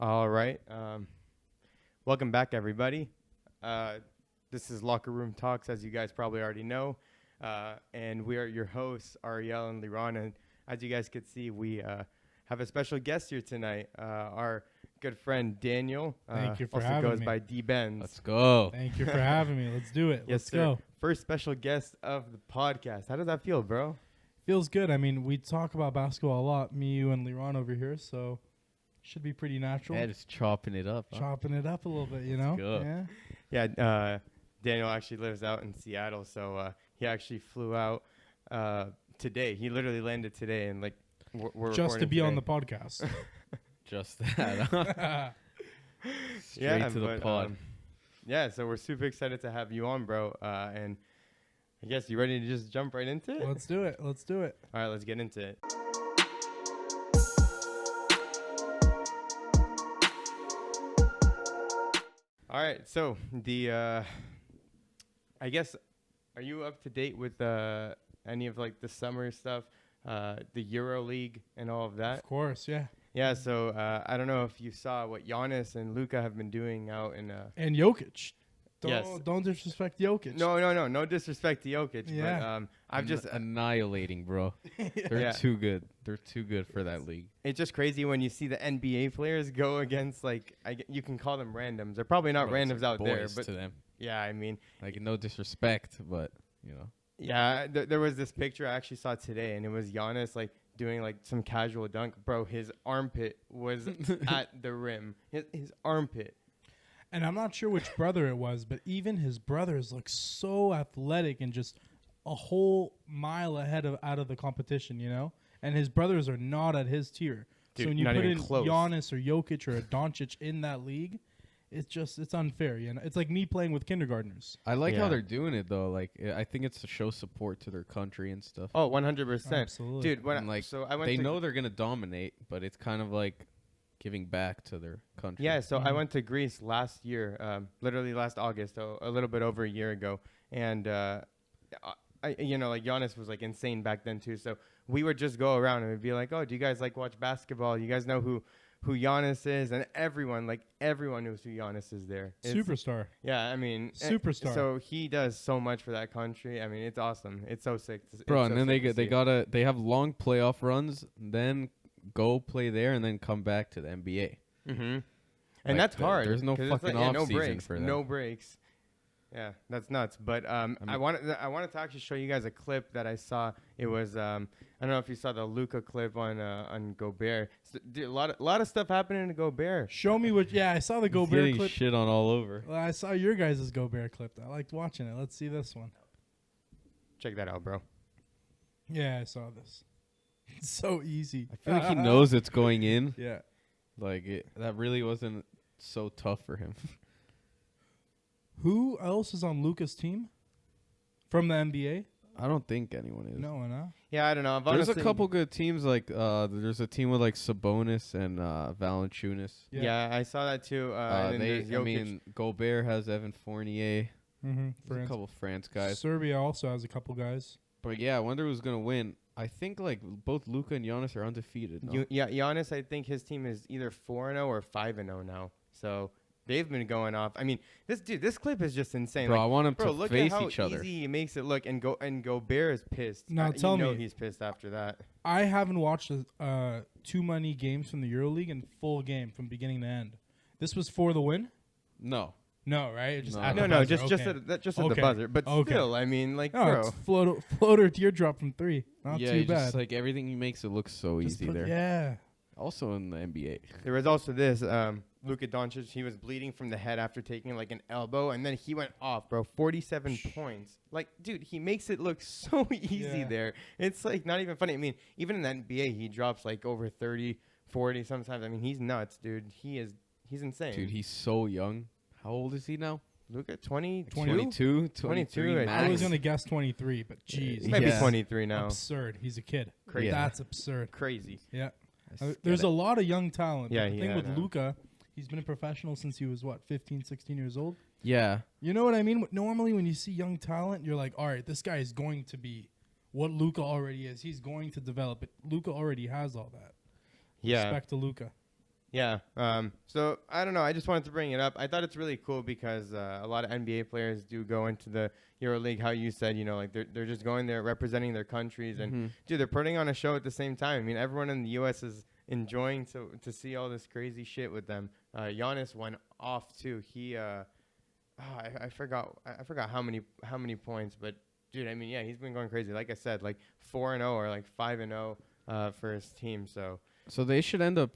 All right. Welcome back, everybody. This is Locker Room Talks, as you guys probably already know. And we are your hosts, Ariel and Liran. And as you guys could see, we have a special guest here tonight, our good friend Daniel. Thank you for also having goes me. by D-Benz. Let's go. Thank you for having me. Let's do it. Yes, Let's sir. go. First special guest of the podcast. How does that feel, bro? Feels good. I mean, we talk about basketball a lot, me, you, and Liran over here, so should be pretty natural. Yeah, just chopping it up. Huh? Chopping it up a little bit, you know? go. Yeah. Yeah, Daniel actually lives out in Seattle, so he actually flew out today. He literally landed today, and like we're Just to be today. on the podcast. Just that. Huh? Straight to the pod. Yeah, so we're super excited to have you on, bro. And I guess you ready to just jump right into it? Let's do it. Let's do it. All right, let's get into it. All right, so I guess, are you up to date with any of like the summer stuff, the Euro League and all of that? Of course, yeah. Yeah, so I don't know if you saw what Giannis and Luka have been doing out in. And Jokic. Yes. Don't disrespect Jokic. No disrespect to Jokic. Yeah. But I've just annihilating, bro. They're Yeah. too good. They're too good for that league. It's just crazy when you see the NBA players go against like you can call them randoms. They're probably not Bro, it's randoms like out there, boys but to them. yeah, I mean, Like no disrespect, but you know. yeah, there was this picture I actually saw today, and it was Giannis like doing like some casual dunk. Bro, his armpit was at the rim. His armpit. And I'm not sure which brother it was, but even his brothers look so athletic and just a whole mile ahead of out of the competition, you know? And his brothers are not at his tier. Dude, so when you not put even in close. Giannis or Jokic or a Doncic in that league, it's unfair, you know? It's like me playing with kindergartners. I like Yeah. how they're doing it though. Like I think it's to show support to their country and stuff. Oh, 100%. Absolutely. Dude, when And, like, so I went they to know they're gonna dominate, but it's kind of like giving back to their country. Yeah, so I Mhm. went to Greece last year, literally last August, so a little bit over a year ago, and like Giannis was like insane back then too. So we would just go around and we'd be like, "Oh, do you guys like watch basketball? You guys know who Giannis is?" And everyone knows who Giannis is there. Superstar. Yeah, I mean, Superstar. So he does so much for that country. I mean, it's awesome. It's so sick, Bro, it's and so then sick to see. they have long playoff runs, then go play there, and then come back to the NBA. And Like, that's hard. there's no 'cause it's fucking no off season breaks, for them. No breaks. Yeah, that's nuts. But I mean- wanted to actually show you guys a clip that I saw. It was I don't know if you saw the Luka clip on Gobert. So, dude, a lot of stuff happening to Gobert. Show me what. Yeah, I saw the He's Gobert getting clip. shit on all over. Well, I saw your guys' Gobert clip. I liked watching it. Let's see this one. Check that out, bro. Yeah, I saw this. It's so easy. I feel like he knows it's going in. Yeah. Like that really wasn't so tough for him. Who else is on Luka's team from the NBA? I don't think anyone is. No one, huh? Yeah, I don't know. I've There's a honestly- couple good teams. Like there's a team with like Sabonis and Valanciunas. Yeah, I saw that too. And then there's Jokic. Gobert has Evan Fournier. Mm-hmm. There's a couple France guys. Serbia also has a couple guys. But yeah, I wonder who's gonna win. I think like both Luka and Giannis are undefeated. No? Giannis, I think his team is either 4-0 or 5-0 now. So they've been going off. I mean, this clip is just insane. Bro, Like, I want them bro, to look face at how each other. easy he makes it look, and Gobert is pissed. Now tell me, he's pissed after that. I haven't watched too many games from the EuroLeague in full game from beginning to end. This was for the win? No. No, right? It just No. at the No, buzzer. just Okay. at the Okay. buzzer. But Okay. still, I mean, like, No, bro. it's floater teardrop from 3. Not yeah, too he bad. just like everything he makes it look so Just easy there. Yeah. Also in the NBA. There was also this, Luka Doncic, he was bleeding from the head after taking like an elbow, and then he went off, bro. 47 points. Like, dude, he makes it look so easy Yeah. there. It's like not even funny. I mean, even in the NBA, he drops like over 30, 40 sometimes. I mean, he's nuts, dude. He's insane. Dude, he's so young. How old is he now? Luka, 20, 22, 22, 23 I max. I was going to guess 23, but jeez. He might be Yeah. 23 now. Absurd. He's a kid. Crazy. Yeah. That's absurd. Crazy. Yeah. Just There's get a lot of young talent. Yeah, but the he thing had with a- Luka, he's been a professional since he was, 15, 16 years old? Yeah. You know what I mean? Normally when you see young talent, you're like, all right, this guy is going to be what Luka already is. He's going to develop it. Luka already has all that. Yeah. Respect to Luka. Yeah. So I don't know. I just wanted to bring it up. I thought it's really cool because a lot of NBA players do go into the EuroLeague. How you said, like they're just going there representing their countries, and dude, they're putting on a show at the same time. I mean, everyone in the U.S. is enjoying to see all this crazy shit with them. Giannis went off too. He I forgot how many points, but dude, I mean, yeah, he's been going crazy. Like I said, like 4-0 or like 5-0 for his team. So they should end up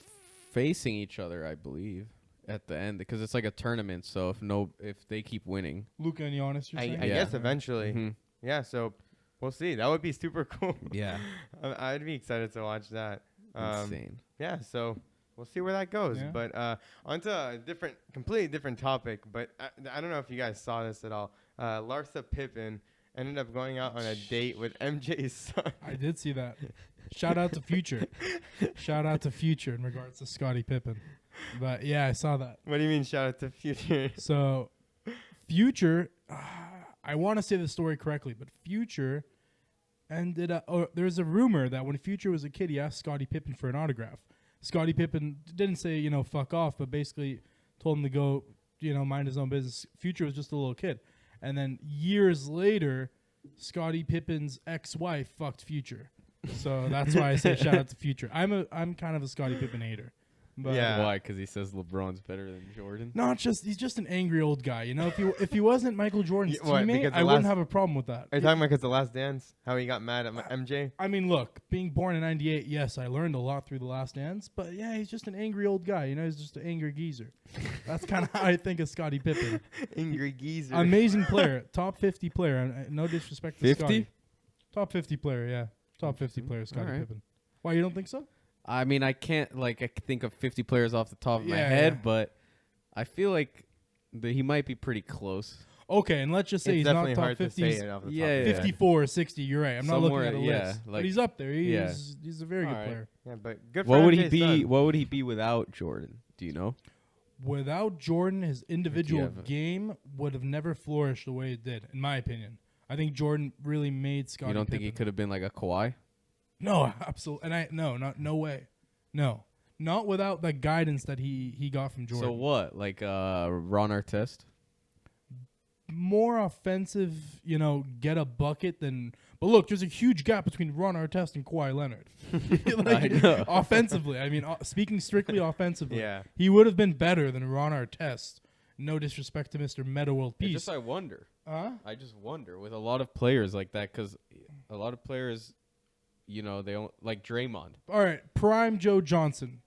facing each other, I believe, at the end because it's like a tournament. So if they keep winning, Luka and Giannis, you're saying? I guess eventually. Yeah, so we'll see. That would be super cool. Yeah. I'd be excited to watch that. Insane. Yeah, so we'll see where that goes. Yeah. But onto a completely different topic. But I don't know if you guys saw this at all. Larsa Pippen ended up going out on a date with MJ's son. I did see that. Shout out to Future. Shout out to Future in regards to Scottie Pippen. But yeah, I saw that. What do you mean, shout out to Future? So, Future, I want to say the story correctly, but Future ended up. There's a rumor that when Future was a kid, he asked Scottie Pippen for an autograph. Scottie Pippen didn't say, fuck off, but basically told him to go, mind his own business. Future was just a little kid. And then years later, Scottie Pippen's ex-wife fucked Future. So that's why I say shout out to Future. I'm kind of a Scottie Pippen hater. But Yeah. Why? Because he says LeBron's better than Jordan. No, he's just an angry old guy. If he wasn't Michael Jordan's What, teammate, because the I wouldn't last- have a problem with that. Are you talking about because the Last Dance? How he got mad at MJ? I mean, look, being born in '98, yes, I learned a lot through The Last Dance, but yeah, he's just an angry old guy. He's just an angry geezer. That's kind of how I think of Scottie Pippen. Angry geezer. Amazing player, top 50 player. No disrespect to 50? Scottie. Top 50 player, yeah. Top 50 player, Scottie Alright. Pippen. Why, you don't think so? I mean, I can't I think of 50 players off the top of my Yeah, head, yeah. but I feel like he might be pretty close. Okay, and let's just say It's he's not definitely top hard 50. to He's say it off the Yeah, top. yeah. 54 or 60, you're right. I'm not looking at a Somewhere, list. yeah, But like- he's up there. yeah. He's a very good Alright. player. Yeah, but good for What would he MJ's be? son. What would he be without Jordan? Do you know? Without Jordan, his individual have a- game would have never flourished the way it did, in my opinion. I think Jordan really made Scottie You don't think he Pippen. could have been like a Kawhi? No, absolutely. And no way. No. Not without the guidance that he got from Jordan. So what? Like Ron Artest? More offensive, get a bucket than. But look, there's a huge gap between Ron Artest and Kawhi Leonard. I know. Offensively, I mean, speaking strictly offensively, Yeah. he would have been better than Ron Artest. No disrespect to Mr. Meta World Peace. I wonder. Huh? I just wonder with a lot of players like that because a lot of players, they don't like Draymond. All right, prime Joe Johnson.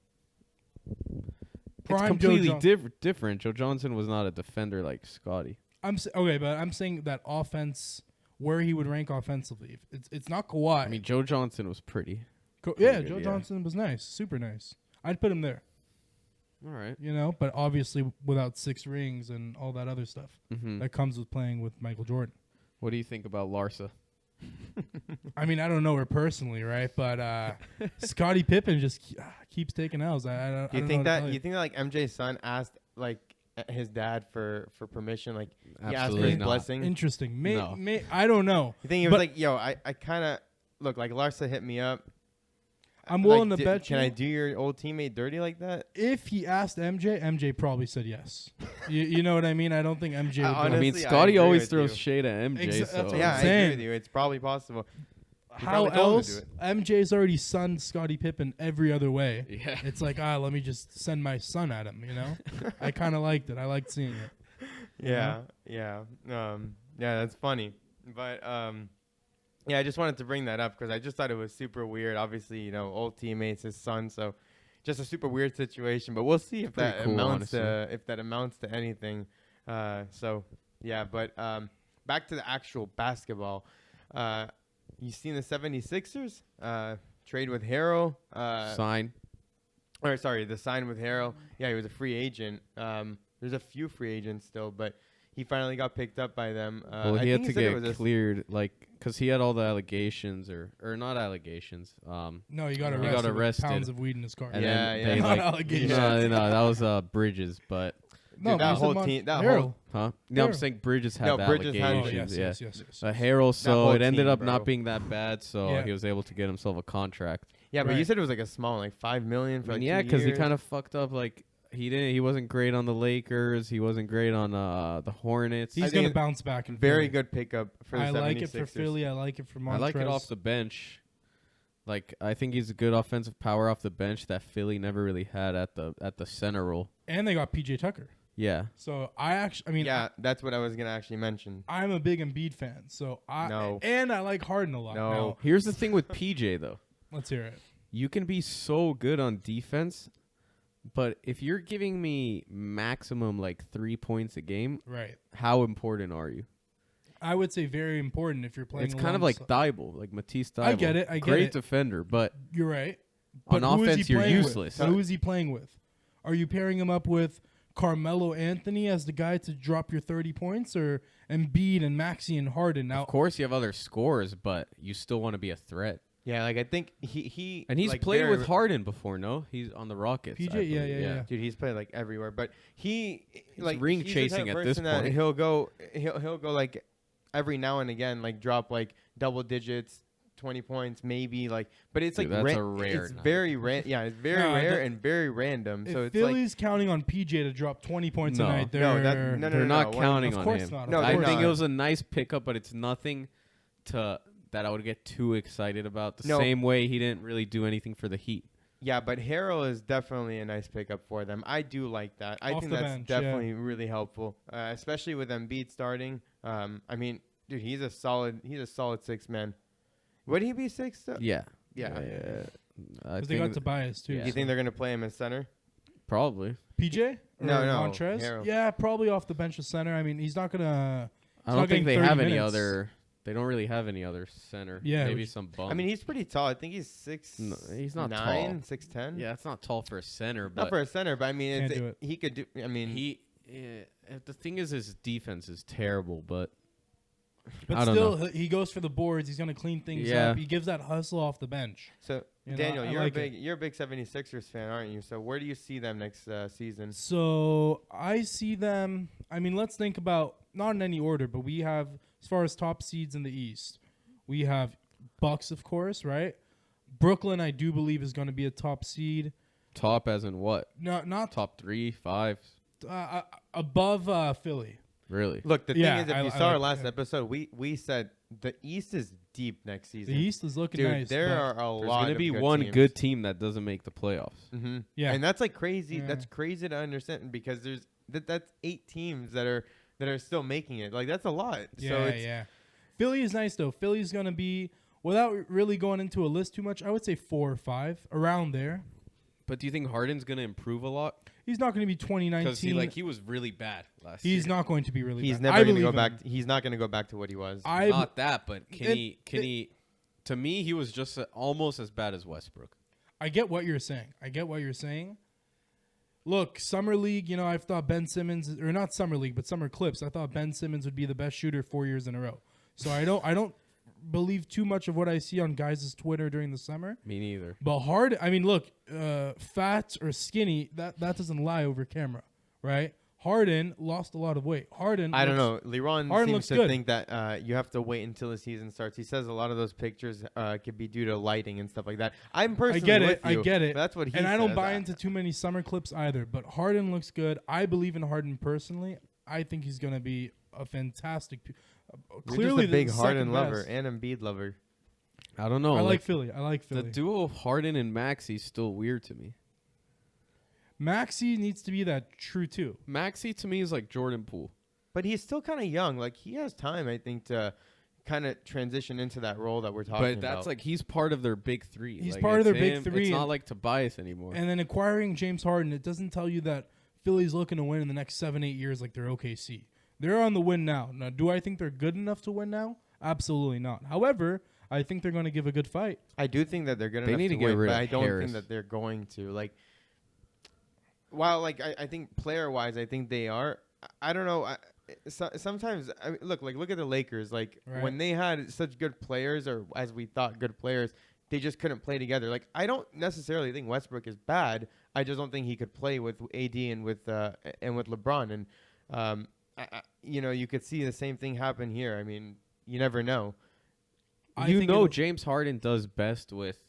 It's completely different. Joe Johnson was not a defender like Scottie. Okay, but I'm saying that offense, where he would rank offensively. It's not Kawhi. I mean, Joe Johnson was pretty. Yeah, good, Joe yeah. Johnson was nice, super nice. I'd put him there, All right. but obviously without 6 rings and all that other stuff Mm-hmm. that comes with playing with Michael Jordan. What do you think about Larsa? I mean, I don't know her personally, right? But Scottie Pippen just keeps taking L's. I Do you don't think know what to that tell you think that like MJ's son asked like his dad for permission, like he asked for Absolutely his not. blessing? Interesting. No. I don't know. You think he was But- like, yo, I kind of look like Larsa hit me up. I'm Like, willing to bet Can you. I do your old teammate dirty like that? If he asked MJ probably said yes. you know what I mean? I don't think MJ would. I do it. I mean, Honestly, I Scottie agree always with throws you. shade at MJ. That's so what Yeah, I'm I agree saying. with you. It's probably possible. He How probably told him to else? do MJ's already sunned Scottie Pippen every other way. yeah. It's like, let me just send my son at him, I kind of liked it. I liked seeing it. Yeah, yeah, yeah. That's funny, but yeah, I just wanted to bring that up because I just thought it was super weird. Obviously, old teammates, his son, so just a super weird situation. But we'll see if Pretty that cool, amounts honestly. to anything. So yeah, but back to the actual basketball. You seen the 76ers trade with Harrell? Sign. Or sorry, the sign with Harrell. Yeah, he was a free agent. There's a few free agents still, but he finally got picked up by them. Well, I he had think to said it get was cleared, because he had all the allegations, or not allegations. No, he got He arrested. got with arrested. pounds of weed in his car. And Yeah, then yeah. they, Not like, allegations. No, that was Bridges, but No, Dude, but that you said whole Mon- team- that Harrell. whole- huh? No, I'm Harrell. saying Bridges had No, the Bridges had Oh, allegations. yes, yeah. yes. Harrell, so whole it ended team, up bro. not being that bad, so Yeah. he was able to get himself a contract. Yeah, but you Right. said it was like a small, like 5 million for I like mean, yeah, 2 because he years. kind of fucked up. Like he wasn't great on the Lakers. He wasn't great on the Hornets. He's think going to it- bounce back. In Very Philly. good pickup for the I 76ers. like it for Philly. I like it for Montrez. I like it off the bench. Like I think he's a good offensive power off the bench that Philly never really had at the center role. And they got PJ Tucker. Yeah. So I mean, Yeah, that's what I was gonna actually mention. I'm a big Embiid fan. So No. and I like Harden a lot. No. Now, Here's the thing with PJ though. let's hear it. You can be so good on defense, but if you're giving me maximum like 3 points a game, Right. how important are you? I would say very important if you're playing. It's kind of like alongside- Thibault, like Matisse Thibault. I get it. I get Great it. defender, but You're right. on But who is he offense, you're playing with? useless. So who is he playing with? Are you pairing him up with Carmelo Anthony as the guy to drop your 30 points, or Embiid and Maxey and Harden? Now, Of course, you have other scores, but you still want to be a threat. Yeah, like I think he And he's like, played very- with Harden before, no? He's on the Rockets. PJ, I yeah, believe, yeah. Dude, he's played like everywhere, but He's like ring he's the chasing type of at this person that point. He'll go like every now and again, like drop like double digits, 20 points, maybe like. But it's Dude, like that's a rare It's night. very yeah, it's very No, rare the- and very random. if So it's Philly's counting on PJ to drop 20 points No. a night, No, that- they're no, They're not one- counting of on course him. not. No, of I they're course think not. it was a nice pickup, but it's nothing that I would get too excited about. The No. same way he didn't really do anything for the Heat. Yeah, but Harrell is definitely a nice pickup for them. I do like that. I Off think the that's bench, yeah. definitely really helpful, especially with Embiid starting. I mean, dude, he's a solid 6 man. Would he be 6? Yeah. Yeah. I because they got think Tobias too. Yeah. Do you think they're gonna play him in center? probably. PJ? No, Or no, Montrez? Harrell. Yeah, probably off the bench of center. I mean, he's not gonna. I not don't think getting they 30 have any minutes. other. They don't really have any other center. Yeah, maybe which- some bum. I mean, he's pretty tall. I think he's 6. No, he's not 9, tall. 6'10". yeah, it's not tall for a center, Not but for a center, but I mean, Can't do it. he could do. I mean, the thing is, his defense is terrible, but But I don't still, know. he goes for the boards. He's gonna clean things Yeah. up. He gives that hustle off the bench. so You know, Daniel, I you're like a big 76ers fan, aren't you? So where do you see them next season? So I see them. I mean, let's think about not in any order, but we have as far as top seeds in the East, we have Bucks, of course, right? Brooklyn, I do believe, is going to be a top seed. top as in what? No, not Top 3, 5, above Philly. really? Look, the Yeah, thing is, if I- you I saw our like- last yeah. episode, we said the East is deep next The season. East is looking Dude, nice. there but- are a There's lot gonna of be good one teams. good team that doesn't make the playoffs. Mm-hmm. Yeah. And that's like crazy. Yeah. That's crazy to understand because there's that's 8 teams that are still making it. Like that's a lot. Yeah, so it's, yeah. Philly is nice though. Philly's gonna be, without really going into a list too much, I would say 4 or 5 around there. But do you think Harden's gonna improve a lot? He's not going to be 2019. Because he was really bad last year. He's not going to be really. he's bad. never I going to go believe him. back. He's not going to go back to what he was. Not that, but can it- he? To me, he was just almost as bad as Westbrook. I get what you're saying. Look, Summer League, I thought Ben Simmons, or not Summer League, but Summer Clips, I thought Ben Simmons would be the best shooter 4 years in a row. So I don't believe too much of what I see on guys' Twitter during the summer. Me neither. But look, fat or skinny, that doesn't lie over camera, right? Harden lost a lot of weight. I don't know. Liran Harden seems looks to good. think that you have to wait until the season starts. He says a lot of those pictures could be due to lighting and stuff like that. I'm personally with you, I get it. but that's what he And I don't says. buy into too many summer clips either. But Harden looks good. I believe in Harden personally. I think he's going to be a fantastic. You're Clearly, just a big the Harden second lover best. and Embiid lover. I don't know. I like Philly. I like the Philly. duo of Harden and Maxey is still weird to me. Maxey needs to be that true too. Maxey to me is like Jordan Poole. But he's still kind of young. Like he has time, I think, to kind of transition into that role that we're talking But about. that's like he's part of their big three. He's Like, part of it's their big him. three It's and- not like Tobias anymore. And then acquiring James Harden, it doesn't tell you that Philly's looking to win in the next 7-8 years like they're OKC. They're on the win now. Now, do I think they're good enough to win now? Absolutely not. However, I think they're going to give a good fight. I do think that they're good They enough need to to get win, rid but of I don't Harris. think that they're going to. Like, while like I think player wise, I think they are. I don't know. Sometimes look at the Lakers. Like Right. when they had such good players, or as we thought good players, they just couldn't play together. Like I don't necessarily think Westbrook is bad. I just don't think he could play with AD and with LeBron. And you could see the same thing happen here. I mean, you never know. I You think know it'll- James Harden does best with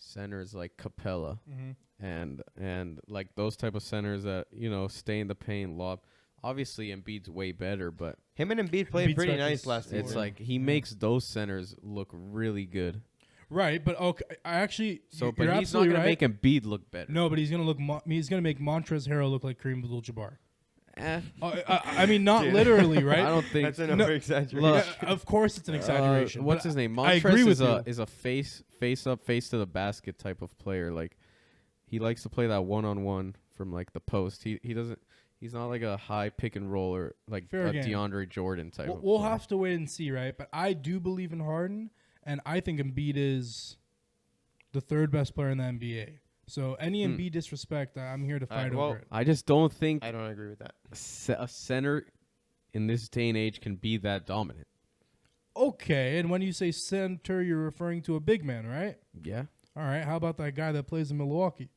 centers like Capella Mm-hmm. and like those type of centers that stay in the paint, lob. Obviously, Embiid's way better, but Him and Embiid played Embiid pretty stretches nice last forward. it's season. like he makes those centers look really good. Right, but okay, I actually So, you're but he's not absolutely gonna right. make Embiid look better. No, but he's gonna he's gonna make Montrezl Harrell look like Kareem Abdul-Jabbar. Eh, I mean, not Dude. literally, right? I don't think. That's an No, over-exaggeration. look, Yeah, of course, it's an exaggeration. What's but his name? I agree Montrezl with you. is a face up, face to the basket type of player. Like he likes to play that 1-on-1 from like the post. He doesn't. He's not like a high pick and roll or like Fair a game. DeAndre Jordan type. We'll of player. have to wait and see, right? But I do believe in Harden, and I think Embiid is the third best player in the NBA. So any Embiid disrespect, I'm here to fight well, over it. I just don't think I don't agree with that. a center in this day and age can be that dominant. Okay, and when you say center, you're referring to a big man, right? Yeah. All right, how about that guy that plays in Milwaukee?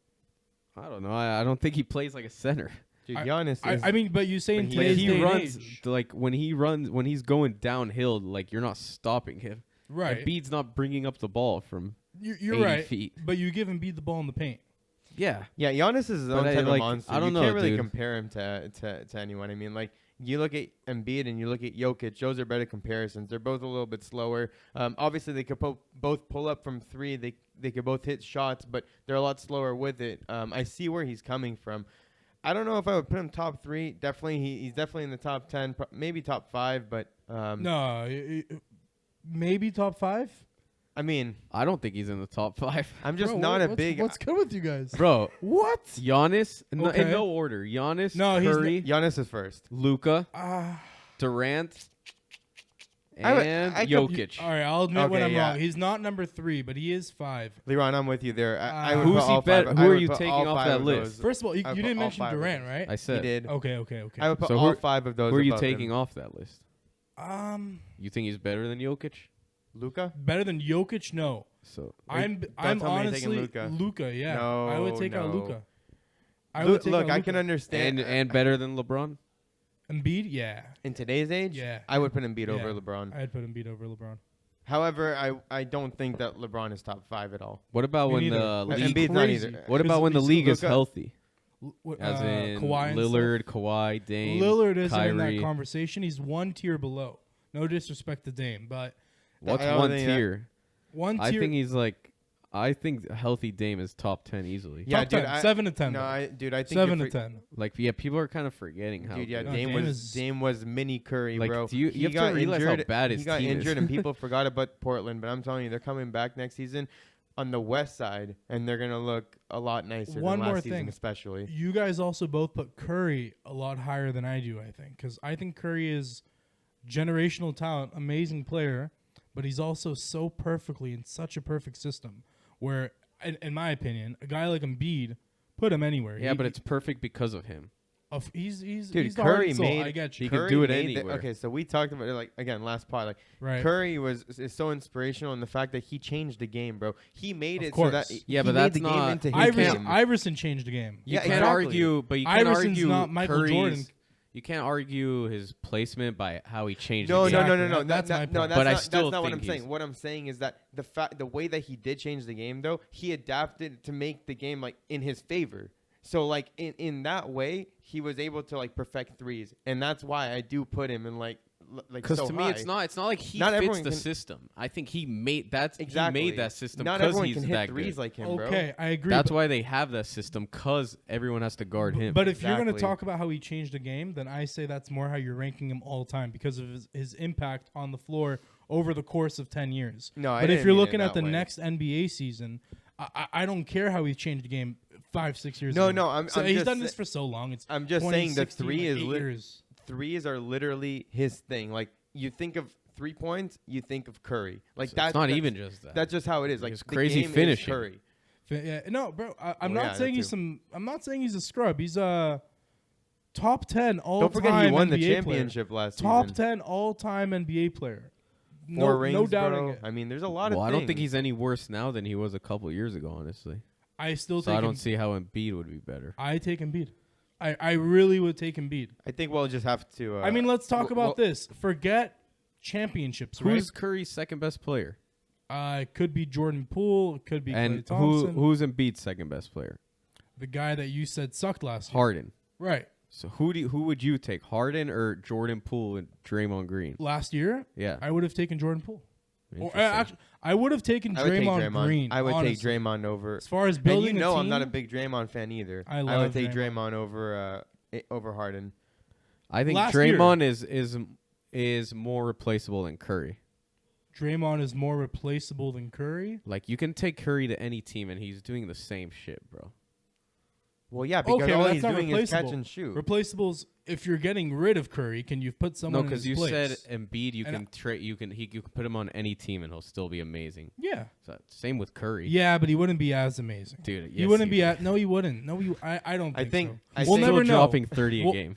I don't know. I don't think he plays like a center. Dude, Giannis is. I mean, but you say in But today's He day and runs age. like when he's going downhill, like you're not stopping him. Right. Embiid's not bringing up the ball from You're 80 right, feet. but you give Embiid the ball in the paint. Yeah. Yeah, Giannis is his But own I, type like, of monster. I don't you know, can't really dude. compare him to anyone. I mean, like, you look at Embiid and you look at Jokic. Those are better comparisons. They're both a little bit slower. Obviously, they could both pull up from three. They could both hit shots, but they're a lot slower with it. I see where he's coming from. I don't know if I would put him top three. Definitely, he's definitely in the top 10, maybe top 5. But No, maybe top 5. I mean, I don't think he's in the top 5. I'm just Bro, not a what's- big. What's good with you guys? Bro, What? Giannis, Okay. in no order. Giannis, No, he's Curry, Giannis is first. Luka, Ah. Durant, I could- Jokic. All right, I'll admit when Okay, I'm yeah. wrong. He's not number 3, but he is 5. Liran, I'm with you there. I would Who's put he all bet- five. who I are would you put taking all off 5 that of list? those. First of all, you I put didn't all mention 5 of Durant, those. right? I He said. did. Okay. I would put So all who- 5 of those. Who are you above taking him. off that list? You think he's better than Jokic? Luka? Better than Jokic? No. So I'm tell me you're honestly taking Luka. Yeah, No, I would take out no. Luka. I would take Look, out I Luka. can understand. and better than LeBron? Embiid. Yeah, in today's age, Yeah. I would put Embiid Yeah. over LeBron. I'd put Embiid over LeBron. However, I don't think that LeBron is top 5 at all. What about Me when neither. the Which league? is Embiid's not crazy. either. What about when the Because league is Luka- healthy? Kawhi As in and Lillard, stuff. Kawhi, Dame, Lillard isn't Kyrie. in that conversation. He's one tier below. No disrespect to Dame, but What's I don't one think that- tier? one I tier. think he's like. I think a healthy Dame is top 10 easily. Yeah, top dude, 10, 7 to 10. No, though. I think 7 you're to 10. Like, yeah, people are kind of forgetting how. Dude, yeah, good- No, Dame was mini Curry, Like, bro. do you He have to got realize how injured. bad his He got team is. injured, and people forgot about Portland. But I'm telling you, they're coming back next season on the West Side, and they're gonna look a lot nicer One than more last season, thing. especially. You guys also both put Curry a lot higher than I do, I think. Because I think Curry is generational talent, amazing player, but he's also so perfectly in such a perfect system where, in my opinion, a guy like Embiid, put him anywhere. Yeah, but it's perfect because of him. He's Dude, he's the Curry heart and soul. made- I get you. He can Curry do it made anywhere. Okay, so we talked about it like again last pod. Like Right. Curry is so inspirational in the fact that he changed the game, bro. He made Of it so that course. Yeah, he but made that's the game not- into his Iverson, game. Iverson changed the game. You Yeah, can't exactly. argue, but you can't Iverson's argue not Michael Curry's, Jordan. You can't argue his placement by how he changed. No, the no, game. no, no, Exactly. no. That's my No, point. that's But I not, still that's not what I'm think saying. he's- What I'm saying is that the way that he did change the game, though, he adapted to make the game like in his favor. So like in that way, he was able to like perfect threes, and that's why I do put him in like Because so to me, high. it's not like he Not fits everyone the can- system. I think he made that. exactly He made that system Not because everyone he's can that hit threes good. like him, bro. Okay, I agree. That's but, why they have that system, because everyone has to guard him. but if you're going to Exactly. talk about how he changed the game, then I say that's more how you're ranking him all time because of his impact on the floor over the course of 10 years. No, I but if didn't you're mean it looking at that the way. next NBA season, I don't care how he's changed the game 5-6 years No, ago. no, I'm he's just done sa- this for so long. It's I'm just saying that 2016, three like is 8 years. threes are literally his thing. Like you think of 3 points, you think of Curry. Like So that's it's not that's- even just that. That's just how it is. Like It's the crazy game is finishing. Curry. Yeah, no, bro. I'm Well, not yeah, saying that he's too. some. I'm not saying he's a scrub. He's a top 10 all Don't forget time he won the NBA championship last player. Top season. 10 all time NBA player. Four rings, no doubting bro. it. I mean, there's a lot well, of I things. don't think he's any worse now than he was a couple years ago, honestly. I still So take I don't him. see how Embiid would be better. I take Embiid. I really would take Embiid. I think we'll just have to. I mean, let's talk well- about this. Forget championships, right? Who's Curry's second best player? It could be Jordan Poole. It could be Klay And Thompson. who's Embiid's second best player? The guy that you said sucked last year. Harden. Right. So who would you take, Harden or Jordan Poole and Draymond Green? Last year, Yeah. I would have taken Jordan Poole. Or Interesting. actually, I would have taken I would take Draymond Green. I would honestly. take Draymond over. As far as And building you know a team, I'm not a big Draymond fan either. I would love take Draymond. Draymond over Harden. I think Last Draymond is more replaceable than Curry. Draymond is more replaceable than Curry. Like, you can take Curry to any team, and he's doing the same shit, bro. Well, yeah, because Okay, all well, he's that's not doing is catch replaceable. and shoot. Replaceables. If you're getting rid of Curry, can you put someone No, in his because you place? said Embiid, you And can put him on any team, and he'll still be amazing. Yeah. So, same with Curry. Yeah, but he wouldn't be as amazing. Dude, He yes, wouldn't he be would. No, he wouldn't. No, I don't I think think- so. I We'll think- never Still know. dropping 30 a Well, game.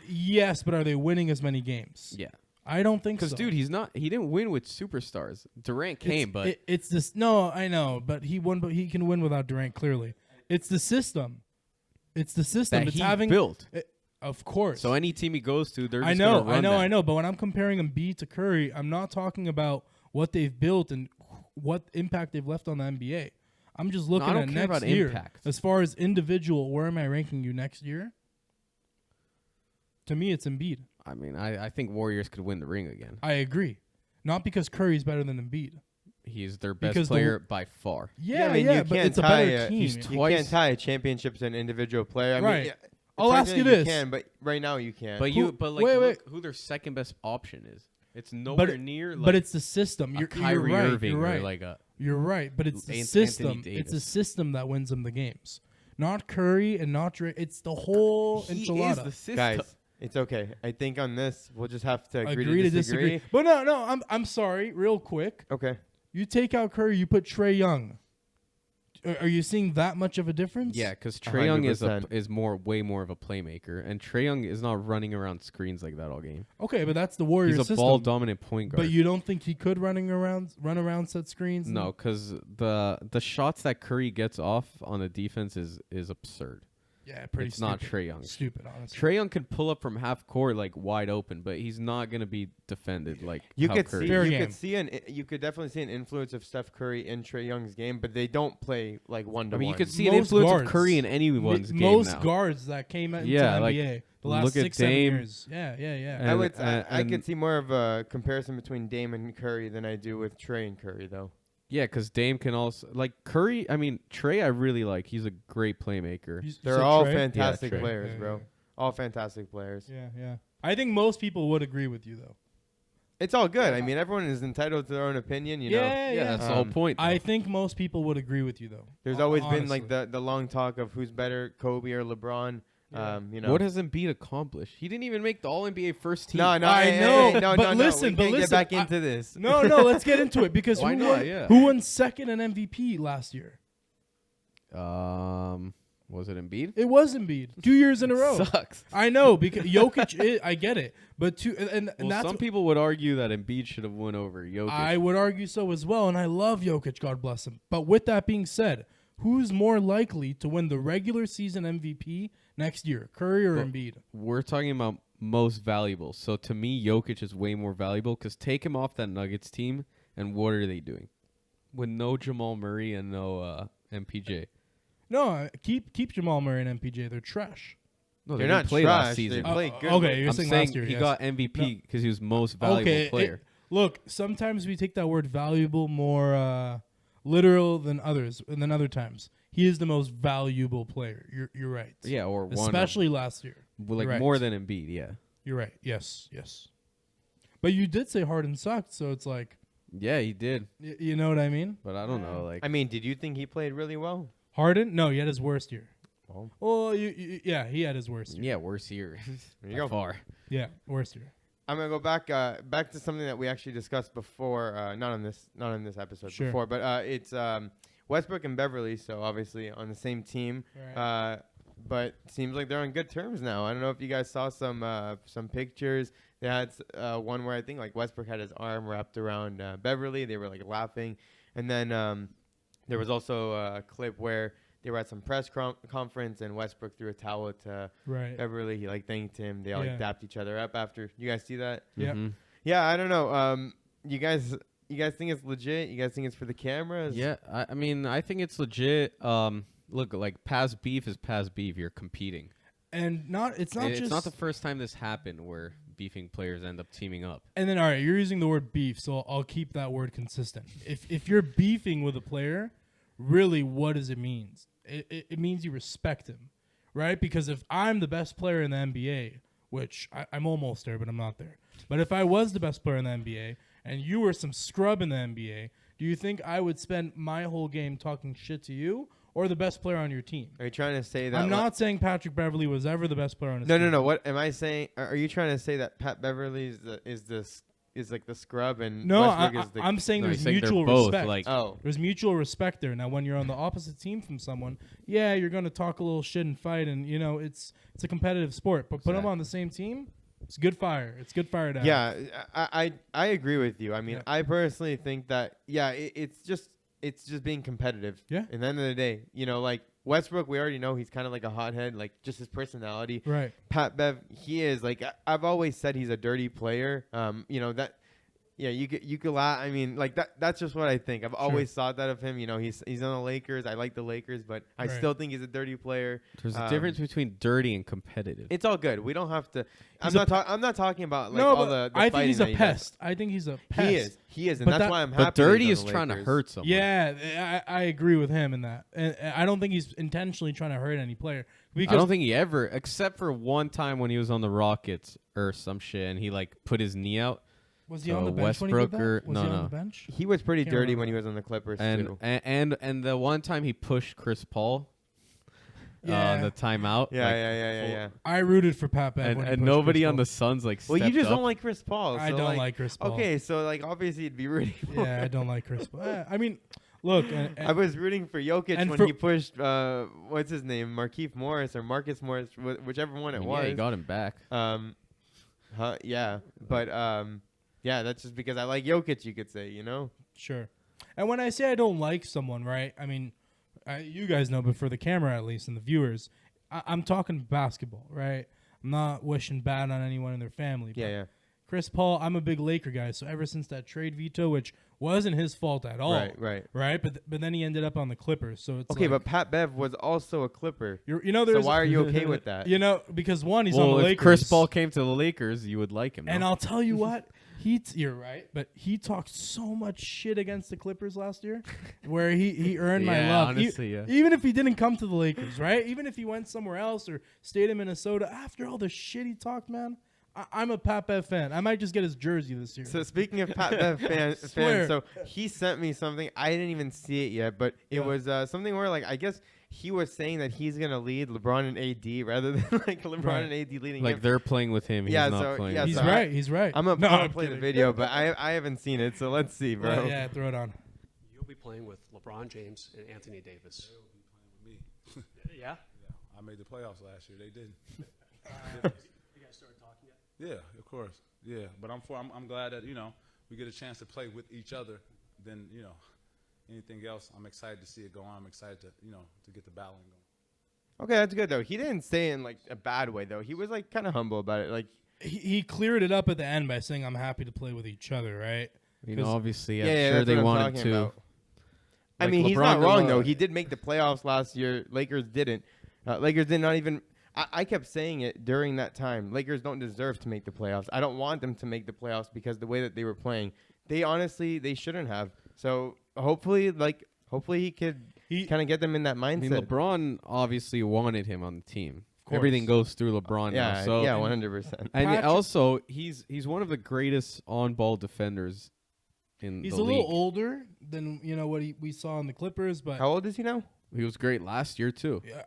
Yes, but are they winning as many games? Yeah. I don't think so. Because, dude, he didn't win with superstars. Durant came, but it's this. No, I know, but he won. But he can win without Durant. Clearly, it's the system. It's the system. that It's he having built. Of course. So any team he goes to, they're just I know, gonna run that. I know. But when I'm comparing Embiid to Curry, I'm not talking about what they've built and what impact they've left on the NBA. I'm just looking I don't at care next about year. impact. As far as individual, where am I ranking you next year? To me, it's Embiid. I mean, I think Warriors could win the ring again. I agree. Not because Curry's better than Embiid. He's their best Because the- player by far. Yeah, I mean, yeah, you but can't it's a tie better team. he's You twice- can't tie a championship to an individual player. I Right. mean, yeah, I'll ask you technically this. can, but right now you can't. But Wait, look wait. who their second best option is. It's nowhere near. Like, But it's the system. a You're Kyrie right. Irving You're right. or like a. You're right. But it's the Anthony system. It's the Davis. system that wins them the games. Not Curry and not Dre. It's the whole He is enchilada. the system. Guys, it's okay. I think on this we'll just have to Agree to disagree. But no. I'm sorry. Real quick. Okay. You take out Curry. You put Trey Young. Are you seeing that much of a difference? Yeah, because Trae Young is 100%. way more of a playmaker, and Trae Young is not running around screens like that all game. Okay, but that's the Warriors He's a system. ball dominant point guard. But you don't think he could run around set screens? No, because the shots that Curry gets off on the defense is absurd. Yeah, pretty. It's not stupid. Trae Young. Stupid, honestly. Trae Young could pull up from half court like wide open, but he's not gonna be defended like You how could Curry see, Fair is. game. you could definitely see an influence of Steph Curry in Trey Young's game, but they don't play like one to I mean, you one. could see an Most influence guards. of Curry in anyone's game Most now. guards that came into Yeah, the like, NBA the last look at 6-7 Dame. years. Yeah. And- I would. I and- could see more of a comparison between Dame and Curry than I do with Trey and Curry, though. Yeah, because Dame can also like Curry. I mean, Trey, I really like. He's a great playmaker. You They're said all Trey? fantastic Trey. players, Yeah, bro. yeah. All fantastic players. Yeah. I think most people would agree with you, though. It's all good. I mean, everyone is entitled to their own opinion. You know, Yeah, that's the whole point. I though. think most people would agree with you, though. there's always been like honestly. the long talk of who's better, Kobe or LeBron. Yeah. You know, What has Embiid accomplished? He didn't even make the All NBA first team. No, I hey, know, hey, no, but no, listen, we but can't listen, get back I- into this. No, let's get into it because Why who not? won, Yeah. who won second in MVP last year? Was it Embiid? It was Embiid. 2 years in a row. Sucks. I know because Jokic. I get it, but and Well, that's some people would argue that Embiid should have won over Jokic. I would argue so as well, and I love Jokic, God bless him. But with that being said, who's more likely to win the regular season MVP next year, Curry or But- Embiid? We're talking about most valuable. So to me, Jokic is way more valuable because take him off that Nuggets team, and what are they doing? With no Jamal Murray and no MPJ. No, keep Jamal Murray and MPJ. They're trash. No, They're they not didn't play trash. last season. They played good. Okay, you're I'm saying saying last year. he yes. got MVP because he was most valuable player. Look, sometimes we take that word valuable more literal than others, and then other times he is the most valuable player. You're right. Yeah, or one. Especially last year. Like You're right. more than Embiid, yeah. You're right. Yes. But you did say Harden sucked, so it's like, Yeah, he did. you know what I mean? But I don't know. Like, I mean, did you think he played really well? Harden? No, he had his worst year. Well, Oh, yeah, he had his worst year. yeah, worse year. there you By go. far. Yeah, worst year. I'm gonna go back to something that we actually discussed before, not on this episode Sure. before, but it's Westbrook and Beverly, so obviously on the same team. Right. But seems like they're on good terms now. I don't know if you guys saw some pictures. They had one where I think like Westbrook had his arm wrapped around Beverly. They were like laughing, and then there was also a clip where they were at some press conference and Westbrook threw a towel to Right. Beverly. He like thanked him. They all Yeah. like dapped each other up after. You guys see that? Yeah. Mhm. Yeah, I don't know. You guys You guys think it's legit? You guys think it's for the cameras? Yeah, I mean, I think it's legit. Look, like past beef is past beef. You're competing, and it's not the first time this happened where beefing players end up teaming up. And then, all right, you're using the word beef, so I'll keep that word consistent. If you're beefing with a player, really, what does it mean? It means you respect him, right? Because if I'm the best player in the NBA, which I'm almost there, but I'm not there. But if I was the best player in the NBA and you were some scrub in the NBA, do you think I would spend my whole game talking shit to you or the best player on your team? Are you trying to say that? I'm not saying Patrick Beverly was ever the best player on his team. No. What am I saying? Are you trying to say that Pat Beverly is like the scrub and no? Westbrook is the I'm saying No, there's he's saying they're mutual both, respect. like- oh. There's mutual respect there. Now, when you're on the opposite team from someone, yeah, you're going to talk a little shit and fight, and it's a competitive sport. But put them on the same team, it's good fire. It's good fire to have. Yeah, I agree with you. I mean, Yeah. I personally think that it's just being competitive. Yeah. At the end of the day, like Westbrook, we already know he's kind of like a hothead, like just his personality. Right. Pat Bev, he is like I've always said he's a dirty player. That. Yeah, you could lie. I mean, like that's just what I think. I've always thought that of him. He's on the Lakers. I like the Lakers, but I still think he's a dirty player. There's a difference between dirty and competitive. It's all good. We don't have to. I'm not talking about like no, all but the I think fighting he's a that he pest. does. I think he's a pest. He is, and But that's that- why I'm happy. But dirty he's is on the trying to Lakers. hurt someone. Yeah, I agree with him in that. And I don't think he's intentionally trying to hurt any player. Because I don't think he ever, except for one time when he was on the Rockets or some shit, and he like put his knee out. was he on the bench when he did Westbrook that? or- Was no, he on no. the bench? He was pretty Can't dirty remember when he that. was on the Clippers And too. and the one time he pushed Chris Paul, Yeah. the timeout. Yeah, like, yeah. I rooted for Pat Bev when he And pushed nobody Chris on Paul. the Suns like. Well, you stepped just up. don't like Chris Paul. I so, don't like Chris Paul. Okay, so like obviously you'd be rooting. For Yeah, I don't like Chris Paul. I mean, look. I was rooting for Jokic and when for- he pushed what's his name, Markieff Morris or Marcus Morris, whichever one it was. Yeah, he got him back. Yeah, but yeah, that's just because I like Jokic. You could say, Sure. And when I say I don't like someone, right? I mean, you guys know, but for the camera at least and the viewers, I'm talking basketball, right? I'm not wishing bad on anyone in their family. But Yeah. Chris Paul, I'm a big Laker guy, so ever since that trade veto, which wasn't his fault at all, Right. But then he ended up on the Clippers, so it's Okay, like, but Pat Bev was also a Clipper. so So why are you okay with that? Because one, he's on Well, the if Lakers. Chris Paul came to the Lakers, you would like him. And no? I'll tell you what, you're right, but he talked so much shit against the Clippers last year, where he earned my Yeah, love. honestly, yeah. Even if he didn't come to the Lakers, right? Even if he went somewhere else or stayed in Minnesota, after all the shit he talked, man, I'm a Pat Bev fan. I might just get his jersey this year. So speaking of Pat Bev Swear. fans, so he sent me something. I didn't even see it yet, but it was something where like I guess he was saying that he's gonna lead LeBron and AD rather than like LeBron Right. and AD leading like him. they're playing with him. He's Yeah, not so- playing. yeah, with he's so him. right. He's right. I'm gonna No, play the kidding. video, but I haven't seen it, so let's see, bro. Yeah, throw it on. You'll be playing with LeBron James and Anthony Davis. They will be playing with me. Yeah? I made the playoffs last year. They didn't. You guys started talking yet? Yeah, of course. Yeah, but I'm glad that we get a chance to play with each other. Then anything else, I'm excited to see it go on. I'm excited to to get the battling going. Okay, that's good though. He didn't say it in like a bad way though. He was like kind of humble about it. Like He cleared it up at the end by saying, "I'm happy to play with each other." Right? Obviously, I'm yeah, sure that's they what I'm wanted talking to. about. I Like mean, he's LeBron not wrong and, though. He did make the playoffs last year. Lakers didn't. Lakers did not even. I kept saying it during that time. Lakers don't deserve to make the playoffs. I don't want them to make the playoffs because the way that they were playing, they shouldn't have. So hopefully he could kind of get them in that I mindset. mean, LeBron obviously wanted him on the team. course. Everything goes through LeBron now. yeah, So yeah, 100%. and Patrick- also he's one of the greatest on-ball defenders in He's the a little league. older than what we saw in the Clippers, but How old is he now? He was great last year too. yeah,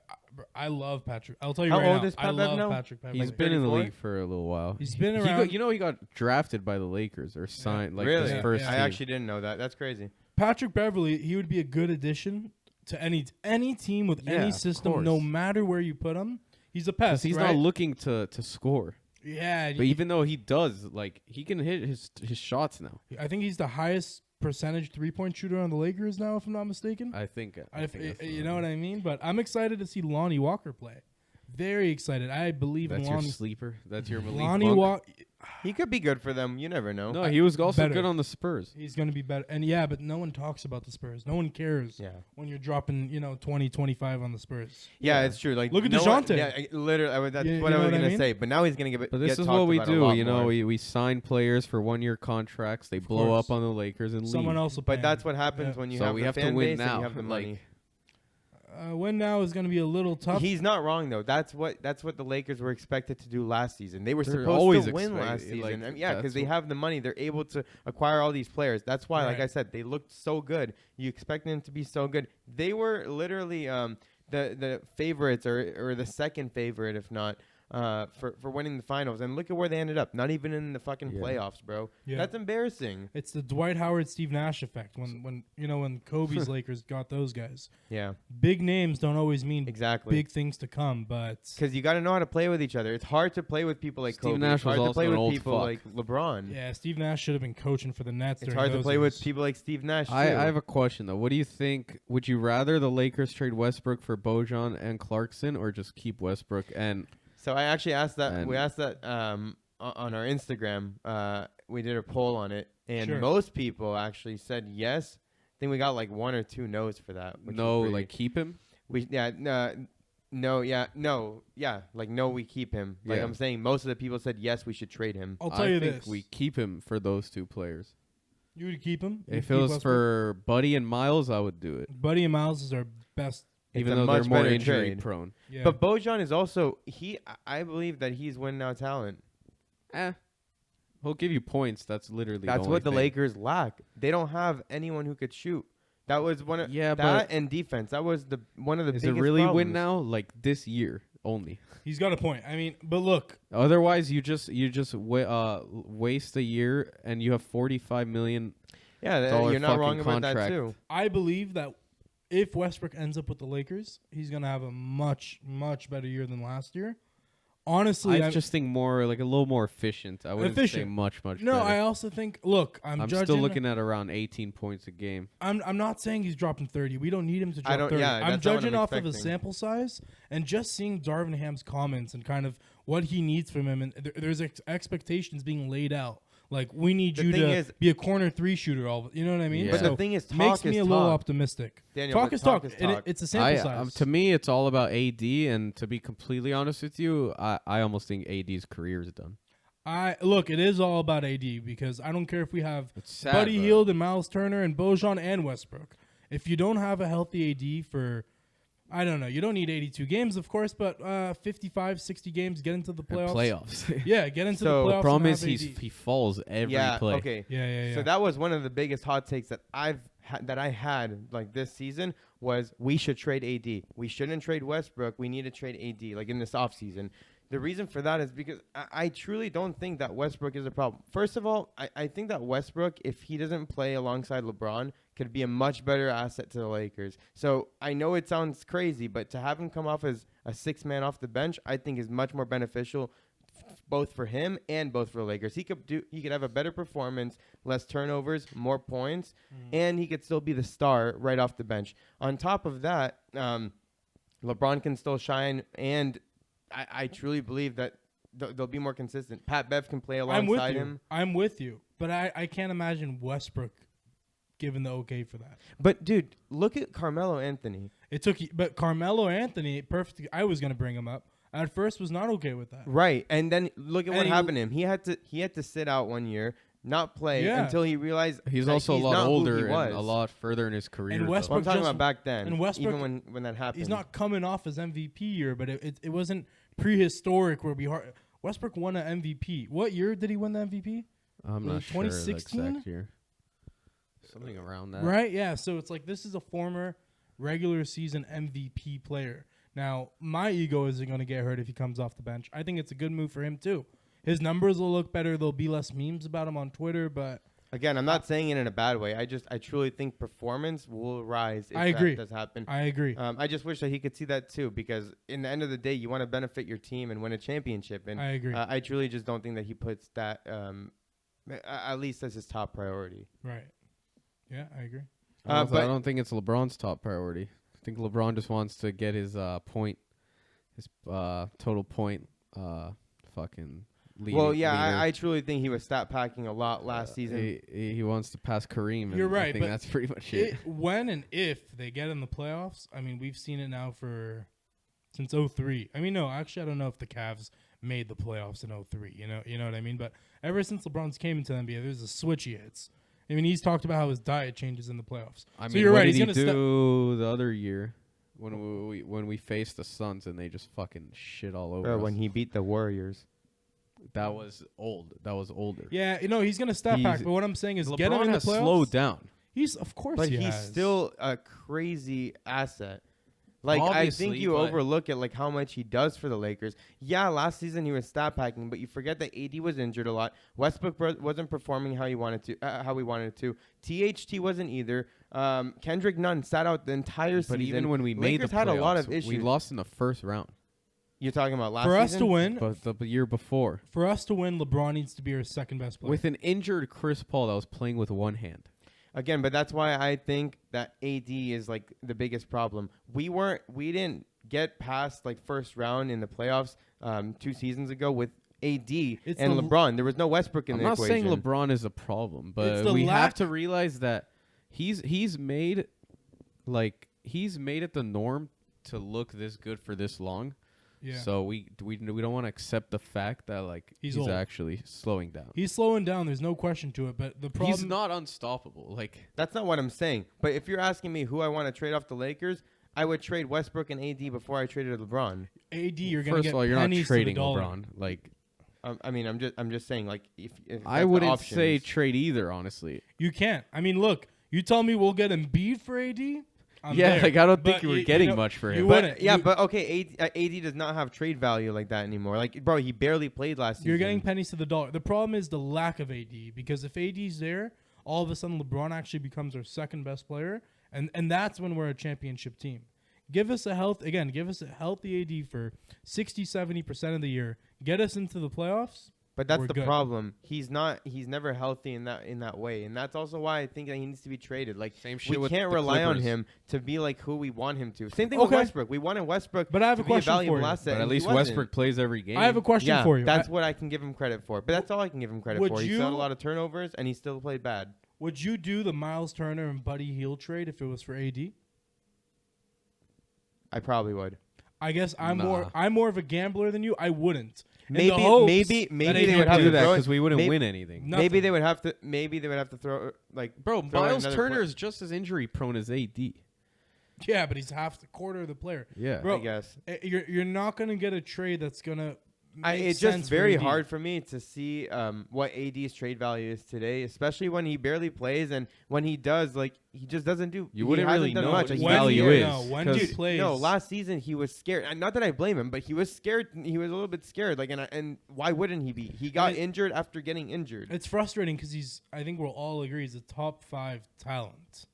I love Patrick. I'll tell you How right old now. is I Pat Bev love now? Patrick Beverly. He's Like been in the 34? league for a little while. He's been He around. he got drafted by the Lakers or signed like really? his first Yeah. I team. actually didn't know that. That's crazy. Patrick Beverly, he would be a good addition to any team with Yeah, any of system, no course. matter where you put him. He's a 'Cause pest. he's right? not looking to score. Yeah, But even though he does, like he can hit his shots now. I think he's the highest percentage 3-point shooter on the Lakers now, if I'm not mistaken. I think that's You know what I mean? But I'm excited to see Lonnie Walker play. Very excited. I believe That's in your Lonnie. sleeper. That's your Malik Lonnie Monk. Walker. He could be good for them. You never know. No, he was also Better. good on the Spurs. He's going to be better. And yeah, but no one talks about the Spurs. No one cares Yeah. when you're dropping, 20, 25 on the Spurs. Yeah, it's true. Like Look at no one- DeJounte. Yeah, literally. That's You what I know was what I gonna mean? say. But now he's gonna get. But this get is talked what we about a do. lot You know, more. we sign players for 1-year contracts. They blow course. up on the Lakers and Someone leave. else will pay But that's him. what happens Yeah. when you So have we the have to fan win base and now, you have the like- money. Win now is going to be a little tough. He's not wrong though. That's what the Lakers were expected to do last season. They were They're supposed always to win last expected, season. like, I mean, yeah, because that's they what- have the money. They're able to acquire all these players. That's why, like Right. I said, they looked so good. You expect them to be so good. They were literally the favorites or the second favorite, if not. For winning the finals, and look at where they ended up. Not even in the fucking Yeah. playoffs, bro. Yeah. That's embarrassing. It's the Dwight Howard, Steve Nash effect. When Kobe's Lakers got those guys. Yeah, Big names don't always mean exactly. big things to come, but Because you got to know how to play with each other. It's hard to play with people like Steve Kobe. Nash It's hard was to play also an with old people fuck. like LeBron. yeah, Steve Nash should have been coaching for the Nets. It's during hard to those play with years. people like Steve Nash. Too. I have a question though. What do you think? Would you rather the Lakers trade Westbrook for Bojan and Clarkson, or just keep Westbrook and? So I actually asked that. And- We asked that on our Instagram. We did a poll on it, and Sure. most people actually said yes. I think we got like 1 or 2 no's for that. Which No, was pretty- like keep him. we no, we keep him. Like Yeah. I'm saying, most of the people said yes, we should trade him. I'll tell I you think this: we keep him for those 2 players. you would keep him. You'd If it keep was Westbrook? for Buddy and Miles, I would do it. Buddy and Miles is our best. It's Even a though they're much more better injury trade. prone. Yeah. But Bojan is also I believe that he's win now talent. He'll give you points. That's literally That's the what the only thing. Lakers lack. They don't have anyone who could shoot. That was one of Yeah, that but and defense. That was one of the is biggest it really problems. win now? Like this year only. He's got a point. I mean, but look, Otherwise, you just waste a year and you have $45 million. Yeah, dollar you're not wrong fucking about that contract. too. I believe that if Westbrook ends up with the Lakers, he's gonna have a much, much better year than last year. Honestly, I just think more like a little more efficient. I wouldn't say Efficient. much no. better. I also think. Look, I'm judging. still looking at around 18 points a game. I'm not saying he's dropping 30. We don't need him to I drop don't- 30. yeah, I'm that's not what judging I'm off of his expecting. sample size and just seeing Darvin Ham's comments and kind of what he needs from him. And there's expectations being laid out. Like, we need The you thing to is- be a corner 3 shooter. You know what I mean? Yeah. But So the thing is, talk makes is me a little talk. optimistic. Daniel, Talk but is talk. is And talk. it's a sample size. To me, it's all about AD, and to be completely honest with you, I almost think AD's career is done. Look, it is all about AD because I don't care if we have It's sad, Buddy but- Hield and Miles Turner and Bojan and Westbrook. If you don't have a healthy AD for, I don't know, you don't need 82 games, of course, but 55, 60 games, get into the And playoffs. playoffs. Yeah, get into So, the playoffs. Problem and is have AD. he falls every Yeah. play. Okay. Yeah. So that was one of the biggest hot takes that I had like this season was we should trade AD. We shouldn't trade Westbrook. We need to trade AD like in this offseason. The reason for that is because I truly don't think that Westbrook is a problem. First of all, I think that Westbrook, if he doesn't play alongside LeBron, could be a much better asset to the Lakers. So I know it sounds crazy, but to have him come off as a 6-man off the bench, I think is much more beneficial both for him and both for the Lakers. He could have a better performance, less turnovers, more points, and he could still be the star right off the bench. On top of that, LeBron can still shine, and I truly believe that they'll be more consistent. Pat Bev can play alongside him. I'm with you. But I can't imagine Westbrook giving the okay for that. But dude, look at Carmelo Anthony. But Carmelo Anthony, perfect. I was gonna bring him up. At first, was not okay with that. Right, and then look at And what he- happened to him. He had to sit out 1 year, not play Yeah. until he realized He's that also he's a lot not who he older and was. a lot further in his career. And though. Westbrook Well, I'm talking just- about back then. and Westbrook- even when that happened. He's not coming off his MVP year, but it wasn't prehistoric where Westbrook won an MVP. What year did he win the MVP? I'm Was not it sure the 2016? exact year. Something around that. Right? Yeah. So it's like this is a former regular season MVP player. Now, my ego isn't going to get hurt if he comes off the bench. I think it's a good move for him, too. His numbers will look better. There'll be less memes about him on Twitter, but Again, I'm not saying it in a bad way. I truly think performance will rise if I agree. that does happen. I agree. I just wish that he could see that too, because in the end of the day, you want to benefit your team and win a championship. And I agree. I truly just don't think that he puts that at least as his top priority. Right. Yeah, I agree. I but- don't think it's LeBron's top priority. I think LeBron just wants to get his total point, fucking Well, yeah, I truly think he was stat packing a lot last season. He wants to pass Kareem. You're and right, I think but that's pretty much it. When and if they get in the playoffs, I mean, we've seen it now since 03. I mean, no, actually, I don't know if the Cavs made the playoffs in 03. You know what I mean? But ever since LeBron's came into the NBA, there's a switch he hits. I mean, he's talked about how his diet changes in the playoffs. I so mean, you're what right. did He's he gonna do the other year when we faced the Suns and they just fucking shit all over us? When he beat the Warriors. That was old. That was older. Yeah, he's gonna stat pack. But what I'm saying is, get him LeBron in the has playoffs. slowed down. Of course, But he he's has. still a crazy asset. Like, Obviously, I think you but- overlook at like how much he does for the Lakers. Yeah, last season he was stat packing, but you forget that AD was injured a lot. Westbrook wasn't performing how we wanted to. THT wasn't either. Kendrick Nunn sat out the entire season. But even when we made Lakers the playoffs, had a lot of issues. we lost in the first round. You're talking about last for us season? to win. But the year before, LeBron needs to be our second best player. with an injured Chris Paul that was playing with one hand. Again, but that's why I think that AD is like the biggest problem. We didn't get past like first round in the playoffs 2 seasons ago with AD and LeBron. There was no Westbrook in I'm the not equation. saying LeBron is a problem, It's but the we have lack- to realize that he's made it the norm to look this good for this long. Yeah. So we don't want to accept the fact that like He's he's old. actually slowing down. He's slowing down. There's no question to it. But the problem He's not unstoppable. Like That's not what I'm saying. But if you're asking me who I want to trade off the Lakers, I would trade Westbrook and AD before I traded LeBron. AD, you're gonna first get of all, you're not pennies trading to the dollar. LeBron. Like I mean, I'm just saying, like, if I that's wouldn't options. say trade either, honestly. You can't. I mean, look. You tell me we'll get Embiid for AD. I'm Yeah, there. like I don't think But you were you getting know, much for you him. wouldn't. But yeah, You- but okay, AD does not have trade value like that anymore. Like, bro, he barely played last season. You're getting pennies to the dollar. The problem is the lack of AD, because if AD's there, all of a sudden LeBron actually becomes our second best player, and that's when we're a championship team. Give us a healthy AD for 60-70% of the year. Get us into the playoffs. But that's We're the good. problem. He's never healthy in that way, and that's also why I think that he needs to be traded. Like, Same shit we with can't the rely on Clippers. him to be like who we want him to. Same thing with Okay. Westbrook. We wanted Westbrook But I have to a be a question valuable for you. asset, But at and he least wasn't. Westbrook plays every game. I have a question Yeah, for you. that's what I can give him credit for. But that's all I can give him credit Would for. He still had a you- lot of turnovers, and he still played bad. Would you do the Miles Turner and Buddy Hield trade if it was for AD? I probably would. I guess I'm Nah. more of a gambler than you. I wouldn't. In the Maybe hopes maybe that maybe AD they would would have do to that throw it- because we wouldn't maybe- win anything. Nothing. Maybe they would have to throw like Bro, throw Miles another Turner pla- is just as injury prone as AD. Yeah, but he's half the quarter of the player. Yeah. Bro, I guess. You're not gonna get a trade that's gonna. Make It's sense just for very AD. hard for me to see what AD's trade value is today, especially when he barely plays, and when he does, like, he just doesn't do. You he wouldn't hasn't really done know much. what Like, his he was value scared. is. No, when 'cause- he Dude, plays. no, last season he was scared. And not that I blame him, but he was scared. He was a little bit scared. Like, and why wouldn't he be? He got injured after getting injured. It's frustrating because I think we'll all agree he's a top 5 talent.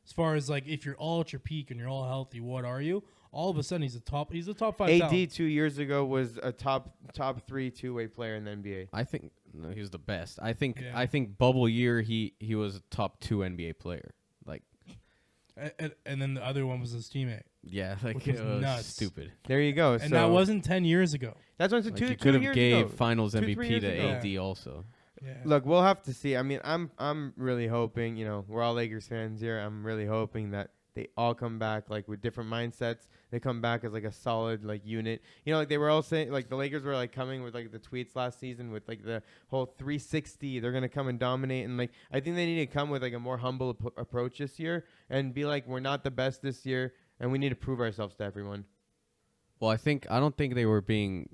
As far as like if you're all at your peak and you're all healthy, what are you? All of a sudden he's a top 5 AD talent. 2 years ago was a top 3 two-way player in the NBA. I think no, he was the best. I think Yeah. I think bubble year he was a top 2 NBA player. Like And then the other one was his teammate. yeah, like Which was it was nuts. stupid. There you go. And so that wasn't 10 years ago. that's what Like two you could have years gave ago. Finals 2-3 MVP years to ago. AD also. Yeah. Look, we'll have to see. I mean, I'm really hoping, we're all Lakers fans here. I'm really hoping that they all come back like with different mindsets. They come back as like a solid like unit. Like they were all saying, like the Lakers were like coming with like the tweets last season with like the whole 360. They're gonna come and dominate, and like I think they need to come with like a more humble approach this year and be like, we're not the best this year, and we need to prove ourselves to everyone. Well, I don't think they were being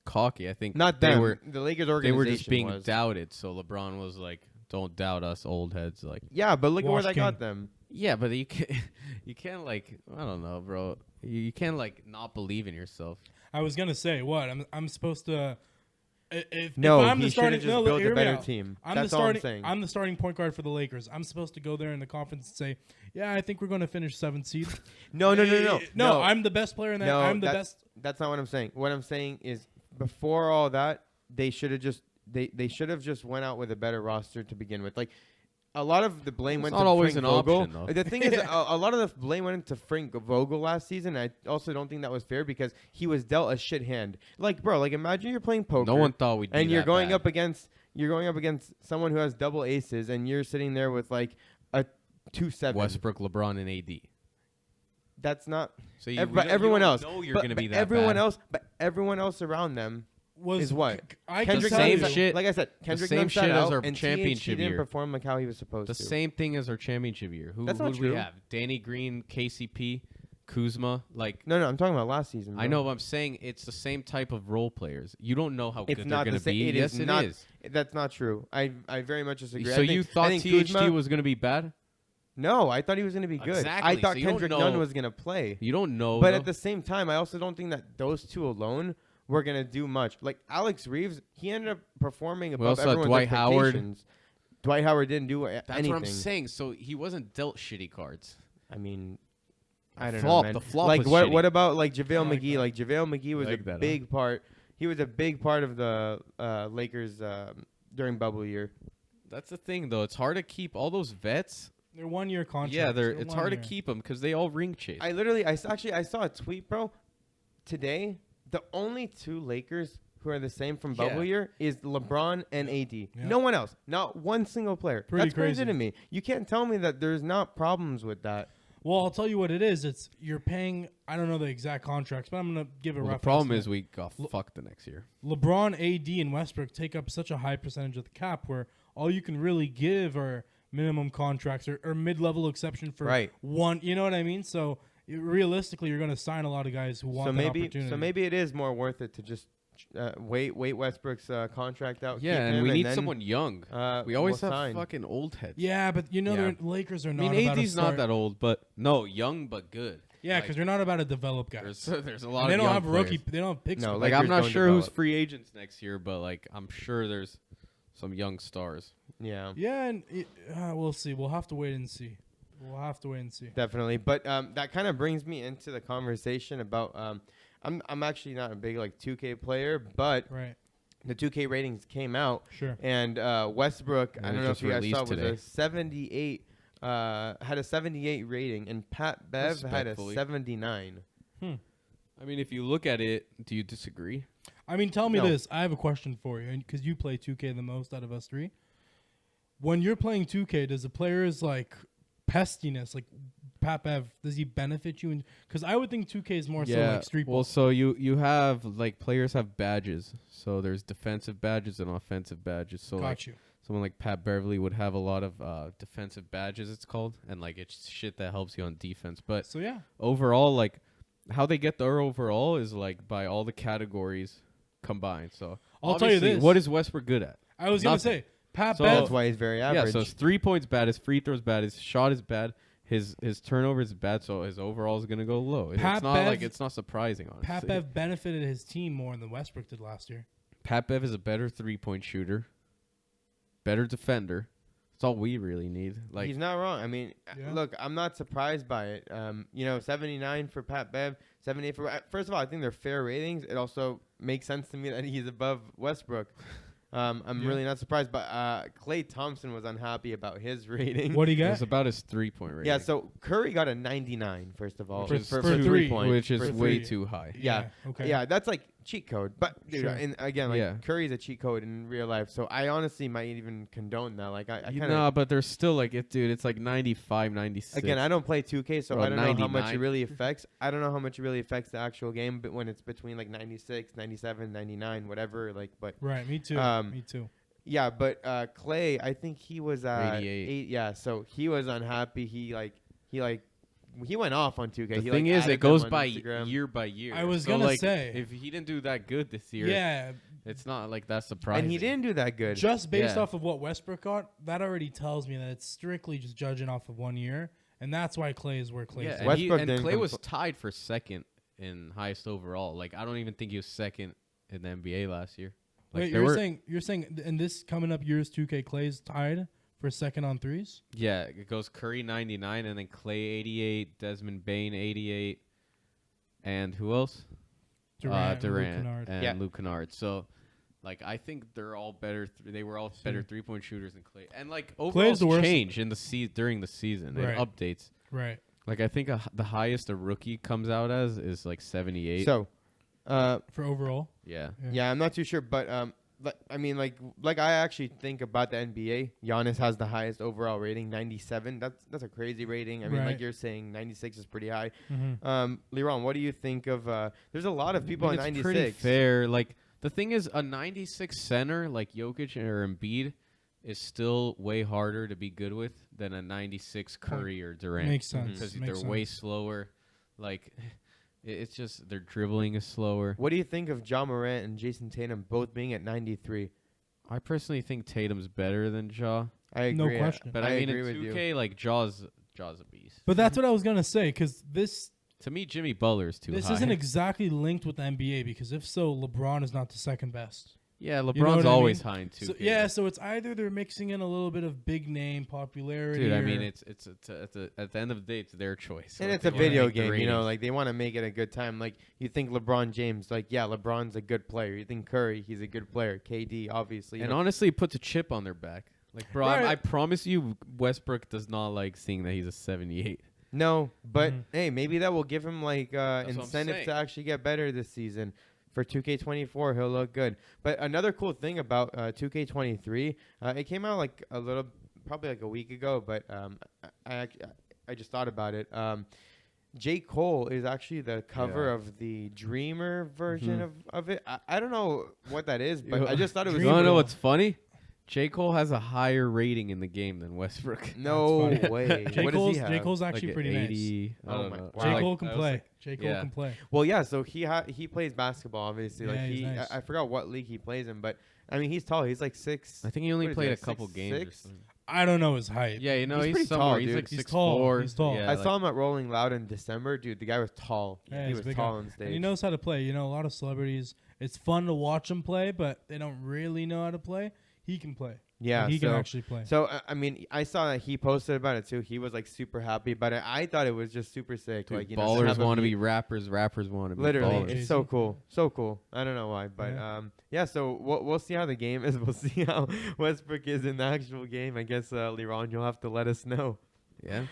cocky. I think Not they them. were The Lakers they organization were just being was. doubted. So LeBron was like, "Don't doubt us, old heads." Like, Yeah, but look at where Wash that King. got them. yeah, but you can't like I don't know, bro. You can't like not believe in yourself. I was gonna say what I'm supposed to. If No, I'm he the should have starting, just no, built hear a me better out. team. I'm That's the all I'm starting. saying. I'm the starting point guard for the Lakers. I'm supposed to go there in the conference and say, "Yeah, I think we're going to finish 7th seed." No. No, I'm the best player in that. No, I'm the that's- best. That's not what I'm saying. What I'm saying is before all that, they should have just went out with a better roster to begin with. Like a lot of the blame It's went not to always Frank an Vogel. option, though. The thing is, a lot of the blame went to Frank Vogel last season. I also don't think that was fair because he was dealt a shit hand. Like, bro, like imagine you're playing poker. No one thought we'd be and you're that going bad. up against someone who has double aces, and you're sitting there with like a 2-7. Westbrook, LeBron, and AD. That's not. So But everyone else. know you're but, going to be but that everyone bad. else. But everyone else around them Was is what? I Kendrick can tell same you, shit. Like I said, Kendrick same Nunn sat shit as out, our and championship THT didn't year. perform like how he was supposed The to. same thing as our championship year. Who That's not would we true. have? Danny Green, KCP, Kuzma. Like, No, I'm talking about last season. I bro. know, but I'm saying it's the same type of role players. You don't know how It's good not they're the going to same. be. It Yes, is it not. is. That's not true. I very much disagree. So I you think, thought I think THT Kuzma, was going to be bad? No, I thought he was going to be good. Exactly, I thought so you don't Kendrick know- Nunn was going to play. You don't know. But though. at the same time, I also don't think that those two alone were going to do much. Like Alex Reeves, he ended up performing above also had everyone's Dwight Howard. expectations. Dwight Howard didn't do That's anything. what I'm saying. So he wasn't dealt shitty cards. I mean, I don't know, Flop, man. the flop like was what? shitty. What about like JaVale I like McGee? that. Like JaVale McGee was like a that, huh? big part. He was a big part of the Lakers during bubble year. That's the thing, though. It's hard to keep all those vets. they're 1-year contracts. Yeah, They're it's 1 hard year. to keep them because they all ring chase. I saw a tweet, bro, today. The only two Lakers who are the same from bubble Yeah. year is LeBron and AD. Yeah. No one else. Not one single player. Pretty That's crazy crazy. to me. You can't tell me that there's not problems with that. Well, I'll tell you what it is. It's you're paying. I don't know the exact contracts, but I'm gonna give a Well, the rough. problem estimate. is we got fucked the next year. LeBron, AD, and Westbrook take up such a high percentage of the cap, where all you can really give are minimum contracts or mid-level exception for Right. one. You know what I mean? So realistically, you're going to sign a lot of guys who want that opportunity. So maybe it is more worth it to just wait Westbrook's contract out. Yeah, keep and him, we need then, someone young. We we'll always have sign. fucking old heads. Yeah, but you know Yeah. the Lakers are I not. mean, about to AD's not start- that old, but no, young but good. Yeah, like, because you're not about to develop guys. There's a lot And of they don't young have rookie. players. They don't have picks. No, for Like that. Lakers I'm not don't sure who's develop. free agents next year, but like I'm sure there's some young stars. Yeah. Yeah, and we'll see. We'll have to wait and see. Definitely, but that kind of brings me into the conversation about I'm actually not a big like 2K player, but Right. the 2K ratings came out, Sure. and Westbrook, And I it don't know just if you guys saw, released was today. a 78, had a 78 rating, and Pat Bev had a Respectfully. 79. I mean, if you look at it, do you disagree? I mean, tell me No. this. I have a question for you, because you play 2K the most out of us three. When you're playing 2K, does the player's like pestiness, like Pat Bev, does he benefit you? Because I would think 2K is more so like street ball. Well, so you have like players have badges. So there's defensive badges and offensive badges. So like Got you. someone like Pat Beverly would have a lot of defensive badges, it's called, and like it's shit that helps you on defense. But So yeah, overall, like how they get their overall is like by all the categories combined. So I'll tell you obviously, this. what is Westbrook good at? I was gonna Nothing. say Pat So- Bev. That's why he's very average. Yeah, so his 3 points bad, his free throws bad, his shot is bad, his turnover is bad, so his overall is gonna go low. Pat It's not Bev- like it's not surprising, honestly. Pat Bev benefited his team more than Westbrook did last year. Pat Bev is a better 3-point shooter, better defender. That's all we really need. Like he's not wrong. I mean, Yeah. look, I'm not surprised by it. 79 for Pat Bev, 78 for. First of all, I think they're fair ratings. It also makes sense to me that he's above Westbrook. I'm Yeah. really not surprised, but Klay Thompson was unhappy about his rating. What do you it got? was about his 3-point rating. Yeah, so Curry got a 99, first of all. Which is for for three. point. which is For way three. too high. Yeah. Okay. Yeah, that's like cheat code. But dude, Sure. and again, like Yeah. Curry's a cheat code in real life. So I honestly might even condone that. Like I kind of No, but there's still like it, dude. It's like 95, 96. again, I don't play 2K, so Bro, I don't know how much it 99. really affects. I don't know how much it really affects the actual game, but when it's between like 96, 97, 99, whatever, like but Right. Me too. Me too. yeah, but Clay, I think he was 88. yeah, so he was unhappy. He went off on 2K. The He, thing like, is, added it goes them on by Instagram. year by year. I was So, gonna like, say. if he didn't do that good this year, Yeah. it's not like that's surprising. And he didn't do that good. Just based Yeah. off of what Westbrook got, that already tells me that it's strictly just judging off of 1 year, and that's why Clay is where Clay Yeah, is. and, Westbrook and didn't Clay come was cl- tied for second in highest overall. Like I don't even think he was second in the NBA last year. Like, Wait, there were- you're saying in this coming up years 2K Clay's tied for second on threes? Yeah, it goes Curry 99, and then Clay 88, Desmond Bain 88, and who else? Durant, Durant Luke Kennard. and Yeah. Luke Kennard. So, Like I think they're all better. They were all better 3-point shooters than Clay. And like Clay's overall the worst. change in the during the season. Right. It updates. Right. Like I think the highest a rookie comes out as is like 78. So, For overall. yeah. yeah, I'm not too sure, but I mean, like I actually think about the NBA. Giannis has the highest overall rating, 97. That's a crazy rating. I mean, Right. like you're saying, 96 is pretty high. Mm-hmm. Liran, what do you think of? There's a lot of people I at mean, 96. it's pretty fair. Like the thing is, a 96 center like Jokic or Embiid is still way harder to be good with than a 96 Curry or Durant. Makes sense. Because Makes they're way sense. slower. Like it's just their dribbling is slower. What do you think of Ja Morant and Jason Tatum both being at 93? I personally think Tatum's better than Ja. I No agree. question. But I I mean, agree in with you. 2K, like Ja's a beast. But that's what I was gonna say, because this To me, Jimmy Butler's too high. isn't exactly linked with the NBA, because if so, LeBron is not the second best. Yeah, LeBron's You know what I always mean? high in 2K. So, yeah, so it's either they're mixing in a little bit of big name popularity. Dude, I or- mean, it's at the end of the day, it's their choice. And Like, it's a they wanna video make the game, you know, ratings. like they want to make it a good time. Like you think LeBron James, like yeah, LeBron's a good player. You think Curry, he's a good player. KD, obviously. And like, honestly, it puts a chip on their back. Like, bro, Right. I promise you, Westbrook does not like seeing that he's a 78. no, but Mhm. hey, maybe that will give him like what I'm incentive to saying. actually get better this season. For 2K24, he'll look good. But another cool thing about 2K23, it came out like probably like a week ago. But I just thought about it. J. Cole is actually the cover Yeah. of the Dreamer version Mhm. of it. I don't know what that is, but You- I just thought it was. You want to know Dreamer. what's funny? J. Cole has a higher rating in the game than Westbrook. No That's funny. way. J. What does Cole's, he have? J. Cole's Like actually a pretty 80, Oh I don't my- know. wow. nice. J. Like, Cole can I was play. like- J. Cole yeah. can play. Well, yeah. So he plays basketball, obviously. Yeah, Like he's he, nice. I forgot what league he plays in, but I mean he's tall. He's like 6. I think he only What is played he, a couple 6'6"? games. Or something. I don't know his height. Yeah, you know, He's he's, pretty somewhere. tall, He's dude. like He's 6'4". tall. He's tall. Yeah, I like- saw him at Rolling Loud in December, dude. The guy was tall. Yeah, he he's was a big tall guy. on stage. And he knows how to play. You know, a lot of celebrities, it's fun to watch them play, but they don't really know how to play. He can play. yeah, Like, he so can actually play. so I mean, I saw that he posted about it too. He was like super happy about it. I thought it was just super sick. Dude, like you know, ballers have a want to view- be rappers. Rappers want to be Literally, ballers. it's so cool, so cool. I don't know why, but yeah. So we'll see how the game is. We'll see how Westbrook is in the actual game. I guess Liran, you'll have to let us know. Yeah.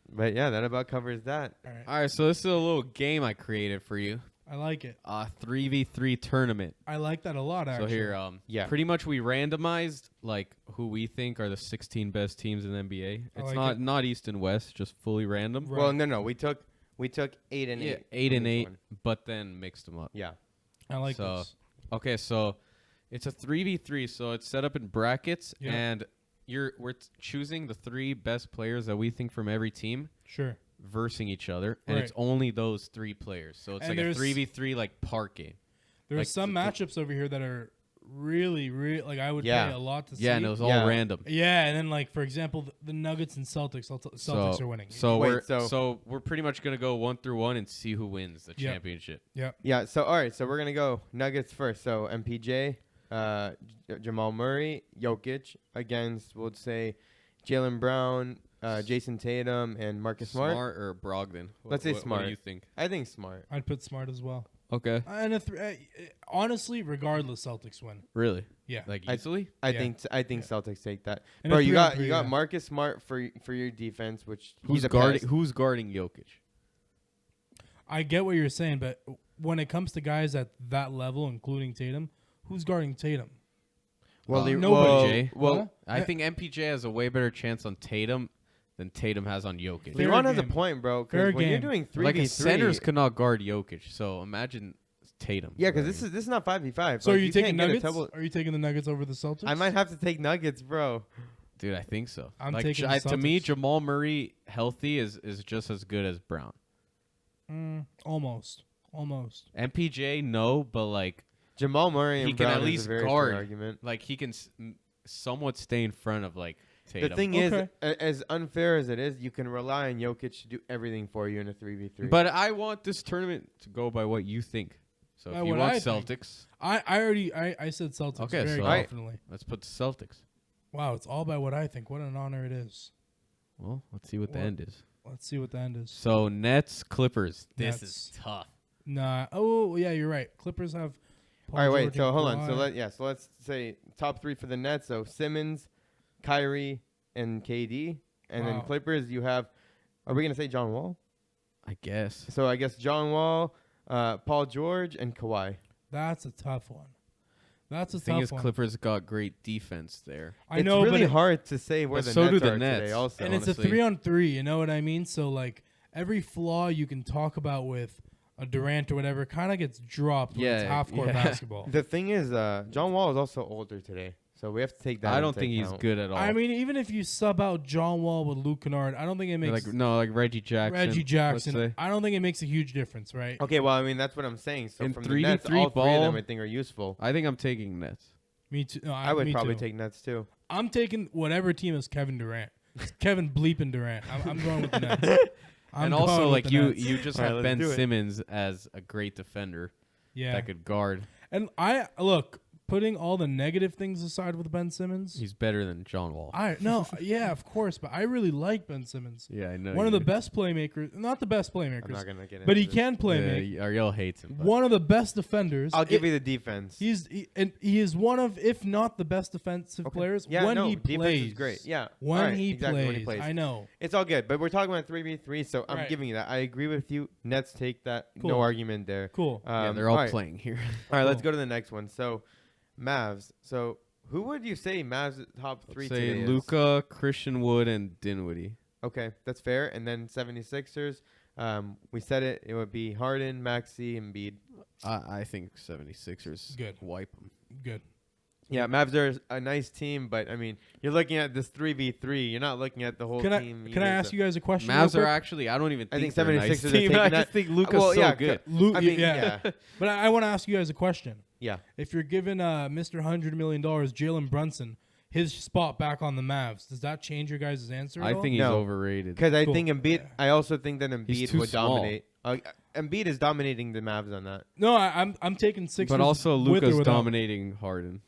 But yeah, that about covers that. All right. All right, so this is a little game I created for you. I like it. 3v3 tournament. I like that a lot, actually. So here, Yeah. pretty much we randomized like who we think are the 16 best teams in the NBA. I It's like not it. not East and West, just fully random. Right. Well, no, we took 8 and 8. 8 on and this 8, one. but then mixed them up. Yeah. I like So- this. Okay, so it's a 3v3, so it's set up in brackets, Yeah. and we're choosing the 3 best players that we think from every team Sure. versing each other, and Right. it's only those 3 players. So it's And like a there's- 3v3 like park game. There are Like, some the- matchups over here that are really, like I would Yeah. pay a lot to see. Yeah, and it was all Yeah. random. Yeah, and then like for example, the Nuggets and Celtics. Celtics are winning. So Wait, we're pretty much gonna go 1 through 1 and see who wins the Yeah. championship. Yeah. So all right. So we're gonna go Nuggets first. So MPJ, Jamal Murray, Jokic against we'll say Jaylen Brown, Jason Tatum, and Marcus Smart. or Brogdon? Let's say What Smart. do you think? I think Smart. I'd put Smart as well. Okay. And honestly, regardless, Celtics win. Really? Yeah. Like I- easily? I Yeah. think Celtics take that. And Bro, a you 3-on-3, got yeah. Marcus Smart for your defense, which Who's he's a guarding? pest. Who's guarding Jokic? I get what you're saying, but when it comes to guys at that level, including Tatum, who's guarding Tatum? Well, Nobody. Well, Huh? I think MPJ has a way better chance on Tatum than Tatum has on Jokic. Fair Liran has a game. point, bro. Fair Because when you're game. doing 3v3, Like centers cannot guard Jokic, so imagine Tatum. yeah, because guarding. this is not 5v5. So Like, are you taking can't get a Nuggets? double- Are you taking the Nuggets over the Celtics? I might have to take Nuggets, bro. Dude, I think so. I'm like, taking the to me, Celtics. Jamal Murray healthy is just as good as Brown. Almost. MPJ, no, but like Jamal Murray He and can Brown at is least a very guard. strong argument. he can somewhat stay in front of like Tatum. The thing Okay. is, as unfair as it is, you can rely on Jokic to do everything for you in a 3v3. But I want this tournament to go by what you think. So if you what want I think. Celtics, I said Celtics Okay, very so- confidently. let's put the Celtics. Wow, it's all by what I think. What an honor it is. Well, let's see what the Well, end is. Let's see what the end is. So Nets, Clippers. This Nets. is tough. Nah. Oh, yeah, you're right. Clippers have Paul All right, wait. George So and hold on. So Kawhi. let's say top 3 for the Nets. So Simmons, Kyrie, and KD, and then Wow. Clippers. You have. Are we gonna say John Wall? I guess. So I guess John Wall, Paul George, and Kawhi. That's a tough one. That's a The thing tough is, one. Clippers got great defense there. I It's know, really but hard to say where But the so Nets do the are today. Nets. Also, and it's a honestly. 3-on-3. You know what I mean? So like every flaw you can talk about with a Durant or whatever kind of gets dropped when it's Yeah, half-court yeah. basketball. the thing is, John Wall is also older today, so we have to take that. I don't into think he's account. good at all. I mean, even if you sub out John Wall with Luke Kennard, I don't think it makes like Reggie Jackson. Reggie let's Jackson. say. I don't think it makes a huge difference, right? Okay, well, I mean that's what I'm saying. So In from the 3v3 Nets, all 3 of them ball- I think are useful. I think I'm taking Nets. Me too. No, I would me probably too. take Nets too. I'm taking whatever team is Kevin Durant. It's Kevin bleeping Durant. I'm going with the Nets. I'm And going also, with like the you Nets. just All right, have let's Ben do it. Simmons as a great defender Yeah. that could guard. And I look, putting all the negative things aside with Ben Simmons. He's better than John Wall. Yeah, of course, but I really like Ben Simmons. Yeah, I know. One of you the do. best playmakers, not the best I'm playmakers, not gonna get into but he this. can play make. Yeah, Ariel hates him. but- One of the best defenders. I'll give you the defense. And he is one of, if not the best defensive Okay. players Yeah, when no, he defense plays. is great. Yeah, When, all right, he, exactly, plays, when he plays. I know. It's all good, but we're talking about 3v3, so I'm Right. giving you that. I agree with you. Nets take that. Cool. No argument there. Cool. yeah, they're all right. playing here. All right, let's Cool. go to the next one. So, Mavs. So, who would you say Mavs top 3 Say today is? Luca, Christian Wood, and Dinwiddie. Okay, that's fair. And then 76ers. We said it. It would be Harden, Maxey, and Embiid. I think 76ers Good. wipe them. Good. Yeah, Mavs are a nice team, but I mean, you're looking at this 3v3. You're not looking at the whole Can I team. can I either, ask so- you guys a question? real Mavs are quick? actually, I don't even I think think they're a nice 76ers are team. taking I that- just think Luca's well, so yeah, good. Luke, I mean, yeah. But I want to ask you guys a question. Yeah. If you're giving Mr. $100 million, Jalen Brunson, his spot back on the Mavs, does that change your guys' answer? I at all? think he's No. overrated. Because I Cool. think Embiid. Yeah. I also think that Embiid too would small. dominate. Embiid is dominating the Mavs on that. No, I'm taking Sixers. But also with or Luca's without. dominating Harden.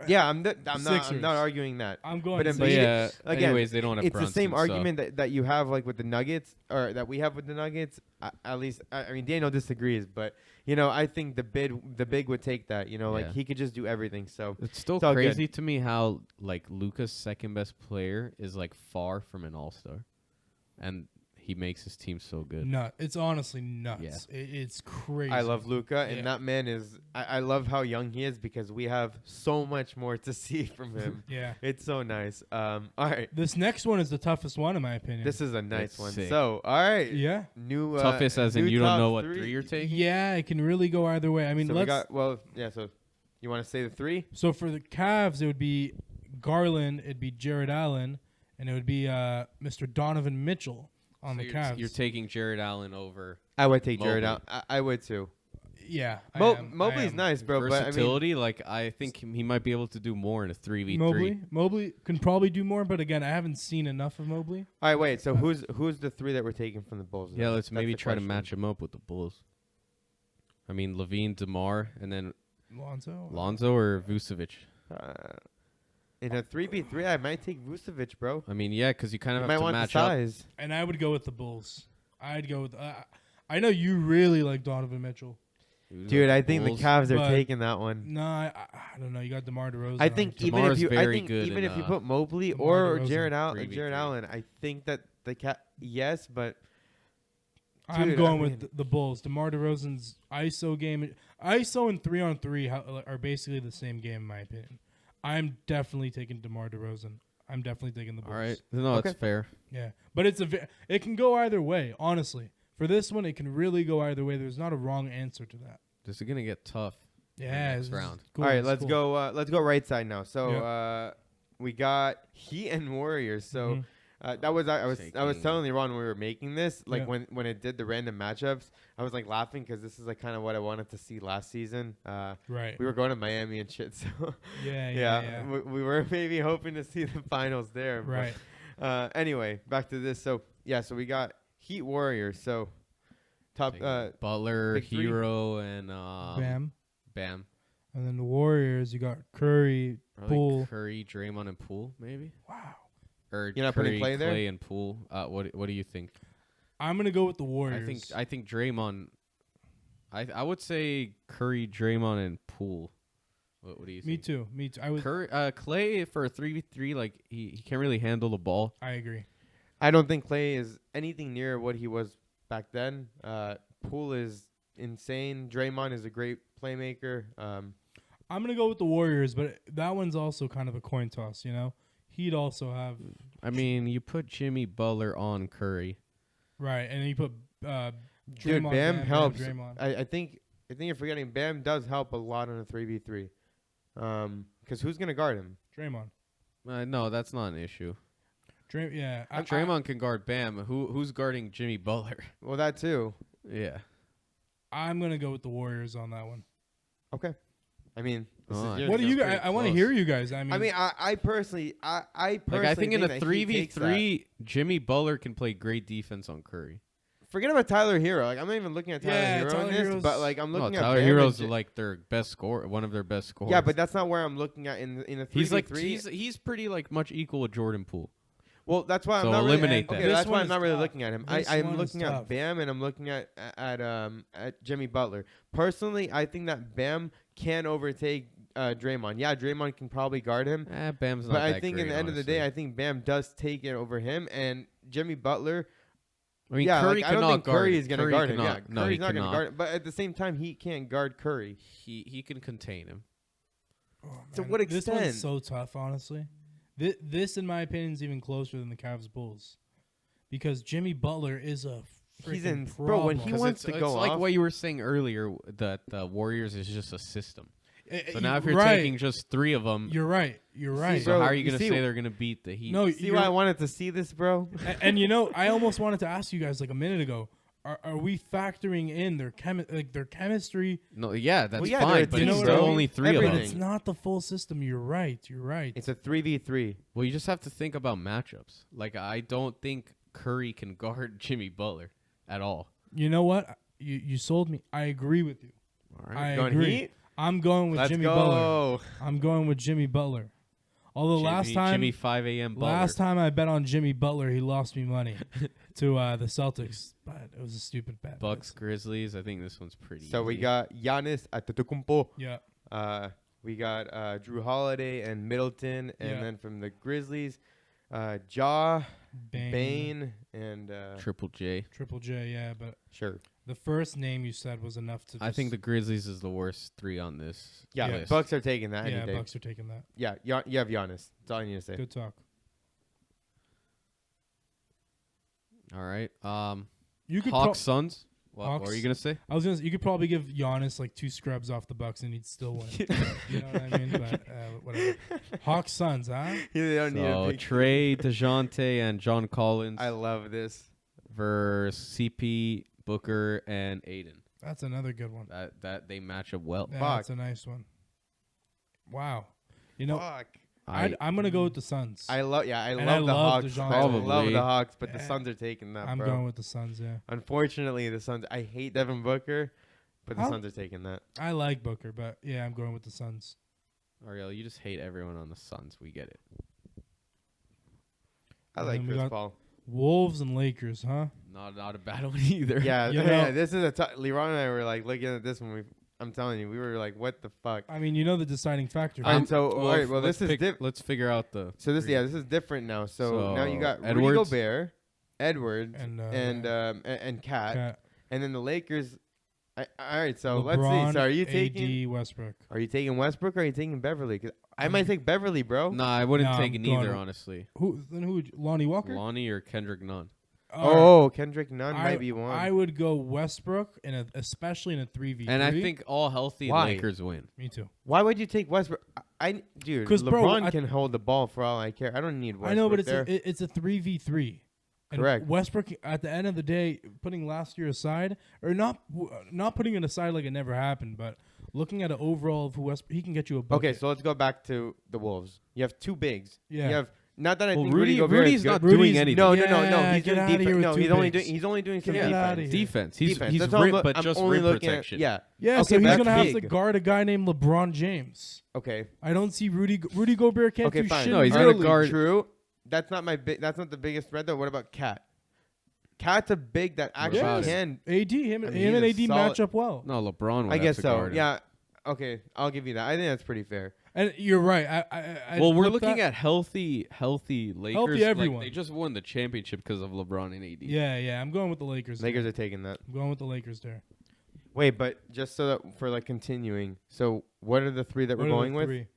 Yeah, I'm Sixers. not arguing that. I'm going. But to Embiid- But Sixers. yeah, again, anyways, they don't have It's Brunson, the same so- argument that you have like with the Nuggets, or that we have with the Nuggets. At least, I mean, Daniel disagrees, but I think the big would take that. Like Yeah. he could just do everything. So It's still It's all good. crazy to me how like Luca's second best player is like far from an all-star, and he makes his team so good. It's honestly nuts. It's crazy. I love Luca, Yeah. and that man is. I love how young he is because we have so much more to see from him. Yeah. It's so nice. All right, This next one is the toughest one in my opinion. this is a nice That's one. sick. So, all right, yeah. new Toughest as in new you don't top know what 3 you're taking. Yeah, it can really go either way. I mean, So we let's. got So you want to say the 3? So for the Cavs, it would be Garland, it'd be Jared Allen, and it would be Mr. Donovan Mitchell on the Cavs. You're taking Jared Allen over I would take Jared Mobley. out. I would too. yeah. Mobley's nice, bro. But I mean, versatility. Like I think he might be able to do more in a 3v3. Mobley can probably do more, but again, I haven't seen enough of Mobley. all right, wait. So who's the 3 that we're taking from the Bulls? Yeah, then? let's That's maybe the try to question. match him up with the Bulls. I mean, Levine, DeMar, and then Lonzo. Lonzo or Vucevic. In a 3v3, I might take Vucevic, bro. I mean, yeah, because you kind You of might have to want the match up. size. And I would go with the Bulls. I'd go with. I know you really like Donovan Mitchell. Dude, I think the Bulls. Cavs are but- taking that one. No, I don't know. You got DeMar DeRozan. I on think your team. even if DeMar's you, very good even in, if you put Mobley DeMar or DeRozan. Jared 3v3. Allen, I think that the yes, but I'm Dude, going I with mean- the Bulls. DeMar DeRozan's ISO game, ISO and 3-on-3 are basically the same game in my opinion. I'm definitely taking DeMar DeRozan. I'm definitely taking the Bulls. All right, no, Okay. that's fair. Yeah, but it can go either way. Honestly, for this one, it can really go either way. There's not a wrong answer to that. This is gonna get tough. Yeah, next this is round. cool, all right, this is let's cool. go. Let's go right side now. So Yeah. we got Heat and Warriors. So Mhm. that was I was Taking- telling Liran when we were making this, like Yeah. when it did the random matchups, I was like laughing because this is like kind of what I wanted to see last season. Right. We were going to Miami and shit, so Yeah. We were maybe hoping to see the finals there. but, Right. anyway, back to this. So so we got Heat Warriors. So top Taking Butler, big 3. Hero, and Bam. Bam. And then the Warriors, you got Curry, Probably Poole. Curry, Draymond, and Poole, maybe. Wow. Or You're not Curry, putting Clay there? Clay, and Poole. What do you think? I'm gonna go with the Warriors. I think Draymond. I would say Curry, Draymond, and Poole. What do you Me think? too. Me too. I would. Clay for a 3v3, like he can't really handle the ball. I agree. I don't think Clay is anything near what he was back then. Poole is insane. Draymond is a great playmaker. I'm gonna go with the Warriors, but that one's also kind of a coin toss. You know, he'd also have I mean, you put Jimmy Butler on Curry. right, and then you put Dude, Draymond, Bam helps. Draymond. I think you're forgetting Bam does help a lot on a 3v3. Because who's gonna guard him? Draymond. No, that's not an issue. Yeah. Draymond can guard Bam. Who's guarding Jimmy Butler? Well, that too. Yeah. I'm gonna go with the Warriors on that one. Okay. I mean, this is Oh, yours. What do you That's guys? pretty I want to close. hear you guys. I mean, I personally, I personally Like I think in a that he takes that. 3v3, Jimmy Butler can play great defense on Curry. Forget about Tyler Hero. Like I'm not even looking at Tyler Yeah, Hero Tyler in this, Hero's- but like I'm No, looking at Tyler Bam Hero's and like their best score, one of their best scorers. Yeah, but that's not where I'm looking at in a 3v3. he's like he's pretty like much equal with Jordan Poole. Well, that's why So I'm not eliminate really, that. Okay, This that's why one I'm is not really tough. looking at him. This I'm one is looking at tough. Bam and I'm looking at Jimmy Butler. Personally, I think that Bam can overtake Draymond. Yeah, Draymond can probably guard him, Bam's not but that I think great, in the end of the day, honestly. I think Bam does take it over him and Jimmy Butler. I mean, Yeah, Curry like, I don't cannot think guard Curry him. is going to Curry guard him. cannot. Yeah, No, Curry's he not going to cannot. guard him. But at the same time, he can't guard Curry. He can contain him. oh, To man, what This extent? one's so tough, honestly. This, in my opinion, is even closer than the Cavs Bulls, because Jimmy Butler is a He's freaking in- problem. bro, when he 'Cause wants it's to go like off. what you were saying earlier that the Warriors is just a system. So now if you're right. taking just 3 of them, You're right. You're right. so bro, how are you you going to see- say they're going to beat the Heat? No, See you're- why I wanted to see this, bro? and you know, I almost wanted to ask you guys like a minute ago. Are we factoring in their chemistry? No, yeah, that's Well, yeah, fine, they're but a it's team, still bro. only 3 of But them. Everything. it's not the full system. You're right. You're right. It's a 3v3. Well, you just have to think about matchups. Like, I don't think Curry can guard Jimmy Butler at all. You know what? You sold me. I agree with you. All I Going agree. Heat? I'm going with Let's Jimmy go. Butler. I'm going with Jimmy Butler. Although Jimmy 5 a.m. Butler. last time I bet on Jimmy Butler, he lost me money to the Celtics, but it was a stupid bet. Bucks, Grizzlies. I think this one's pretty So we easy. got Giannis Antetokounmpo. Yeah. We got Drew Holiday and Middleton, and Yeah. then from the Grizzlies, Ja, Bane. Bane, and Triple J. Triple J, yeah, but sure. the first name you said was enough to. I think the Grizzlies is the worst 3 on this. Yeah, Yeah. list. Bucks are taking that any yeah, day. Bucks are taking that. Yeah, you have Giannis. That's all I need to say. Good talk. All right. You could. Hawks, Suns. What Hawks. were you gonna say? I was gonna. You could probably give Giannis like 2 scrubs off the Bucks and he'd still win. You know what I mean? But whatever. Hawks Suns, huh? They don't need a So big Trey, DeJounte, and John Collins I love this. versus CP, Booker, and Aiden. That's another good one. That they match up well. Yeah, Fuck. that's a nice one. Wow. You know, Fuck. I'm gonna go with the Suns. I love the I Hawks. love I DeJounte. love the Hawks, but the Yeah. Suns are taking that, I'm bro. going with the Suns. Yeah, Unfortunately, the Suns. I hate Devin Booker, but the How- Suns are taking that. I like Booker, but yeah, I'm going with the Suns. Ariel, you just hate everyone on the Suns. We get it. I And like then we Chris got- Paul. Wolves and Lakers, huh? Not a bad one either. Yeah, You yeah. know- This is a Liran and I were like looking at this when I'm telling you, we were like, what the fuck? I mean, you know the deciding factor. All right? right, so all right, well, let's this is pick- let's figure out the. so this this is different now. So now you got Rudy Edwards. Gobert, Edwards, And, and Cat, Cat, and then the Lakers. All right, so LeBron, let's see. So are you AD, taking Westbrook? Or are you taking Beverly? 'Cause I might take Beverly, bro. Nah, I wouldn't No, take I'm neither, going- honestly. Who? Lonnie Walker? Lonnie or Kendrick Nunn. Oh, Kendrick Nunn I- might be one. I would go Westbrook especially in a 3v3. And I think all healthy Why? Lakers win. me too. Why would you take Westbrook? Dude, 'Cause, bro, LeBron can hold the ball for all I care. I don't need Westbrook I know, but there. it's a 3v3. And Correct. Westbrook, at the end of the day, putting last year aside, or not putting it aside like it never happened, but looking at an overall of who Westbrook, he can get you a bucket. Okay, so let's go back to the Wolves. You have 2 bigs. Yeah. You have not that I Well, think Rudy Gobert Rudy's is good. not Rudy's- doing anything. No. Yeah, He's get doing outta here defense. with No, 2 he's only bigs. doing. He's only doing some Get outta defense. here. Defense. He's Defense. he's That's all I'm rim, but I'm just only rim looking protection. At, yeah. Yeah, Okay, so he's that's gonna have to big. guard a guy named LeBron James. Okay. I don't see Rudy Gobert can't Okay, do fine. shit. No, he's All gonna right, guard- True. That's not the biggest threat though. What about Cat? Cat's a big that actually about can. AD, him I mean, and he's a AD match solid- up well. No, LeBron would I have guess to so. guard him. Yeah. Okay, I'll give you that. I think that's pretty fair. And you're right. I Well, we're flip looking that. at healthy Lakers. Healthy everyone. Like, they just won the championship because of LeBron and AD. Yeah. I'm going with the Lakers. Lakers there. are taking that. I'm going with the Lakers there. Wait, but just so that for like continuing. So what are the three that What we're are the going with? three?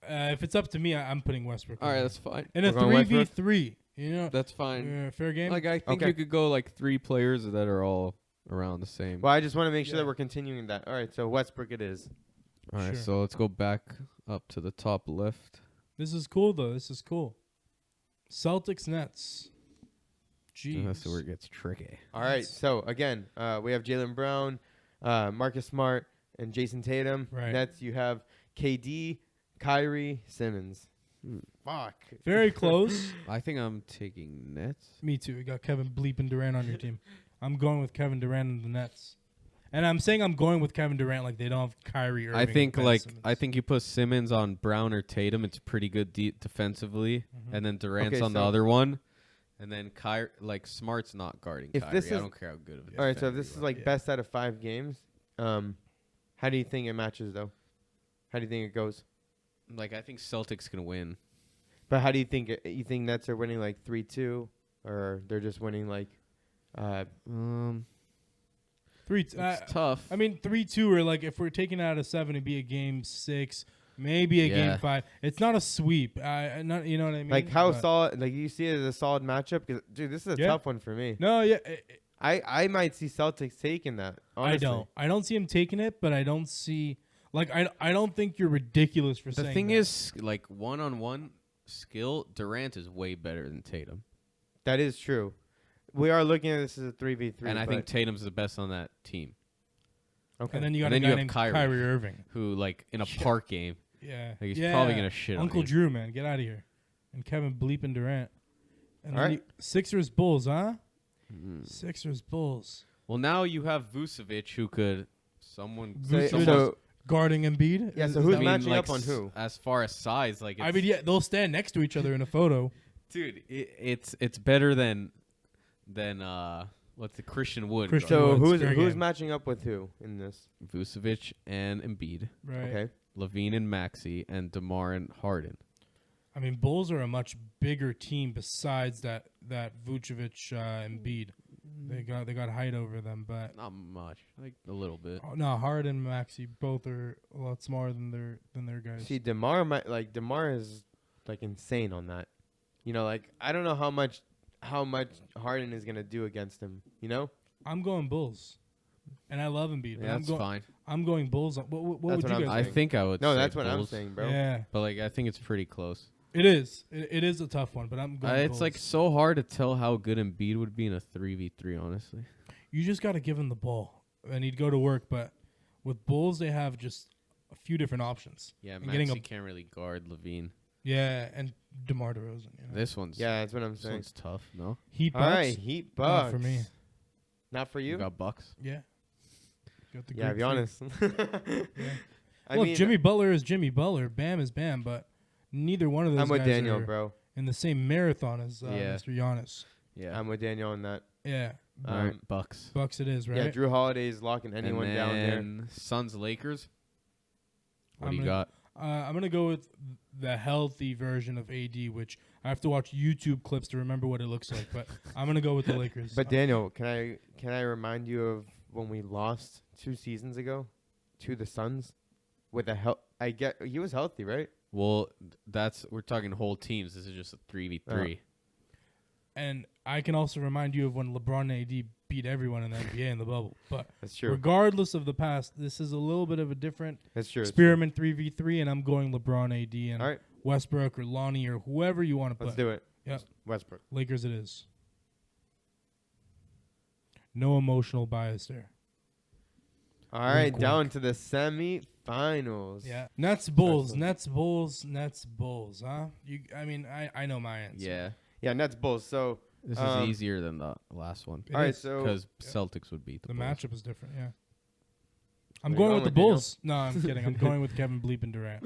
If it's up to me, I'm putting Westbrook. All right, over. that's fine. In a We're going 3v3. You know, That's fine. fair game. Like I think Okay. you could go like 3 players that are all around the same. Well, I just want to make sure Yeah. that we're continuing that. All right, so Westbrook it is. All right, Sure. so let's go back up to the top left. This is cool though. This is cool. Celtics Nets. Jeez. That's where it gets tricky. All right, so again, we have Jaylen Brown, Marcus Smart, and Jason Tatum. Right. Nets, you have KD, Kyrie, Simmons. Fuck. Very close. I think I'm taking Nets. Me too. You got Kevin Bleeping Durant on your team. I'm going with Kevin Durant and the Nets. And I'm saying I'm going with Kevin Durant like they don't have Kyrie Irving. I think and Ben Simmons. I think you put Simmons on Brown or Tatum. It's pretty good defensively, and then Durant's Okay, on the so- other one, and then Smart's not guarding If Kyrie. this I is- don't care how good of a All right, so if defender this you is are. like Yeah. best out of 5 games, how do you think it matches though? How do you think it goes? Like I think Celtics can win. But how do you think you think Nets are winning like 3-2, or they're just winning like? It's tough. I mean, 3-2 or like if we're taking it out of 7, it'd be a game 6, maybe a game 5. It's not a sweep. Not you know what I mean? Like how But- solid? Like you see it as a solid matchup? 'Cause, dude, this is a Yeah. tough one for me. No, yeah. I might see Celtics taking that. Honestly. I don't see him taking it, but I don't see like I don't think you're ridiculous for The saying thing that. is, like one-on-one skill, Durant is way better than Tatum, That is true. We are looking at this as a 3v3. and I think Tatum's the best on that team. okay. And then you got And a then guy you have named Kyrie. Kyrie Irving. Who like in a Shit. park game? Yeah. Like, he's yeah. probably gonna shit on Uncle you. Drew, man, get out of here. And Kevin Bleeping Durant. And All then right. Sixers Bulls, huh? Mm. Sixers Bulls. Well, now you have Vucevic, who could someone. Vucevic so, is so guarding Embiid. Yeah, Is- so is who's that- I mean, matching like, up on who? As far as size, like I mean, yeah, they'll stand next to each other in a photo. dude, it's better than what's the Christian Wood? Christian so Woods, fair who's game. matching up with who in this? Vucevic and Embiid, Right. Okay. Levine and Maxey, and DeMar and Harden. I mean, Bulls are a much bigger team besides that Vucevic Embiid. They got height over them, but Not much, like a little bit. oh, no, Harden and Maxey both are a lot smaller than their guys. See, DeMar is like insane on that. You know, like I don't know how much Harden is gonna do against him. You know, I'm going Bulls, and I love Embiid. but Yeah, that's fine. I'm going Bulls. What That's would what you I'm guys? I saying. think I would. no, say that's what I'm Bulls, saying, bro. Yeah, But like, I think it's pretty close. it is. It is a tough one, but I'm going. It's Bulls. like so hard to tell how good Embiid would be in a 3v3. Honestly, You just got to give him the ball, and he'd go to work. But with Bulls, they have just a few different options. yeah, And getting Maxey a- can't really guard Levine. Yeah, and DeMar DeRozan. You know? This one's Yeah, that's what I'm this saying. one's tough. No, Heat All Bucks. right, Heat Not Bucks. for me. Not for you you. got Bucks. Yeah. Got the Yeah, Greek be honest. Yeah. I Look, mean, Jimmy Butler is Jimmy Butler. Bam is Bam, but neither one of those I'm with guys Daniel, are bro. in the same marathon as Yeah. Mr. Giannis. Yeah, I'm with Daniel on that. Yeah. all right, Bucks. Bucks it is, right? Yeah, Drew Holiday's locking And anyone down there. then Suns Lakers. What I'm do you gonna- got? I'm going to go with the healthy version of AD, which I have to watch YouTube clips to remember what it looks like, but I'm going to go with the Lakers. But Daniel, can I remind you of when we lost 2 seasons ago to the Suns with he was healthy, right? Well, we're talking whole teams. This is just a 3v3. And I can also remind you of when LeBron and AD beat everyone in the NBA in the bubble. But That's true. regardless of the past, this is a little bit of a different That's true. experiment 3v3, and I'm going LeBron, AD, and All right, Westbrook or Lonnie or whoever you want to let's put. do it. Yeah. Westbrook. Lakers it is. No emotional bias there. All right, Wink, down wink. to the semifinals. Yeah. Nets Bulls, one. Nets Bulls, Nets Bulls, huh? I know my answer. Yeah, Yeah, Nets Bulls. So, this Um, is easier than the last one It all right, is. so because yeah. Celtics would beat the The Bulls. matchup is different, yeah. I'm Are you going going with the with Daniel? Bulls. No, I'm kidding. I'm going with Kevin Bleep and Durant.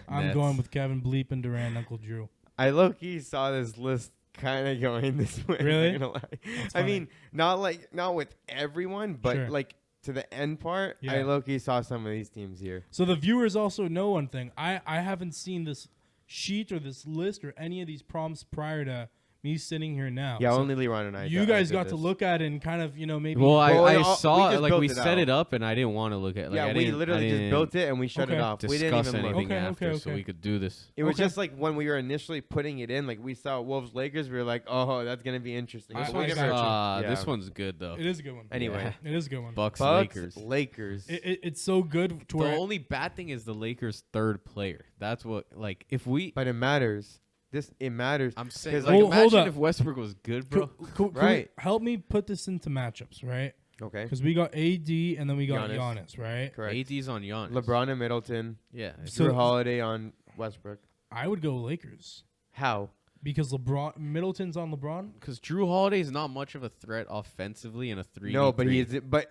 I'm Nets. going with Kevin Bleep and Durant, Uncle Drew. I low-key saw this list kind of going this way. I'm Really? not gonna lie. That's I funny. mean, not with everyone, but Sure. like to the end part, Yeah. I low-key saw some of these teams here. So the viewers also know one thing. I haven't seen this sheet or this list or any of these prompts prior to me sitting here now. Yeah, So only Liran and I. you guys got to look at it and kind of, maybe. Well, Well, I we saw just like built we it set out. it up, and I didn't want to look at. Like, Yeah, I we didn't- literally I just didn't built it and we shut Okay. it off. We didn't discuss even look. anything Okay, after, okay, so okay. we could do this. It was Okay. just like when we were initially putting it in, like we saw Wolves Lakers, we were like, oh, that's gonna be interesting. I- But I we'll got get you. back to- This Yeah. one's good though. It is a good one. Anyway, It is a good one. Bucks, Bucks, Lakers. Lakers. It's so good to The where only bad thing is the Lakers' third player. That's what like if we. But it matters. It matters. I'm saying 'Cause, like Hold imagine up. if Westbrook was good, bro. Right. Help me put this into matchups, right? Okay, Because we got AD and then we got Giannis. Giannis, right? correct. AD's on Giannis. LeBron and Middleton. Yeah. So- Drew Holiday on Westbrook. I would go Lakers How? because Middleton's on LeBron. Because Drew Holiday is not much of a threat offensively in a 3v3. No, but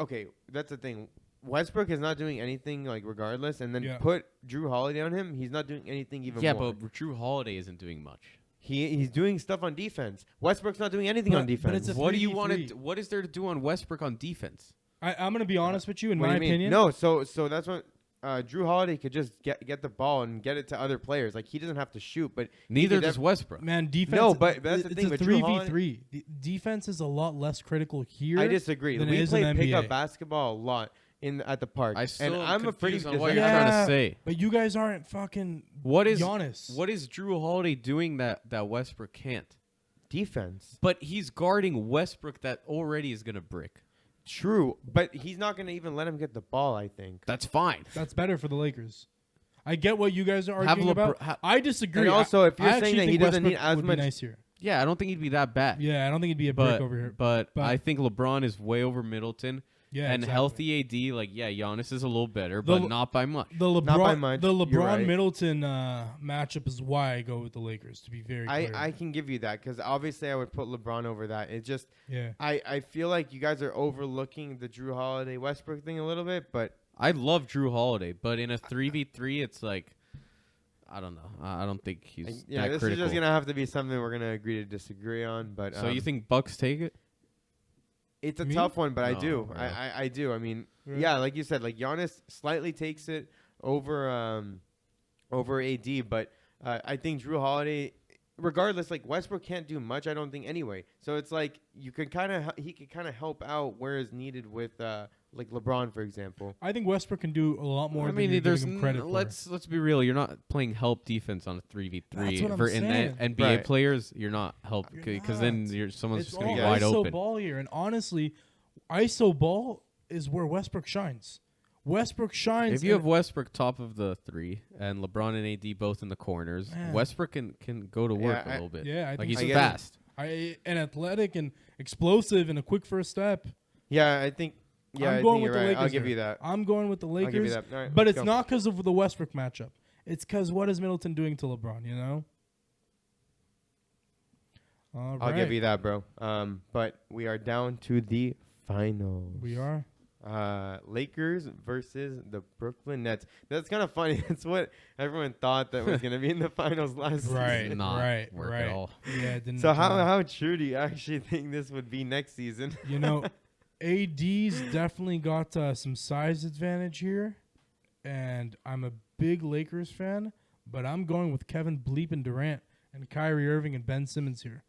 okay, that's the thing. Westbrook is not doing anything like regardless, and then Yeah. put Drew Holiday on him. He's not doing anything even Yeah, more. but Drew Holiday isn't doing much. He's doing stuff on defense. Westbrook's not doing anything on But defense. it's a What do you want 3v3. to? What is there to do on Westbrook on defense? I'm gonna be honest with you. In What do my you mean? opinion, No, so that's what Drew Holiday could just get the ball and get it to other players. Like he doesn't have to shoot, but Neither could does Westbrook. man, defense. No, but that's the it's thing a with Drew 3v3. The defense is a lot less critical here. I disagree. than it We is play in pickup NBA. basketball a lot at the park, I still and am I'm a pretty confused on what you're Yeah. trying to say. But you guys aren't fucking What is Giannis. What is Drew Holiday doing that Westbrook can't? defense. But he's guarding Westbrook that already is gonna brick. True, but he's not going to even let him get the ball. I think. That's fine. That's better for the Lakers. I get what you guys are Have arguing LeBron- about. I disagree. And also, if you're I saying actually that he think doesn't need Westbrook as would much- be nice here. Yeah, I don't think he'd be that bad. Yeah, I don't think it'd be a brick But, over here. but But- I think LeBron is way over Middleton. Yeah, and exactly. healthy AD, like Giannis is a little better, The but Le- not by much. The Not by LeBron, much, the you're LeBron right. Middleton matchup is why I go with the Lakers. To be very clear, I can give you that because obviously I would put LeBron over that. It just yeah. I feel like you guys are overlooking the Drew Holiday Westbrook thing a little bit, but I love Drew Holiday, but in a 3v3, it's like, I don't know. I don't think he's yeah, that this critical. is just gonna have to be something we're gonna agree to disagree on. But So you think Bucks take it? it's a Me? tough one? But I No, do. yeah. I do. I mean, Really? yeah, like you said, like Giannis slightly takes it over over AD, but I think Drew Holiday, regardless, like Westbrook can't do much. I don't think anyway. So it's like you could he could kind of help out where is needed with like LeBron, for example. I think Westbrook can do a lot more. I than mean, you're there's giving him credit for. let's be real. You're not playing help defense on a 3v3. That's what I'm For in saying. the NBA Right. players, you're not help You're because then not. someone's It's just gonna all be wide ISO open. ball here, and honestly, ISO ball is where Westbrook shines. Westbrook shines. If you have and- Westbrook top of the three and LeBron and AD both in the corners, Man. Westbrook can go to work Yeah, a little bit. yeah, I like think he's I get it. fast. and athletic and explosive and a quick first step. Yeah, I think. Yeah, I'm I going think with you're the right. Lakers I'll give here. you that. I'm going with the I'll give you Lakers, that. All right, but let's it's go. not because of the Westbrook matchup. It's because what is Middleton doing to LeBron? You know. All I'll give right. you that, bro. But we are down to the finals. We are. Lakers versus the Brooklyn Nets. That's kind of funny. That's what everyone thought that was going to be in the finals last Right. season. Not right. work right. at all. Yeah. It didn't So turn out. how true do you actually think this would be next season? You know, AD's definitely got some size advantage here, and I'm a big Lakers fan, but I'm going with Kevin Bleep and Durant and Kyrie Irving and Ben Simmons here.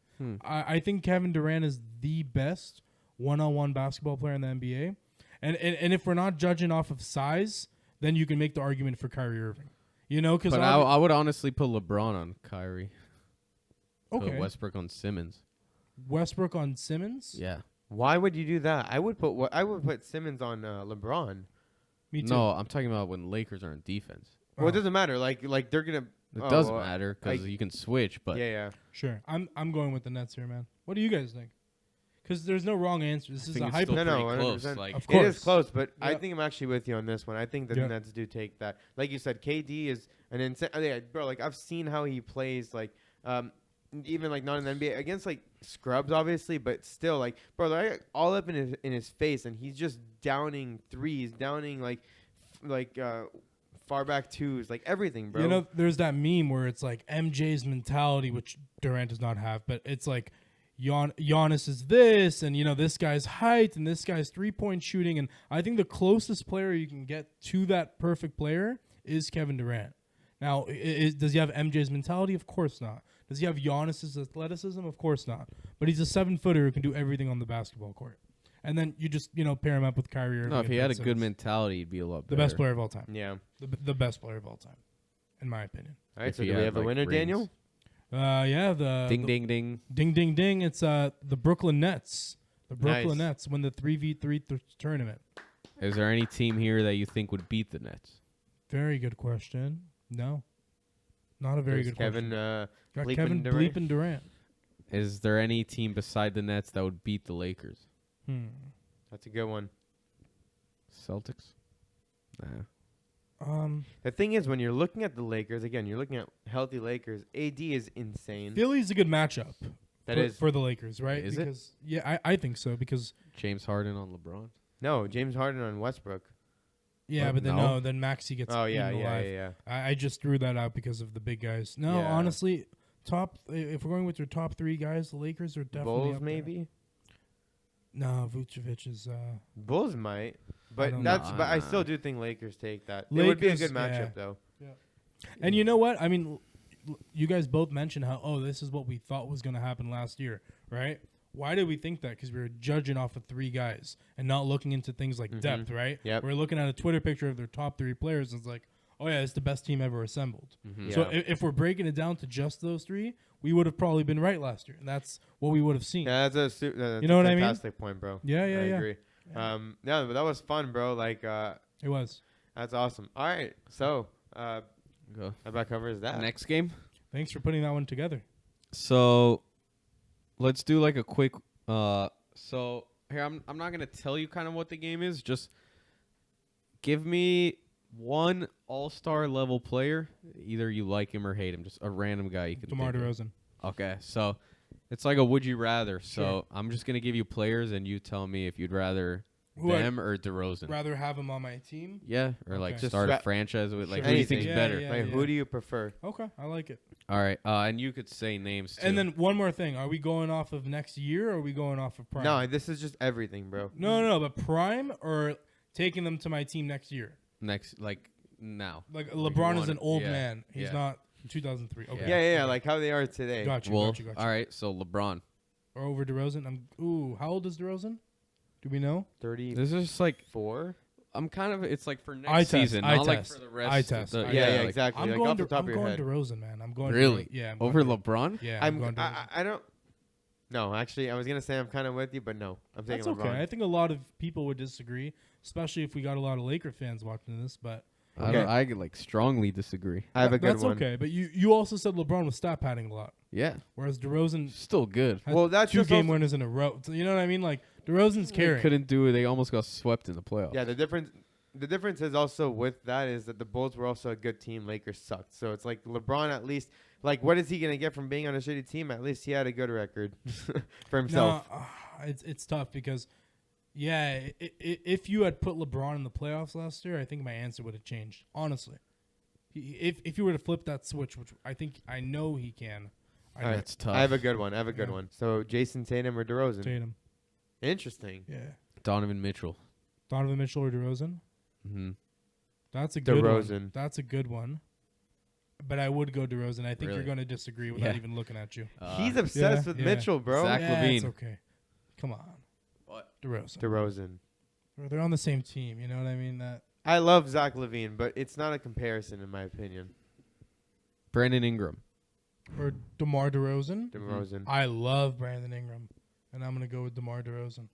I think Kevin Durant is the best one-on-one basketball player in the NBA, and if we're not judging off of size, then you can make the argument for Kyrie Irving. You know, because But I would honestly put LeBron on Kyrie. okay, Put Westbrook on Simmons. Westbrook on Simmons. Yeah. Why would you do that? I would put Simmons on LeBron. Me too. No, I'm talking about when Lakers are on defense. Well, Oh. it doesn't matter. Like they're gonna. It oh, doesn't well, matter because you can switch, but yeah. Sure, I'm going with the Nets here, man. What do you guys think? Because there's no wrong answer. This I is think a it's hype. still No, pretty no, close. 100%. Like, Of It is course. close, but I Yeah. think I'm actually with you on this one. I think the Yeah. Nets do take that. Like you said, KD is an insane. Yeah, bro, like I've seen how he plays. Like, even like not in the NBA against like scrubs, obviously, but still, like, bro, they're like, all up in his face, and he's just downing threes, downing like far back twos, like everything, bro. You know, there's that meme where it's like MJ's mentality, which Durant does not have, but it's like Giannis is this, and this guy's height, and this guy's 3-point shooting, and I think the closest player you can get to that perfect player is Kevin Durant. Now, does he have MJ's mentality? Of course not. Does he have Giannis's athleticism? Of course not. But he's a 7-footer who can do everything on the basketball court. And then you just pair him up with Kyrie Irving. No, if and he Ben had a good Simmons. mentality, he'd be a lot The better. best player of all time. Yeah. The best player of all time, in my opinion. All right, If so he do we had, have a like, winner, rings. Daniel? Yeah, Ding, ding, ding. ding, ding, ding. It's the Brooklyn Nets. The Brooklyn Nice. Nets win the 3v3 tournament. Is there any team here that you think would beat the Nets? Very good question. No, not a very There's good Kevin, question. Got Bleepin' Kevin Durant. Bleepin' Durant. Is there any team beside the Nets that would beat the Lakers? That's a good one. Celtics? Nah. The thing is, when you're looking at the Lakers, again, you're looking at healthy Lakers. AD is insane. Philly's a good matchup. That for, is for the Lakers, right? Is it? because, Yeah, I think so because James Harden on LeBron? no James Harden on Westbrook. but then no. then Maxey gets Oh yeah, eaten yeah, alive. yeah. I just threw that out because of the big guys. No, Yeah. honestly, if we're going with your top 3 guys, the Lakers are definitely Bulls up there. maybe. No, Vucevic is. Bulls might, but don't that's. know. But I still do think Lakers take that. It would be a Lakers, good matchup yeah. though. And you know what? I mean, you guys both mentioned how this is what we thought was going to happen last year, right? Why did we think that? Because we were judging off of 3 guys and not looking into things like depth, right? Yep. We're looking at a Twitter picture of their top 3 players, and it's like, oh yeah, it's the best team ever assembled. Yeah. So if we're breaking it down to just those 3, we would have probably been right last year, and that's what we would have seen. Yeah, that's that's You know a what I mean? fantastic point, bro. Yeah, I yeah. agree. Yeah, but that was fun, bro. Like, It was. that's awesome. All right, so Go. how about covers that? Next game? Thanks for putting that one together. So let's do like a quick so here I'm not gonna tell you kind of what the game is. Just give me one all-star level player. Either you like him or hate him. Just a random guy you can DeMar think of. DeRozan. Okay, so it's like a would you rather. So Sure. I'm just gonna give you players and you tell me if you'd rather Who I'd them or DeRozan. rather have him on my team. Yeah, or like Okay. Just start a ra- franchise with like Sure. who do you think's Anything. better? Yeah, Like, who do you prefer? Okay, I like it. All right, and you could say names too. And then one more thing: are we going off of next year, or are we going off of prime? No, this is just everything, bro. no, but prime or taking them to my team next year. next like now. Like you LeBron is want an it. old Yeah, man. He's yeah. not 2003. Okay. Yeah, like how they are today. Got you. Well, got you. all right, so LeBron. Or over DeRozan. How old is DeRozan? Do we know? 34. This is just like I'm kind of it's like for next Eye test, season, eye not like test, for the rest. eye of test, the- eye Yeah, test. yeah, like- exactly. I'm Like going. off the top I'm of your going head. DeRozan, man. I'm going. Really? Yeah. I'm Over going LeBron? Yeah. I'm going DeRozan. I don't. No, actually, I was gonna say I'm kind of with you, but no, I'm taking That's okay. LeBron. I think a lot of people would disagree, especially if we got a lot of Laker fans watching this. But I like strongly disagree. I have a good that's one. okay. But you also said LeBron was stat padding a lot, Yeah, whereas DeRozan still good. had Well, that's 2 just game also- winners in a row. So you know what I mean? Like DeRozan's They carrying. couldn't do it. They almost got swept in the playoffs. Yeah, the difference is also with that is that the Bulls were also a good team. Lakers sucked, so it's like LeBron at least. Like, what is he gonna get from being on a shitty team? At least he had a good record for himself. No, it's tough because, if you had put LeBron in the playoffs last year, I think my answer would have changed. Honestly, if you were to flip that switch, which I know he can. All right, That's tough. I have a good one. Yeah. one. So Jason Tatum or DeRozan? Tatum. Interesting. Yeah. Donovan Mitchell. Donovan Mitchell or DeRozan? Mm-hmm. That's a good one. DeRozan. That's a good one. But I would go DeRozan. I think Really? you're going to disagree without Yeah. even looking at you. He's obsessed yeah, with yeah. Mitchell, bro. Zach yeah, it's LaVine. okay. Come on. What? DeRozan. DeRozan. They're on the same team. You know what I mean? That I love Zach LaVine, but it's not a comparison in my opinion. Brandon Ingram. or DeMar DeRozan. DeRozan. I love Brandon Ingram, and I'm gonna go with DeMar DeRozan.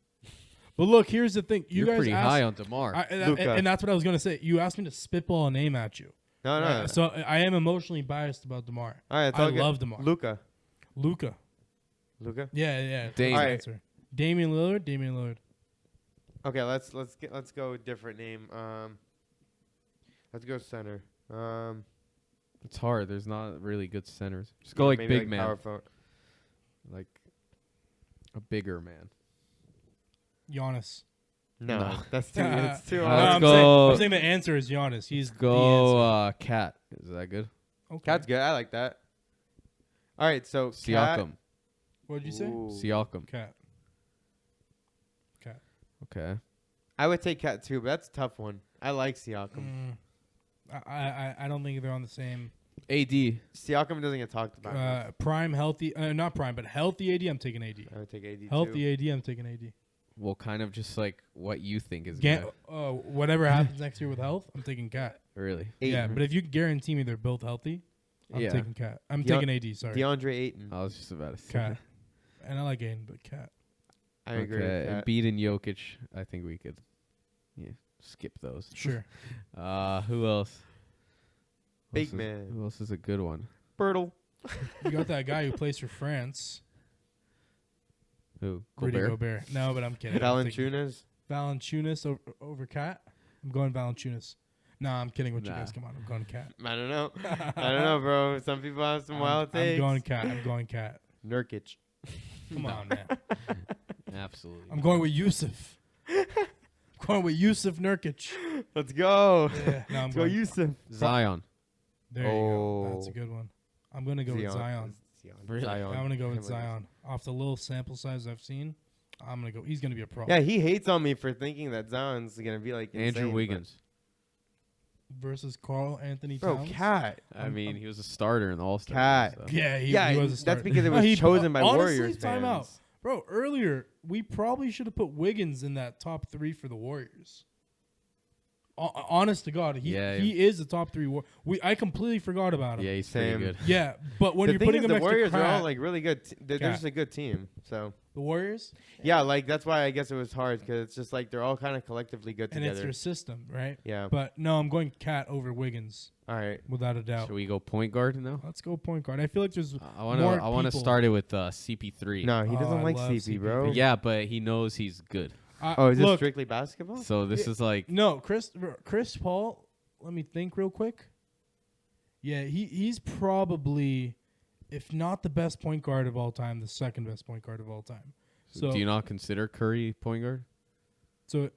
But look, here's the thing: You're guys pretty asked, high on DeMar. Luka. and that's what I was gonna say. You asked me to spitball a name at you. No, no. So I am emotionally biased about DeMar. All right, it's I all good. love DeMar. Luka. Luka. Luka. Yeah. Dame. That's the Alright. answer. Damian Lillard. Okay, let's go different name. Let's go center. It's hard. There's not really good centers. Just go yeah, like maybe big man, power forward. like a bigger man. Giannis. No, No. that's too. It's too. Let's I'm go. saying the answer is Giannis. He's the Go Cat. Is that good? answer. Okay. Cat's good. I like that. All right, so Cat. Siakam. What did you say? Ooh. Siakam. Cat. Cat. Okay. I would take Cat too, but that's a tough one. I like Siakam. I don't think they're on the same AD. Siakam doesn't get talked about. enough. prime healthy. Not prime, but healthy AD. I'm taking AD. I would take AD Healthy AD. I'm taking AD. Well, kind of just like what you think is Ga- good. whatever happens next year with health, I'm taking Cat. Really? Yeah, Ayton. but if you guarantee me they're both healthy, I'm Yeah. taking Cat. I'm Deo- taking AD. Sorry, DeAndre Ayton. I was just about to say. Cat. And I like Aiden, but Cat. I agree with Okay. that. Embiid and Jokic. I think we could skip those. Sure. Who else? Big man. Who else is a good one? Birtle. You got that guy who plays for France. Who? Rudy Gobert? Gobert. No, but I'm kidding. I'm thinking Valanciunas. Valanciunas over Cat. I'm going Valanciunas. No, I'm kidding with you Nah. guys. Come on, I'm going Cat. I don't know. I don't know, bro. Some people have some wild I'm takes. going Cat. I'm going Cat. Nurkic. Come on, man. Absolutely. I'm going with Yusuf. Going with Yusuf Nurkic. Let's go. Yeah, no, I'm Let's go, going. Yusuf. Zion. There you go. That's a Oh. good one. I'm gonna go with Zion. Really? Zion. I'm gonna go with Him Zion. Off the little sample size I've seen, I'm gonna go. He's gonna be a pro. Yeah, he hates on me for thinking that Zion's gonna be like insane, Andrew but- Wiggins. Versus Carl Anthony Bro, Towns. Cat. I mean, he was a starter in the All-Star. Cat. game, so. Yeah, he Yeah, was a that's starter. because it No, was he- chosen by honestly, Warriors time out. fans. Bro, earlier we probably should have put Wiggins in that top 3 for the Warriors. Honest to God, he is a top 3 I completely forgot about him. Yeah, he's pretty Same. good. Yeah, but when The you're thing putting is, him the next Warriors to are all Cat, like really good. They're Cat. just a good team. So the Warriors, yeah, like that's why I guess it was hard because it's just like they're all kind of collectively good and it's together. their system, right? Yeah. But no, I'm going Cat over Wiggins All right. without a doubt. Should we go point guard now? Let's go point guard. I feel like there's I want to. more I want to people. start it with CP3. No, he Oh, doesn't I like love CP, CP. bro. Yeah, but he knows he's good. Oh, is this look, strictly basketball? So this is like no, Chris Paul. Let me think real quick. Yeah, he's probably, if not the best point guard of all time, the second best point guard of all time. So do you not consider Curry point guard? So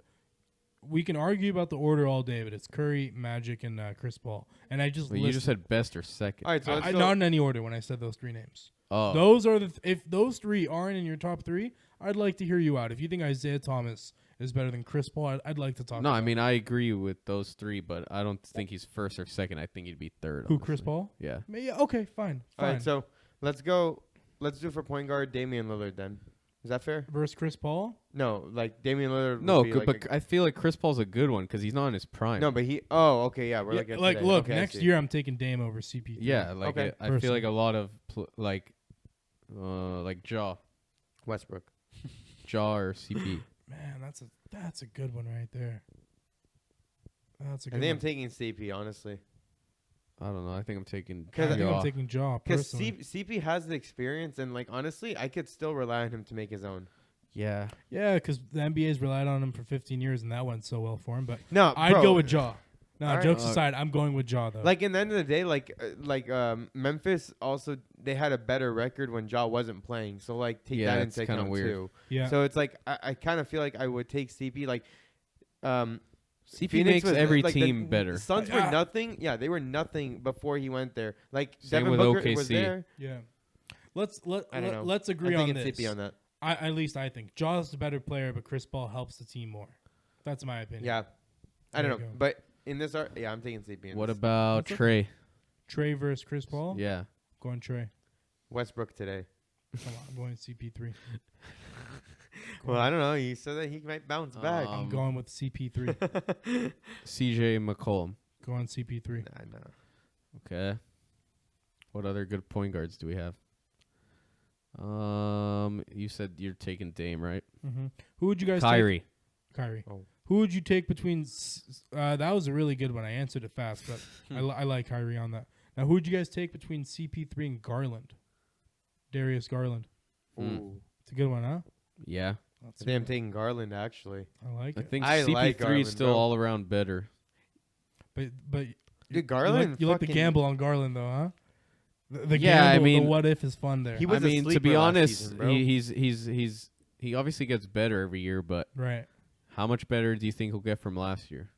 we can argue about the order all day, but it's Curry, Magic, and Chris Paul. And I just Well, you just said best or second. All right, so let's go. not in any order when I said those 3 names. Oh, Those are if those 3 aren't in your top 3, I'd like to hear you out. If you think Isaiah Thomas is better than Chris Paul, I'd like to talk. no, about I mean I agree with those 3, but I don't think he's first or second. I think he'd be third. who Chris honestly. Paul. Yeah. Yeah, okay, fine. All right, so let's go. Let's do for point guard Damian Lillard then. Is that fair? Versus Chris Paul. No, like Damian Lillard. would No, be good, like but I feel like Chris Paul's a good one because he's not in his prime. no, but he. Oh, okay, yeah, we're Yeah, looking at like, today. look, Okay, I next see. year I'm taking Dame over CP3. Yeah, like Okay. I feel like a lot of like Westbrook. Jaw or CP. Man, that's a good one right there. That's a I good think I'm one. taking CP honestly. I don't know. I think I'm taking. I think Jaw. I'm taking Jaw Because personally. CP has the experience, and like honestly, I could still rely on him to make his own. Yeah. Yeah, because the NBA's relied on him for 15 years, and that went so well for him. But No, I'd bro, go with Jaw. No, All right. jokes aside, I'm going with Jaw though. Like in the end of the day, Memphis also they had a better record when Ja wasn't playing. So like take Yeah, that it's into kinda account weird. too. yeah, So it's like I kind of feel like I would take CP like. CP Phoenix makes was, every like, team the better. Suns were nothing. Yeah, they were nothing before he went there. Like Same Devin with Booker OKC. was there. yeah. I don't know. Let's agree I'm on thinking this. CP on that. At least I think Jaw's the better player, but Chris Paul helps the team more. That's my opinion. Yeah, I There don't you know, go. but in this art, yeah, I'm taking CP. In What this. about That's Trey? Trey versus Chris Paul. Yeah. Going Trey. Westbrook today? Come on, I'm going CP3. Well, I don't know. You said that he might bounce back. I'm going with CP3. CJ McCollum. Going CP3. Nah. Okay. What other good point guards do we have? You said you're taking Dame, right? Mm-hmm. Who would you guys Kyrie. take? Kyrie. Oh. Who would you take between? That was a really good one. I answered it fast, but I like Kyrie on that. Now, who would you guys take between CP3 and Garland? Darius Garland. Ooh. It's a good one, huh? Yeah. That's I think I'm taking Garland actually. I like I it. think I CP3 like Garland, is still bro. all around better. But Dude, Garland. You like the fucking- gamble on Garland though, huh? The Yeah, I gamble, mean, the what if is fun there. He was I a mean, to sleeper be last honest, season, bro. he obviously gets better every year, but Right. How much better do you think he'll get from last year?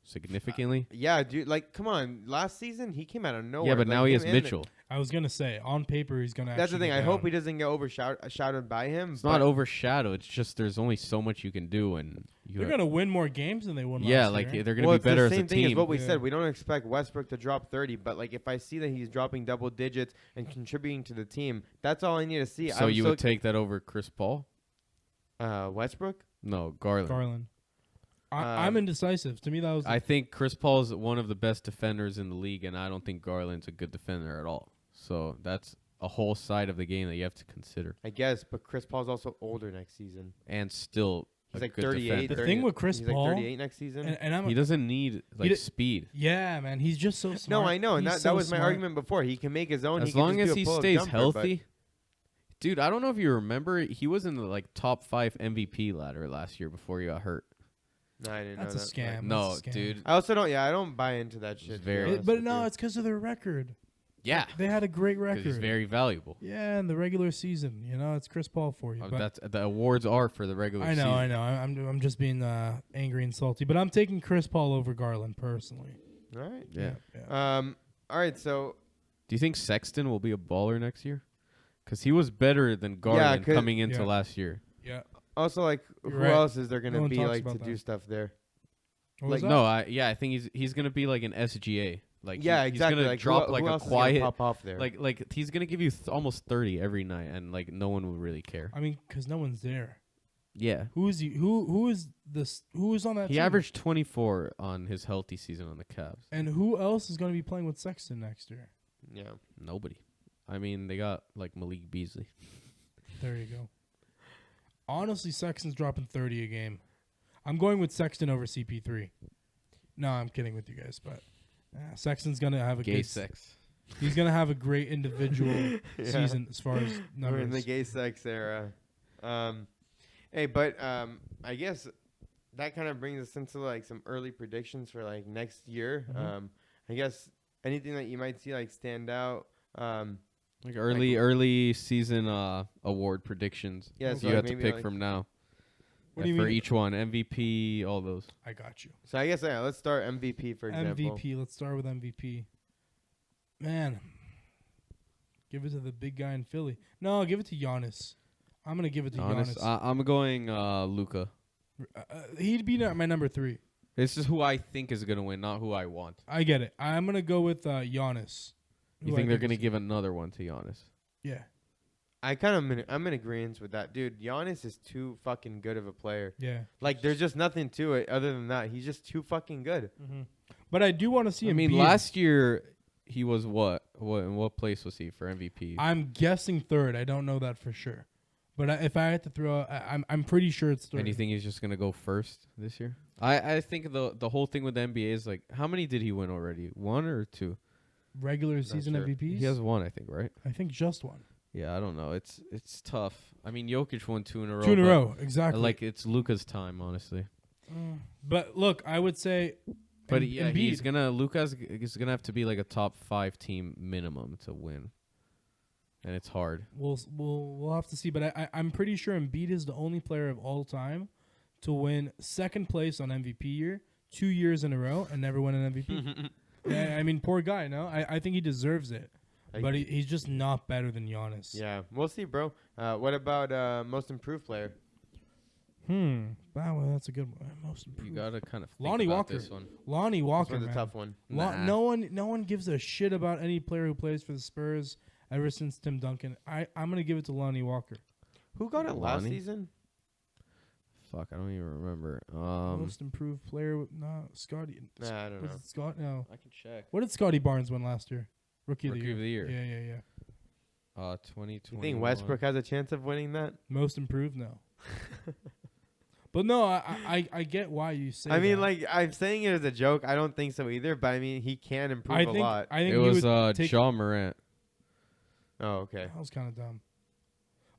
Significantly? Yeah, dude. Like, come on. Last season he came out of nowhere. Yeah, but Like, now he him has and- Mitchell. I was gonna say on paper he's gonna. That's the actually thing. go I hope down. he doesn't get overshadowed by him. It's not overshadowed. It's just there's only so much you can do, and They're gonna win more games than they won. yeah, last like year. they're gonna Well, be it's the better as a same thing as team. what we Yeah. said. We don't expect Westbrook to drop 30, but like if I see that he's dropping double digits and contributing to the team, that's all I need to see. So I'm you would take that over Chris Paul? Westbrook? No, Garland. Garland. I'm indecisive. To me, that was. I think Chris Paul is one of the best defenders in the league, and I don't think Garland's a good defender at all. So that's a whole side of the game that you have to consider. I guess, but Chris Paul's also older next season. And still, He's a like good 38. defender. The 30 thing with Chris he's Paul- like 38 next season. and I'm. He doesn't need like d- speed. Yeah, man, he's just so smart. no, I know, and He's that so was my smart. argument before. He can make his own. As can long just as do a he pull-up stays jumper, healthy. Dude, I don't know if you remember, he was in the like top 5 MVP ladder last year before he got hurt. but- No, I didn't That's know a that. scam. No, That's a scam. dude. I also don't. Yeah, I don't buy into that shit. to be very- honest But with no, you. it's because of their record. Yeah, They had a great because record. he's very valuable. Yeah, in the regular season, it's Chris Paul for you. But That's the awards are for the regular I know, season. I know. I'm just being angry and salty, but I'm taking Chris Paul over Garland personally. All right. Yeah. All right. So Do you think Sexton will be a baller next year? Because he was better than Garland 'cause- coming into Yeah. last year. Yeah. also, like, You're who right. else is there gonna No one be talks like to about do that. stuff there? What was Like, that? No, I think he's gonna be like an SGA. Like Yeah, he's exactly. gonna Like, drop who like a else is gonna quiet, pop off there. like he's gonna give you almost 30 every night, and like no one will really care. I mean, because no one's there. Yeah, Who is he? Who is this? Who is on that he team? averaged 24 on his healthy season on the Cavs. And who else is going to be playing with Sexton next year? yeah. Nobody. I mean, they got like Malik Beasley. There you go. Honestly, Sexton's dropping 30 a game. I'm going with Sexton over CP3. No, I'm kidding with you guys, but Sexton's gonna have a Gay good. sex. He's gonna have a great individual Yeah. season as far as We're in the numbers. gay sex era. Hey, but I guess that kind of brings us into like some early predictions for like next year. Mhm. I guess anything that you might see like stand out. Like early season award predictions. Yeah, so so you like have to maybe pick like- from now. What do you for mean? each one, MVP, all those. I got you. So I guess let's start MVP for example. MVP. Let's start with MVP. Man, give it to the big guy in Philly. No, give it to Giannis. I'm gonna give it to Honest, Giannis. I'm going Luka. He'd be my number 3. This is who I think is gonna win, not who I want. I get it. I'm gonna go with Giannis. You who think I they're gonna is- give another one to Giannis? Yeah, I'm in agreement with that, dude. Giannis is too fucking good of a player. yeah. Like there's just nothing to it other than that. He's just too fucking good. But I do want to see I him. mean, last year he was what? In what place was he for MVP? I'm guessing 3rd. I don't know that for sure. But if I had to throw, I'm pretty sure it's 3rd. And you think he's just gonna go first this year? I think the whole thing with the NBA is like, how many did he win already? 1 or 2? regular season sure. MVPs? He has 1, I think, right? I think just 1. Yeah, I don't know. It's tough. I mean, Jokic won 2 in a row. 2 in a but, row, exactly. Like it's Luka's time, honestly. But look, I would say. But Em- yeah, Embiid. Luka's is gonna have to be like a top 5 team minimum to win, and it's hard. We'll have to see, but I'm pretty sure Embiid is the only player of all time to win 2nd place on MVP year 2 years in a row and never win an MVP. Yeah, I mean, poor guy. No, I think he deserves it, but he's just not better than Giannis. Yeah, we'll see, bro. What about most improved player? Wow, that's a good one. Most improved. You gotta kind of think Lonnie about Walker. this one. Lonnie This Walker, one's a man. tough one. Nah. No one gives a shit about any player who plays for the Spurs ever since Tim Duncan. I'm gonna give it to Lonnie Walker. Who got it last Lonnie? season? Fuck, I don't even remember. Most improved player, no, Scotty. Nah, I don't Was know. it Scott? No. I can check. What did Scotty Barnes win last year? Rookie Rookie of the year. Yeah. 2020. You think Westbrook has a chance of winning that? Most improved, no. But no, I get why you say. I mean, that. like, I'm saying it as a joke. I don't think so either, but I mean, he can improve I a think lot. I think It he was would take. John Morant. Oh, okay. That was kind of dumb.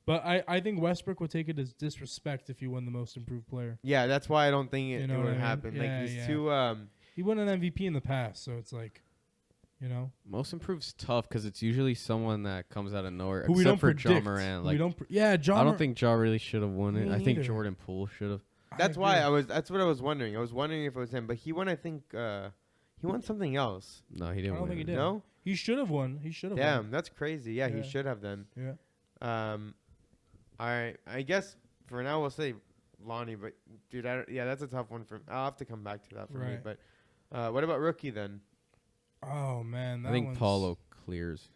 But I think Westbrook would take it as disrespect if he won the most improved player. Yeah, that's why I don't think it, You know it what would I mean? happen. Yeah, Like, he's yeah. too. He won an MVP in the past, so it's like, Most improved's tough because it's usually someone that comes out of nowhere. who we except don't for predict. John Morant. Who Like, John. I don't think Ja really should have won it. Me I think neither. Jordan Poole should have. That's why I was. That's what I was wondering. I was wondering if it was him, but he won. I think he won something else. No, he I didn't don't win. think he did. No. He should have won. He should have Damn, won. that's crazy. Yeah, Yeah. he should have then. Yeah. All right. I guess for now we'll say Lonnie, but dude, that's a tough one for. I'll have to come back to that for me. Right. But what about rookie then? Oh man, that I think one's- Paulo clears.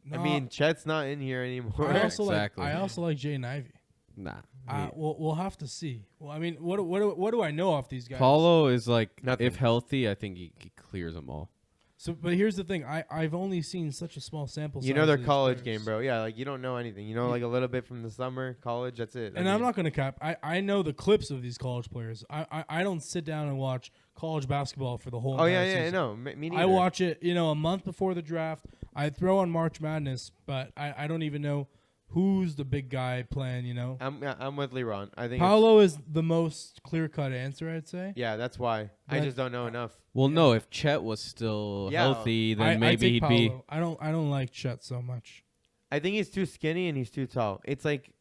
No, I mean, Chet's not in here anymore. I also Exactly. like. I also like Jaden Ivey. Nah. We'll have to see. Well, I mean, what do I know off these guys? Paulo is like, Nothing. if healthy, I think he clears them all. So, but here's the thing. I've only seen such a small sample size. You know of their these college players. game, bro. Yeah, like you don't know anything. You know, like a little bit from the summer, college. That's it. And I'm not going to cap. I know the clips of these college players. I don't sit down and watch college basketball for the whole. Oh entire yeah, I season. know. Me neither. I watch it, a month before the draft. I throw on March Madness, but I don't even know who's the big guy playing. I'm with Liran. I think. Paulo is the most clear-cut answer, I'd say. Yeah, that's why. I But- just don't know enough. Well, no, if Chet was still Yeah. healthy, then I maybe take he'd be. Paulo. I don't like Chet so much. I think he's too skinny and he's too tall. It's like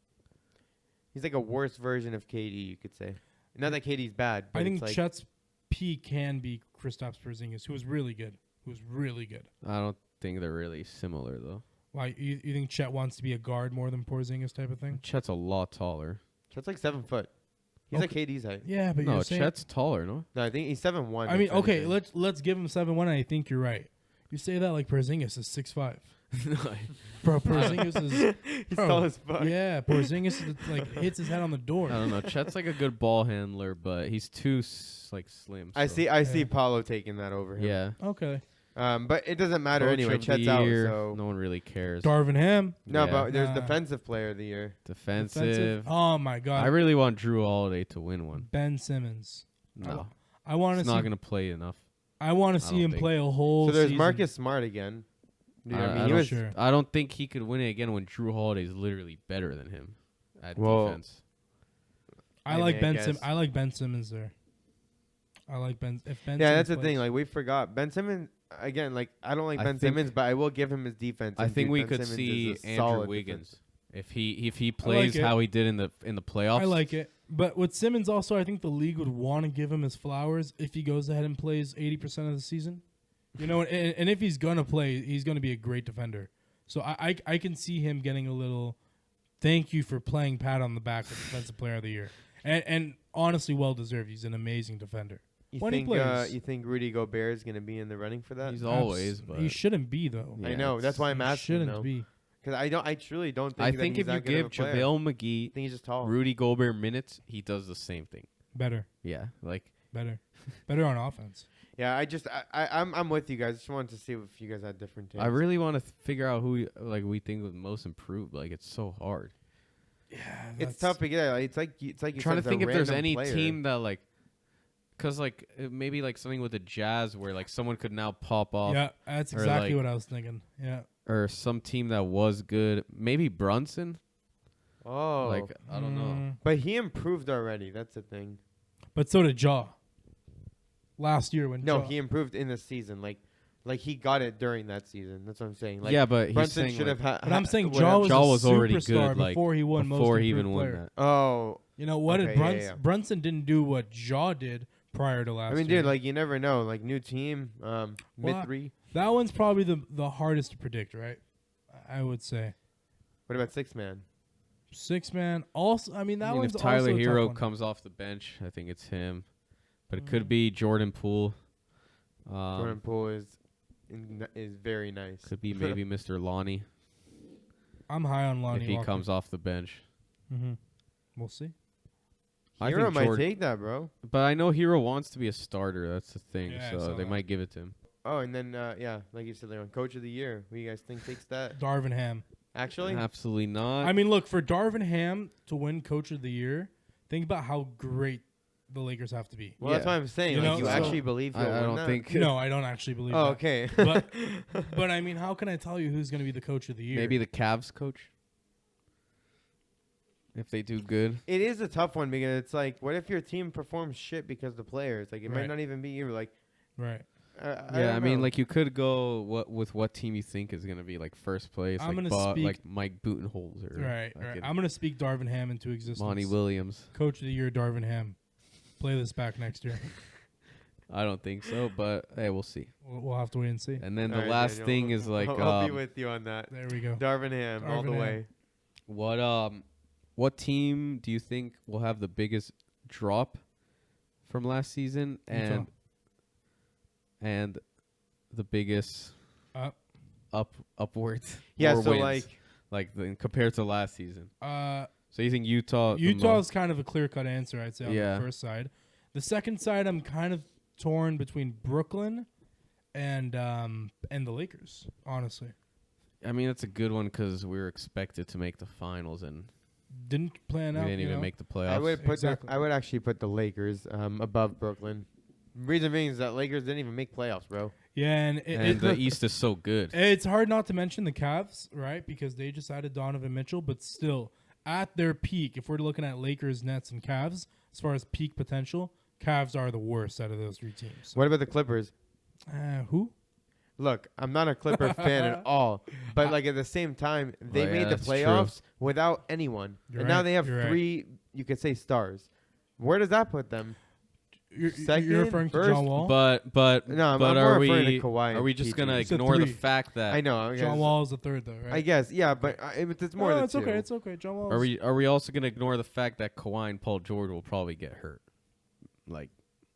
he's like a worse version of KD, you could say. Not that KD's bad, but I think it's like Chet's peak can be Kristaps Porzingis, who was really good. I don't think they're really similar though. Why you think Chet wants to be a guard more than Porzingis type of thing? Chet's a lot taller. Chet's like 7 foot. He's like KD's height. Yeah, but No, you're saying, Chet's taller, no? No, I think he's 7'1". I mean, if okay, anything. let's give him 7'1", and I think you're right. You say that like Porzingis is 6'5". No, Bro, Porzingis is he's bro, tall as fuck. yeah. Porzingis is, like hits his head on the door. I don't know. Chet's like a good ball handler, but he's too like slim. I so- see. I see Yeah. Paulo taking that over him. Yeah. Okay, But it doesn't matter Coach anyway. of the Chet's out. year, So no one really cares. Darvin Ham, no, Yeah. but there's Nah. defensive player of the year. Defensive. Oh my I God, really want Drew Holiday to win one. Ben Simmons. No, I want to he's see. not gonna play enough. I want to I see don't him think. play a whole. So there's season. Marcus Smart again. You know what I mean? He don't- was sure. I don't think he could win it again when Drew Holiday is literally better than him at Well, defense. I Maybe, like I Ben. guess. I like Ben Simmons there. I like Ben. If Ben. Yeah, Simmons that's the thing. plays- Like we forgot Ben Simmons again. Like I don't like I Ben think- Simmons, but I will give him his defense. I and think dude, we Ben could Simmons see is a Andrew solid Wiggins defense. if he plays it. how he did in the playoffs. I like it. But with Simmons also, I think the league would want to give him his flowers if he goes ahead and plays 80% of the season. And if he's going to play, he's going to be a great defender. So I can see him getting a little thank you for playing pat on the back with Defensive Player of the Year. And honestly, well-deserved. He's an amazing defender. You When he think plays. you think Rudy Gobert is going to be in the running for that? He's always, but He shouldn't be, though. Yeah, I know. That's why I'm He asking. shouldn't be. Because I truly don't think. I that think he's if you that good of give a player. JaVale I McGee, think he's just tall. Rudy Gobert minutes, he does the same thing. Better. Yeah, like Better on offense. Yeah, I'm with you guys. Just wanted to see if you guys had different takes. I really want to figure out who we think was most improved. Like it's so hard. It's tough to get. It's like you Trying to said, it's a think if there's random any player. team that because maybe like something with the Jazz where like someone could now pop off. Yeah, that's or, exactly like- what I was thinking. Yeah. Or some team that was good. Maybe Brunson. Oh, Like I don't know. Mm, but he improved already. That's the thing. But so did Jaw. Last year when No, Jaw, he improved in the season. Like he got it during that season. That's what I'm saying. Like yeah, but he's Brunson saying should have had. But I'm saying would Jaw have- was, Jaw a was already superstar good, like, before he won most before he improved even won player. that. Oh, You know what Okay, did yeah, yeah. Brunson didn't do what Jaw did prior to last I mean, year. dude, like you never know. Like new team, mid 3. That one's probably the hardest to predict, right? I would say. What about 6-man? 6-man. Also, I mean that I mean, one's if Tyler also a tough Hero one. comes off the bench, I think it's him. But it could be Jordan Poole. Jordan Poole is very nice. Could be maybe Mr. Lonnie I'm high on Lonnie if he Walker. comes off the bench. Mm-hmm. We'll see. I Hero think might Jordan- take that, bro. But I know Hero wants to be a starter. That's the thing. Yeah, I so saw they that. might give it to him. Oh, and then yeah, like you said, Leon, Coach of the Year. Who you guys think takes that? Darvin Ham. Actually, Absolutely not. I mean, look, for Darvin Ham to win Coach of the Year, think about how great the Lakers have to be. well, that's yeah. what I'm saying. You Like know, you so- actually believe he'll I win don't that? think. No, I don't actually believe Oh, that. okay. But I mean, how can I tell you who's going to be the Coach of the Year? Maybe the Cavs coach. If they do good. It is a tough one because it's like, what if your team performs shit because of the players? Like it might Right. not even be you. Like Right. Yeah, I don't mean, know. like you could go what team you think is gonna be like first place, I'm like gonna speak- like Mike Butenholzer, Right. fucking I'm gonna speak Darvin Ham into existence. Monty Williams. Coach of the year, Darvin Ham. Play this back next year. I don't think so, but hey, we'll see. We'll have to wait and see. And then All the right, last Daniel, thing is like I'll be with you on that. There we go. Darvin Ham all Darvin the Ham. way. what team do you think will have the biggest drop from last season Utah. and the biggest upwards? Yeah, or so wins, compared to last season. So you think Utah? Utah's kind of a clear-cut answer, I'd say, on Yeah. the first side. The second side, I'm kind of torn between Brooklyn and the Lakers, honestly. I mean, that's a good one because we were expected to make the finals and Didn't plan we out. didn't even make the playoffs. Exactly. I would actually put the Lakers above Brooklyn. Reason being is that Lakers didn't even make playoffs, bro. Yeah, and, and the East is so good. it's hard not to mention the Cavs, right? Because they just added Donovan Mitchell, but still, at their peak, if we're looking at Lakers, Nets, and Cavs, as far as peak potential, Cavs are the worst out of those three teams. What about the Clippers? Who? Look, I'm not a Clipper fan at all, but like at the same time, they Oh, yeah, made the that's true. playoffs without anyone, You're and now right, they have you're right. three, you could say, stars. Where does that put them? You're Second, referring to first? John Wall? But No, I'm but more are referring to we Kawhi are we and just PG. gonna It's a ignore the three. fact that I know. I John guess, Wall is the third, though, right? I guess, yeah, but it's more than it's two. okay. It's okay. John Wall. Are we also gonna ignore the fact that Kawhi and Paul George will probably get hurt? Like,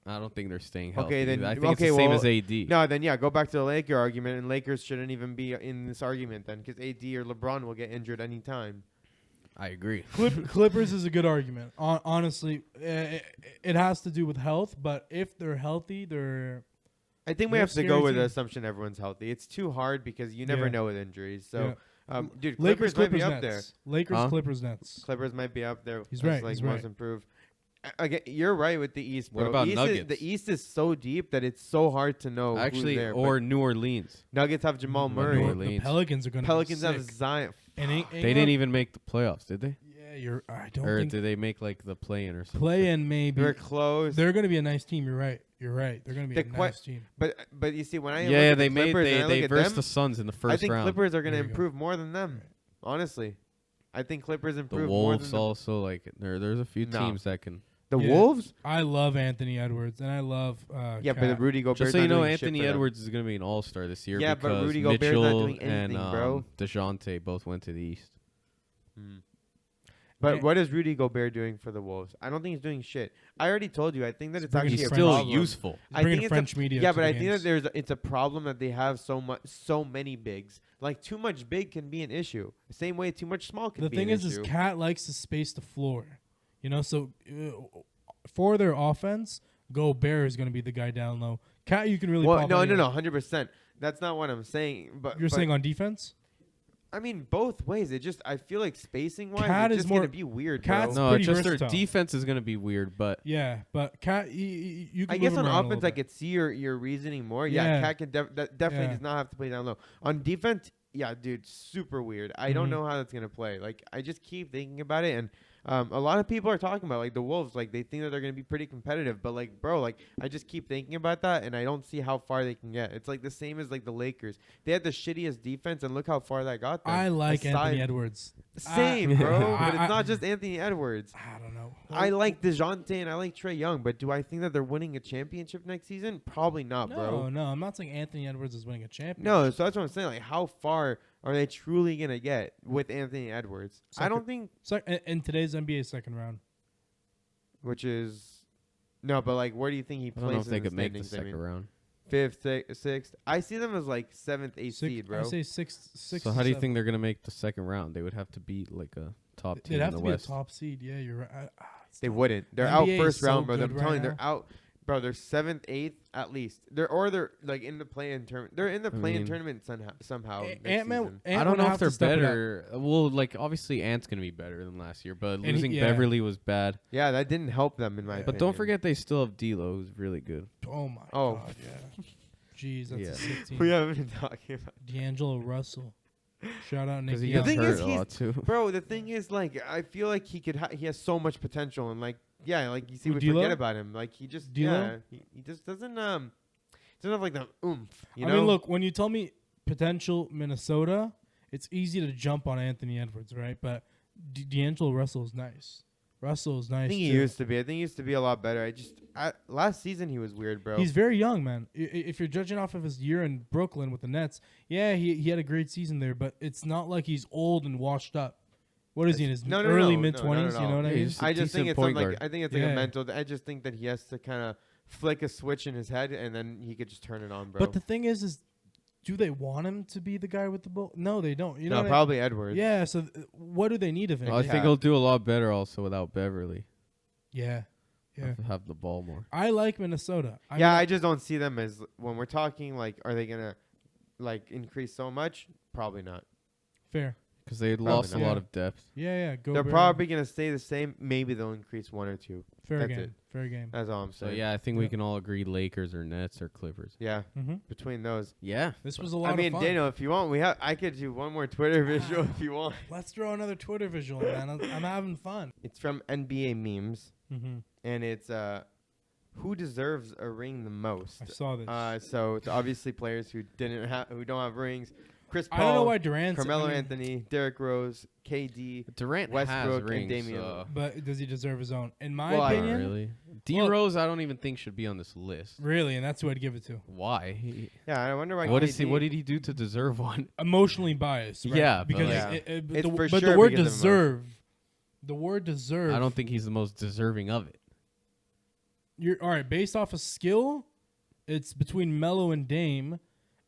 I don't think they're staying healthy. Okay, then- I think okay, it's the same well, as AD. No, then yeah, go back to the Laker argument, and Lakers shouldn't even be in this argument then, because AD or LeBron will get injured anytime. I agree. Clippers is a good argument. Honestly, it has to do with health, but if they're healthy, they're I think we They're have to scary go with the team. assumption everyone's healthy. It's too hard because you never Yeah. know with injuries. So, dude, Lakers, Clippers might be Clippers, up there. Nets. Lakers, Huh? Clippers, Nets. Clippers might be up there. He's as, right, Like he's most right. improved. Again, you're right with the East, bro. What about East Nuggets? the East is so deep that it's so hard to know. Actually, who's there, or but New Orleans. Nuggets have Jamal New Murray. Orleans. The Pelicans are going to Pelicans be have sick. Zion. And They didn't even make the playoffs, did they? Yeah, I don't Or think did they make like the play-in or something? play-in maybe. They're close. They're going to be a nice team. You're right. You're right. They're going to be The a que- nice team. But you see, when I look Yeah, at they the made Clippers and I they look at versed them, the Suns in the first I think round. Clippers are going to There you go. improve more than them. Honestly, I think Clippers The improve more than Wolves them. also like there's a few No. teams that can. The Yeah. Wolves? I love Anthony Edwards, and I love Yeah, Cat. but Rudy Gobert's Just so you not know, doing shit Anthony for them. Edwards is going to be an All-Star this year Yeah, but because Rudy Gobert's not Mitchell doing anything, and bro. DeJounte both went to the East. But Yeah. what is Rudy Gobert doing for the Wolves? I don't think he's doing shit. I already told you. I think that He's it's bringing actually He's a French- still problem. useful. He's I bringing think French it's a, media. Yeah, to but the I think that games. it's a problem that they have so many bigs. Like too much big can be an issue. The same way too much small can The be thing an is issue. Cat likes to space the floor. You know, so for their offense, Gobert is going to be the guy down low. Cat, you can really. Well, pop no, anywhere. 100%. That's not what I'm saying. But You're but, saying on defense? I mean, both ways. It just I feel like spacing wise, Cat it's is just more- gonna be weird, Cat's bro. No, pretty it's just their versatile. defense is going to be weird, but Yeah, but Cat, you can I guess move on him around a offense little I bit. could see your reasoning more. Yeah, Yeah. Cat can definitely Yeah. does not have to play down low. On defense, yeah, dude, super weird. I don't Mhm. know how that's gonna play. Like I just keep thinking about it, and a lot of people are talking about like the Wolves. Like they think that they're gonna be pretty competitive, but like bro, like I just keep thinking about that, and I don't see how far they can get. It's like the same as like the Lakers. They had the shittiest defense, and look how far that got them. I like Aside- Anthony Edwards. Same, bro. But it's I- not just Anthony Edwards. I don't know. I like DeJounte and I like Trey Young, but do I think that they're winning a championship next season? Probably not, bro. No, I'm not saying Anthony Edwards is winning a championship. No, so that's what I'm saying. Like, how far are they truly gonna get with Anthony Edwards? I Second- don't think, So, in today's NBA second round, which is no, but like, where do you think he I don't know plays if they in the could make the standings? I second mean, round. fifth, sixth. I see them as like seventh, eighth six, seed, bro. I say six. So how do you think they're going to make the second round? They would have to beat like a top team They'd have in to the be West. a top seed? Yeah, you're right. They wouldn't. They're out NBA first is so round, bro. good I'm right telling you, now. they're out. Bro, they're seventh, eighth at least. They're like in the play-in tournament. They're in the I play-in mean- tournament somehow. next Ant-Man. season. I don't know if they're better. Well, like obviously Ant's going to be better than last year, but he- losing yeah. Beverly was bad. Yeah, that didn't help them in my But opinion. don't forget they still have D'Lo, who's really good. Oh my Oh. god, yeah. Jeez, that's Yeah. a sick team. we haven't been talking about. D'Angelo Russell. Shout out Nick. Because he Young. gets thing hurt is a he's- lot too. Bro, the thing is, like, I feel like he could. He has so much potential, and like, yeah, like you see, Who, we D'Lo? forget about him. Like he just, D'Lo? yeah, he just doesn't. doesn't have like the oomph. You I know? mean, look, when you tell me potential Minnesota, it's easy to jump on Anthony Edwards, right? But D'Angelo Russell is nice. Russell is nice. I think he too. used to be. I think he used to be a lot better. Last season he was weird, bro. He's very young, man. If you're judging off of his year in Brooklyn with the Nets, yeah, he had a great season there, but it's not like he's old and washed up. What is he in his early mid 20s? You know what I mean? He's a I just think decent it's point like guard. I think it's like Yeah. a mental. I just think that he has to kind of flick a switch in his head, and then he could just turn it on, bro. But the thing is do they want him to be the guy with the ball? No, they don't. You know, no, probably Edwards. Yeah. So what do they need of him? I think he'll do a lot better also without Beverly. Yeah. Have the ball more. I like Minnesota. I just don't see them as when we're talking like, are they gonna like increase so much? Probably not. Fair. Because they Probably lost a not. lot of depth. Yeah. Go. They're Bear. probably gonna stay the same. Maybe they'll increase 1 or 2. fair that's game. it. Fair game. That's all I'm So saying. yeah, I think we Yeah. can all agree Lakers or Nets or Clippers. Yeah. Mm-hmm. Between those. Yeah. This was a lot I mean, of fun. Daniel, if you want, I could do one more Twitter visual if you want. Let's throw another Twitter visual, man. I'm having fun. It's from NBA memes, Mm-hmm. and it's who deserves a ring the most. I saw this. So it's obviously players who don't have rings. Chris Paul, I don't know why Durant's. Carmelo I mean, Anthony, Derrick Rose, KD, Durant Westbrook, has and rings. Damian. But does he deserve his own? In my Well, Not opinion, really. D Well- Rose, I don't even think should be on this list. really, and that's who I'd give it to. Why? Yeah, I wonder why. What is he? KD What did he do to deserve one? Emotionally biased. Right? Yeah, but because like- but It's the, for but sure the word because of deserve. The word deserve. I don't think he's the most deserving of it. You're all right. Based off of skill, it's between Melo and Dame,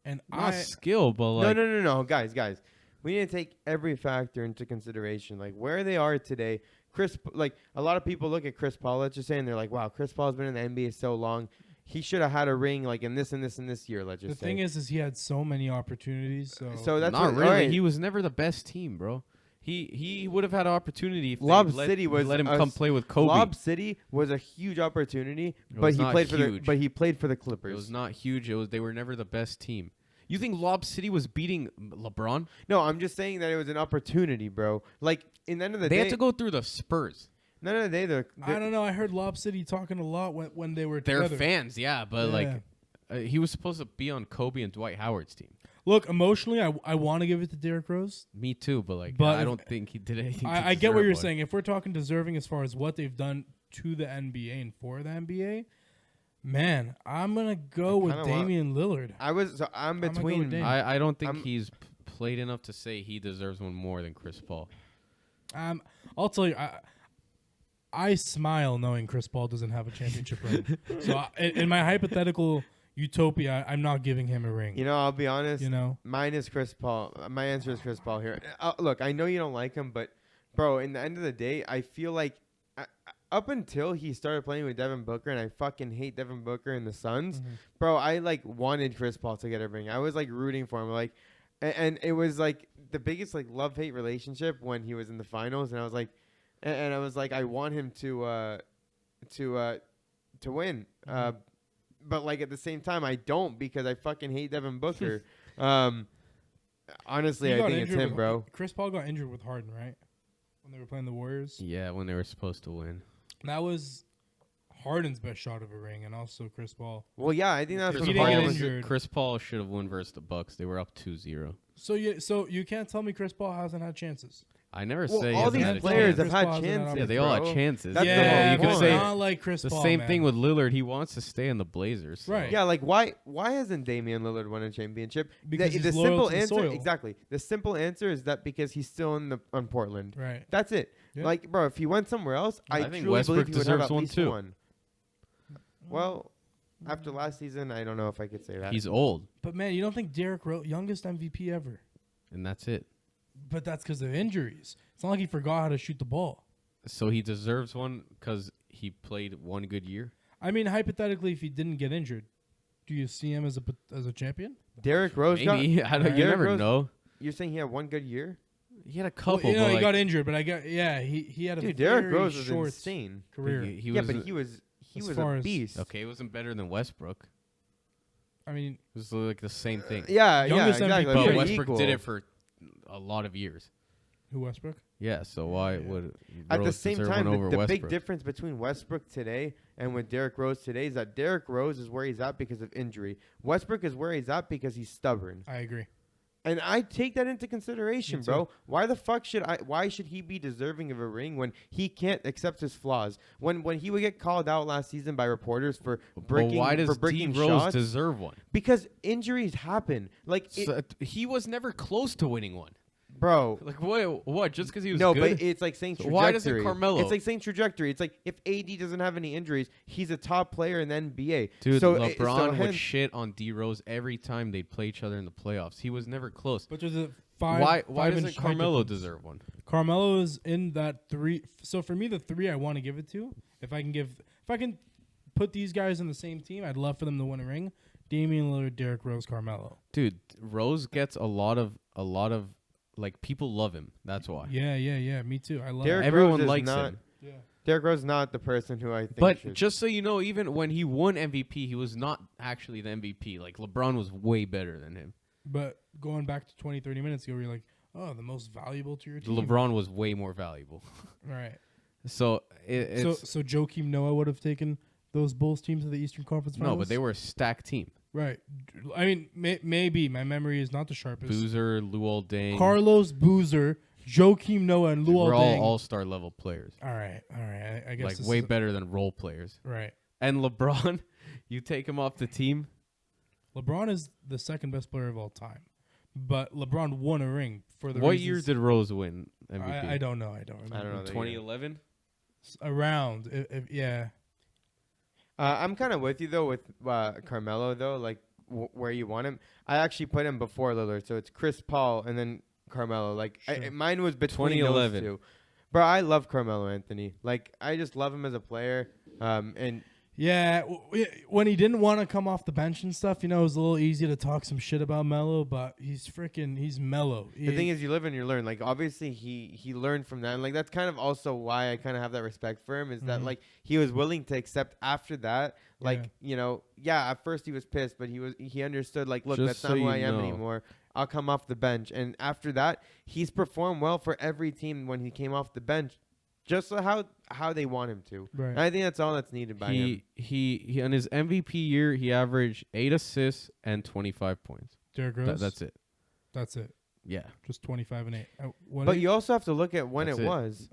and Not skill, but like No, guys. We need to take every factor into consideration, like where they are today. Like a lot of people look at Chris Paul, let's just say, and they're like, "Wow, Chris Paul's been in the NBA so long. He should have had a ring like in this and this and this year." Let's the just say. thing is he had so many opportunities. So that's not what, really. alright. He was never the best team, bro. He would have had an opportunity if Lob they City was let him a come play with Kobe. Lob City was a huge opportunity, but was he not played huge. but he played for the It Clippers. was not huge. They were never the best team. You think Lob City was beating LeBron? No, I'm just saying that it was an opportunity, bro. Like in the end of the They day, had to go through the Spurs. none of the day I don't know. I heard Lob City talking a lot when they were They're together. fans, yeah, but Yeah. like he was supposed to be on Kobe and Dwight Howard's team. Look, emotionally, I want to give it to Derrick Rose. Me too, but like But I if- don't think he did anything. I get what you're saying. If we're talking deserving as far as what they've done to the NBA and for the NBA, man, I'm gonna go with kinda want- Damian Lillard. I'm gonna go with between. Dame. I don't think I'm- he's played enough to say he deserves one more than Chris Paul. I'll tell you, I smile knowing Chris Paul doesn't have a championship ring. So in my hypothetical utopia, I'm not giving him a ring. You know, I'll be honest. You know? Mine is Chris Paul. My answer is Chris Paul here. Look, I know you don't like him, but bro, in the end of the day, I feel like up until he started playing with Devin Booker, and I fucking hate Devin Booker and the Suns, bro. I like wanted Chris Paul to get a ring. I was like rooting for him, like, and it was like the biggest like love hate relationship when he was in the finals, and I was like, and I was like, I want him to win. But like at the same time, I don't because I fucking hate Devin Booker. Honestly, He I got think it's injured him, with- bro. Chris Paul got injured with Harden, right? When they were playing the Warriors. Yeah, when they were supposed to win. That was Harden's best shot of a ring, and also Chris Paul. Well, yeah, I think that's If what he didn't get Harden was. injured- Chris Paul should have won versus the Bucks. They were up 2-0. So you can't tell me Chris Paul hasn't had chances. I never Well, say he all hasn't these had a players chance. have Chris had Paul hasn't had chances. Yeah, they all bro. had chances. That's yeah, the whole you could point. say not like Chris the Paul. same man. thing with Lillard. He wants to stay in the Blazers. so- Right. Yeah, like why hasn't Damian Lillard won a championship? Because the he's loyal simple to the answer, soil. exactly. The simple answer is that because he's still on Portland. Right. That's it. Yeah. Like, bro, if he went somewhere else, I think truly Westbrook believe he would have deserves at one least too. one. Well, after last season, I don't know if I could say that. He's old, But man, you don't think Derrick Rose, youngest MVP ever? and that's it. But that's because of injuries. It's not like he forgot how to shoot the ball. So he deserves one because he played one good year. I mean, hypothetically, if he didn't get injured, do you see him as a champion? Derrick Rose Maybe I don't. You Derrick never Rose- know. You're saying he had one good year? He had a Well, couple. you know, but he like, got injured, but he had a Dude, Derrick very Rose was short insane. career. He Yeah, was, but he was as a far as- beast. okay. It wasn't better than Westbrook. I mean, It was like the same thing. Yeah, Youngest exactly. MVP. But Pretty Westbrook equal. did it for a lot of years. Who, Westbrook? Yeah, so why Yeah. would At the Rose same deserve time, one over the big Westbrook? difference between Westbrook today and with Derrick Rose today is that Derrick Rose is where he's at because of injury. Westbrook is where he's at because he's stubborn. I agree. And I take that into consideration, Me bro. too. Why should he be deserving of a ring when he can't accept his flaws? When he would get called out last season by reporters for breaking But why does breaking D Rose shots deserve one? because injuries happen. Like He was never close to winning one. bro. Like what? Just because he was No, good? but it's like saying So trajectory. why doesn't Carmelo? It's like saying trajectory. It's like if AD doesn't have any injuries, he's a top player in the NBA. Dude, so LeBron would hence- shit on D Rose every time they'd play each other in the playoffs. He was never close. But there's a five. Why five-inch doesn't height Carmelo difference. deserve one? Carmelo is in that 3. So for me, the 3 I want to give it to, if I can put these guys in the same team, I'd love for them to win a ring. Damian Lillard, Derrick Rose, Carmelo. Dude, Rose gets a lot of like people love him. That's why. Yeah. Me too. I love Derrick it. Everyone Rose is likes not, him. Yeah. Derrick Rose is not the person who I think. But should. just so you know, even when he won MVP, he was not actually the MVP. Like LeBron was way better than him. But going back to 20, 30 minutes ago, where you're like, oh, the most valuable to your team. LeBron was way more valuable. Right. So it's So Joakim Noah would have taken those Bulls teams to the Eastern Conference Finals? no, but they were a stacked team. Right. I mean, maybe my memory is not the sharpest. Boozer, Luol Deng. Carlos Boozer, Joakim Noah, and Luol We're all Deng. all-star level players. All right. I guess Like this way is better than role players. right. And LeBron, you take him off the team. LeBron is the second best player of all time, but LeBron won a ring for the. What year reasons- did Rose win MVP? I don't know. I don't remember. I don't know. the year. 2011. Around, yeah. I'm kind of with you though with Carmelo though, like where you want him. I actually put him before Lillard, so it's Chris Paul and then Carmelo. Like Sure. mine was between 2011. those two. Bro, I love Carmelo Anthony. Like I just love him as a player. And Yeah, when he didn't want to come off the bench and stuff, it was a little easy to talk some shit about Melo, but he's mellow. the thing is, you live and you learn. Like obviously, he learned from that, and like that's kind of also why I kind of have that respect for him. Is that Mhm. like he was willing to accept after that. Like at first he was pissed, but he understood. Like, look, Just that's so not who you I am know. anymore. I'll come off the bench, and after that, he's performed well for every team when he came off the bench, just so how they want him to. Right. And I think that's all that's needed by him. He in his MVP year he averaged 8 assists and 25 points. Derrick Rose. That's it. That's it. Yeah. Just 25 and 8. What But age? you also have to look at when That's it it. was.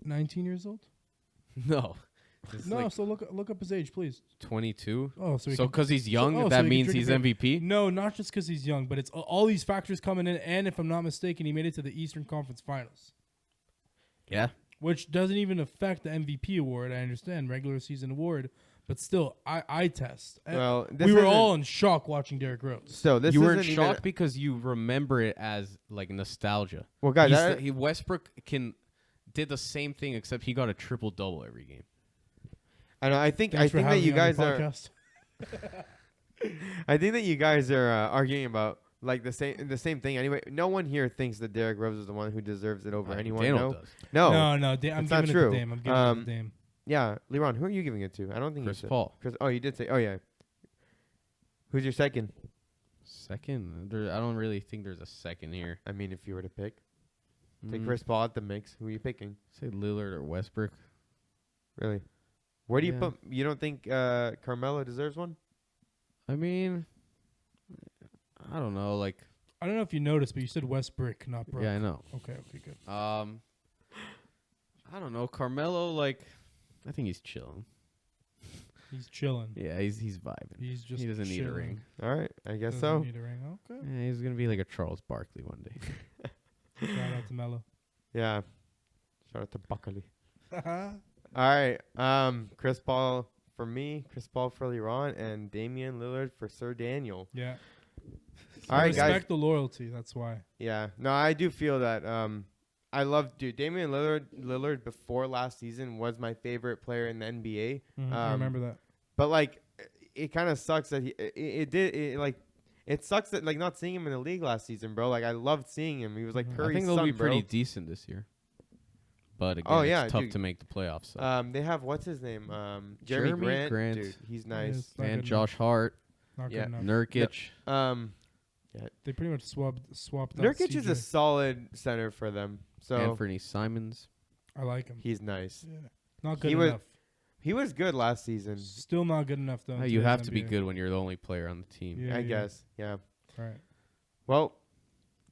19 years old? No. It's No, like so look up his age, please. 22. Oh, so he So can, because he's young, oh, so that he can means drink he's a beer. MVP. No, not just because he's young, but it's all these factors coming in. And if I'm not mistaken, he made it to the Eastern Conference Finals, Yeah. which doesn't even affect the MVP award. I understand regular season award, but still, I test. Well, this we were isn't- all in shock watching Derrick Rose. So this You were in isn't even- shock because you remember it as like nostalgia. Well, guys, Westbrook did the same thing except he got a triple double every game. I know. I think Thanks for that having you me on guys your are. podcast. I think that you guys are arguing about like the same thing. Anyway, no one here thinks that Derrick Rose is the one who deserves it over anyone. Daniel No, does. no. No, I'm it's not giving it true. to Dame. I'm giving it to Dame. Yeah, Liran, who are you giving it to? I don't think Chris you said. Paul. Chris. Oh, you did say. Oh yeah. Who's your second? Second, I don't really think there's a second here. I mean, if you were to pick, take Mm, Chris Paul out the mix. Who are you picking? Say Lillard or Westbrook. Really? Where do you Yeah. put? You don't think Carmelo deserves one? I mean, I don't know. Like, I don't know if you noticed, but you said Westbrook, not Brook. yeah, I know. Okay, good. I don't know. Carmelo, like, I think he's chilling. He's chilling. Yeah, he's vibing. He's just He doesn't need a chilling. ring. All right, I guess Doesn't so. need a ring. Okay. Yeah, he's gonna be like a Charles Barkley one day. Shout out to Melo. Yeah. Shout out to Buckley. All right. Chris Paul for me, Chris Paul for Liran, and Damian Lillard for Sir Daniel. Yeah. All right, Respect guys. the loyalty. That's why. Yeah. No, I do feel that. I love, dude. Damian Lillard before last season was my favorite player in the NBA. I remember that. But like, it kind of sucks that it sucks that like not seeing him in the league last season, bro. Like I loved seeing him. He was like Mhm. Curry's I think they'll son, be pretty bro. decent this year. But again, Oh, yeah, it's tough dude. to make the playoffs. So. They have what's his name? Jeremy Grant. Dude, he's nice. It's not And good Josh Hart, enough. Not Yeah. good enough. Nurkic. Yeah. They pretty much swapped out Nurkic is a CJ. solid center for them. So Anthony Simons. I like him. he's nice. Yeah. Not good He was- enough. He was good last season. Still not good enough though. in You today's have to be NBA. good when you're the only player on the team. Yeah, I guess. Yeah. Right. Well,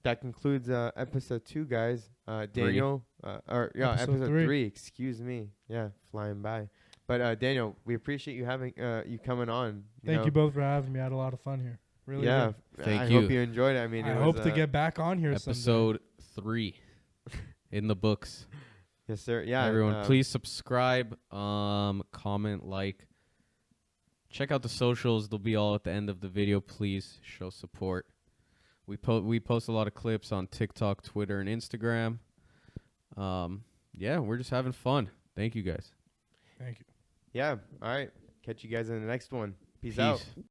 that concludes episode 2, guys. Daniel, episode three. 3. Excuse me. Yeah, flying by. But Daniel, we appreciate you having you coming on. Thank you both for having me. I had a lot of fun here. Really. Yeah, did. Thank I you. hope you enjoyed it. I mean, I it hope was, to get back on here. someday. Episode 3 in the books. Yes, sir. Yeah, Everyone, please subscribe, comment, like. Check out the socials. They'll be all at the end of the video. Please show support. We post a lot of clips on TikTok, Twitter, and Instagram. Yeah, we're just having fun. Thank you guys. Thank you. Yeah. All right. Catch you guys in the next one. Peace out. Peace.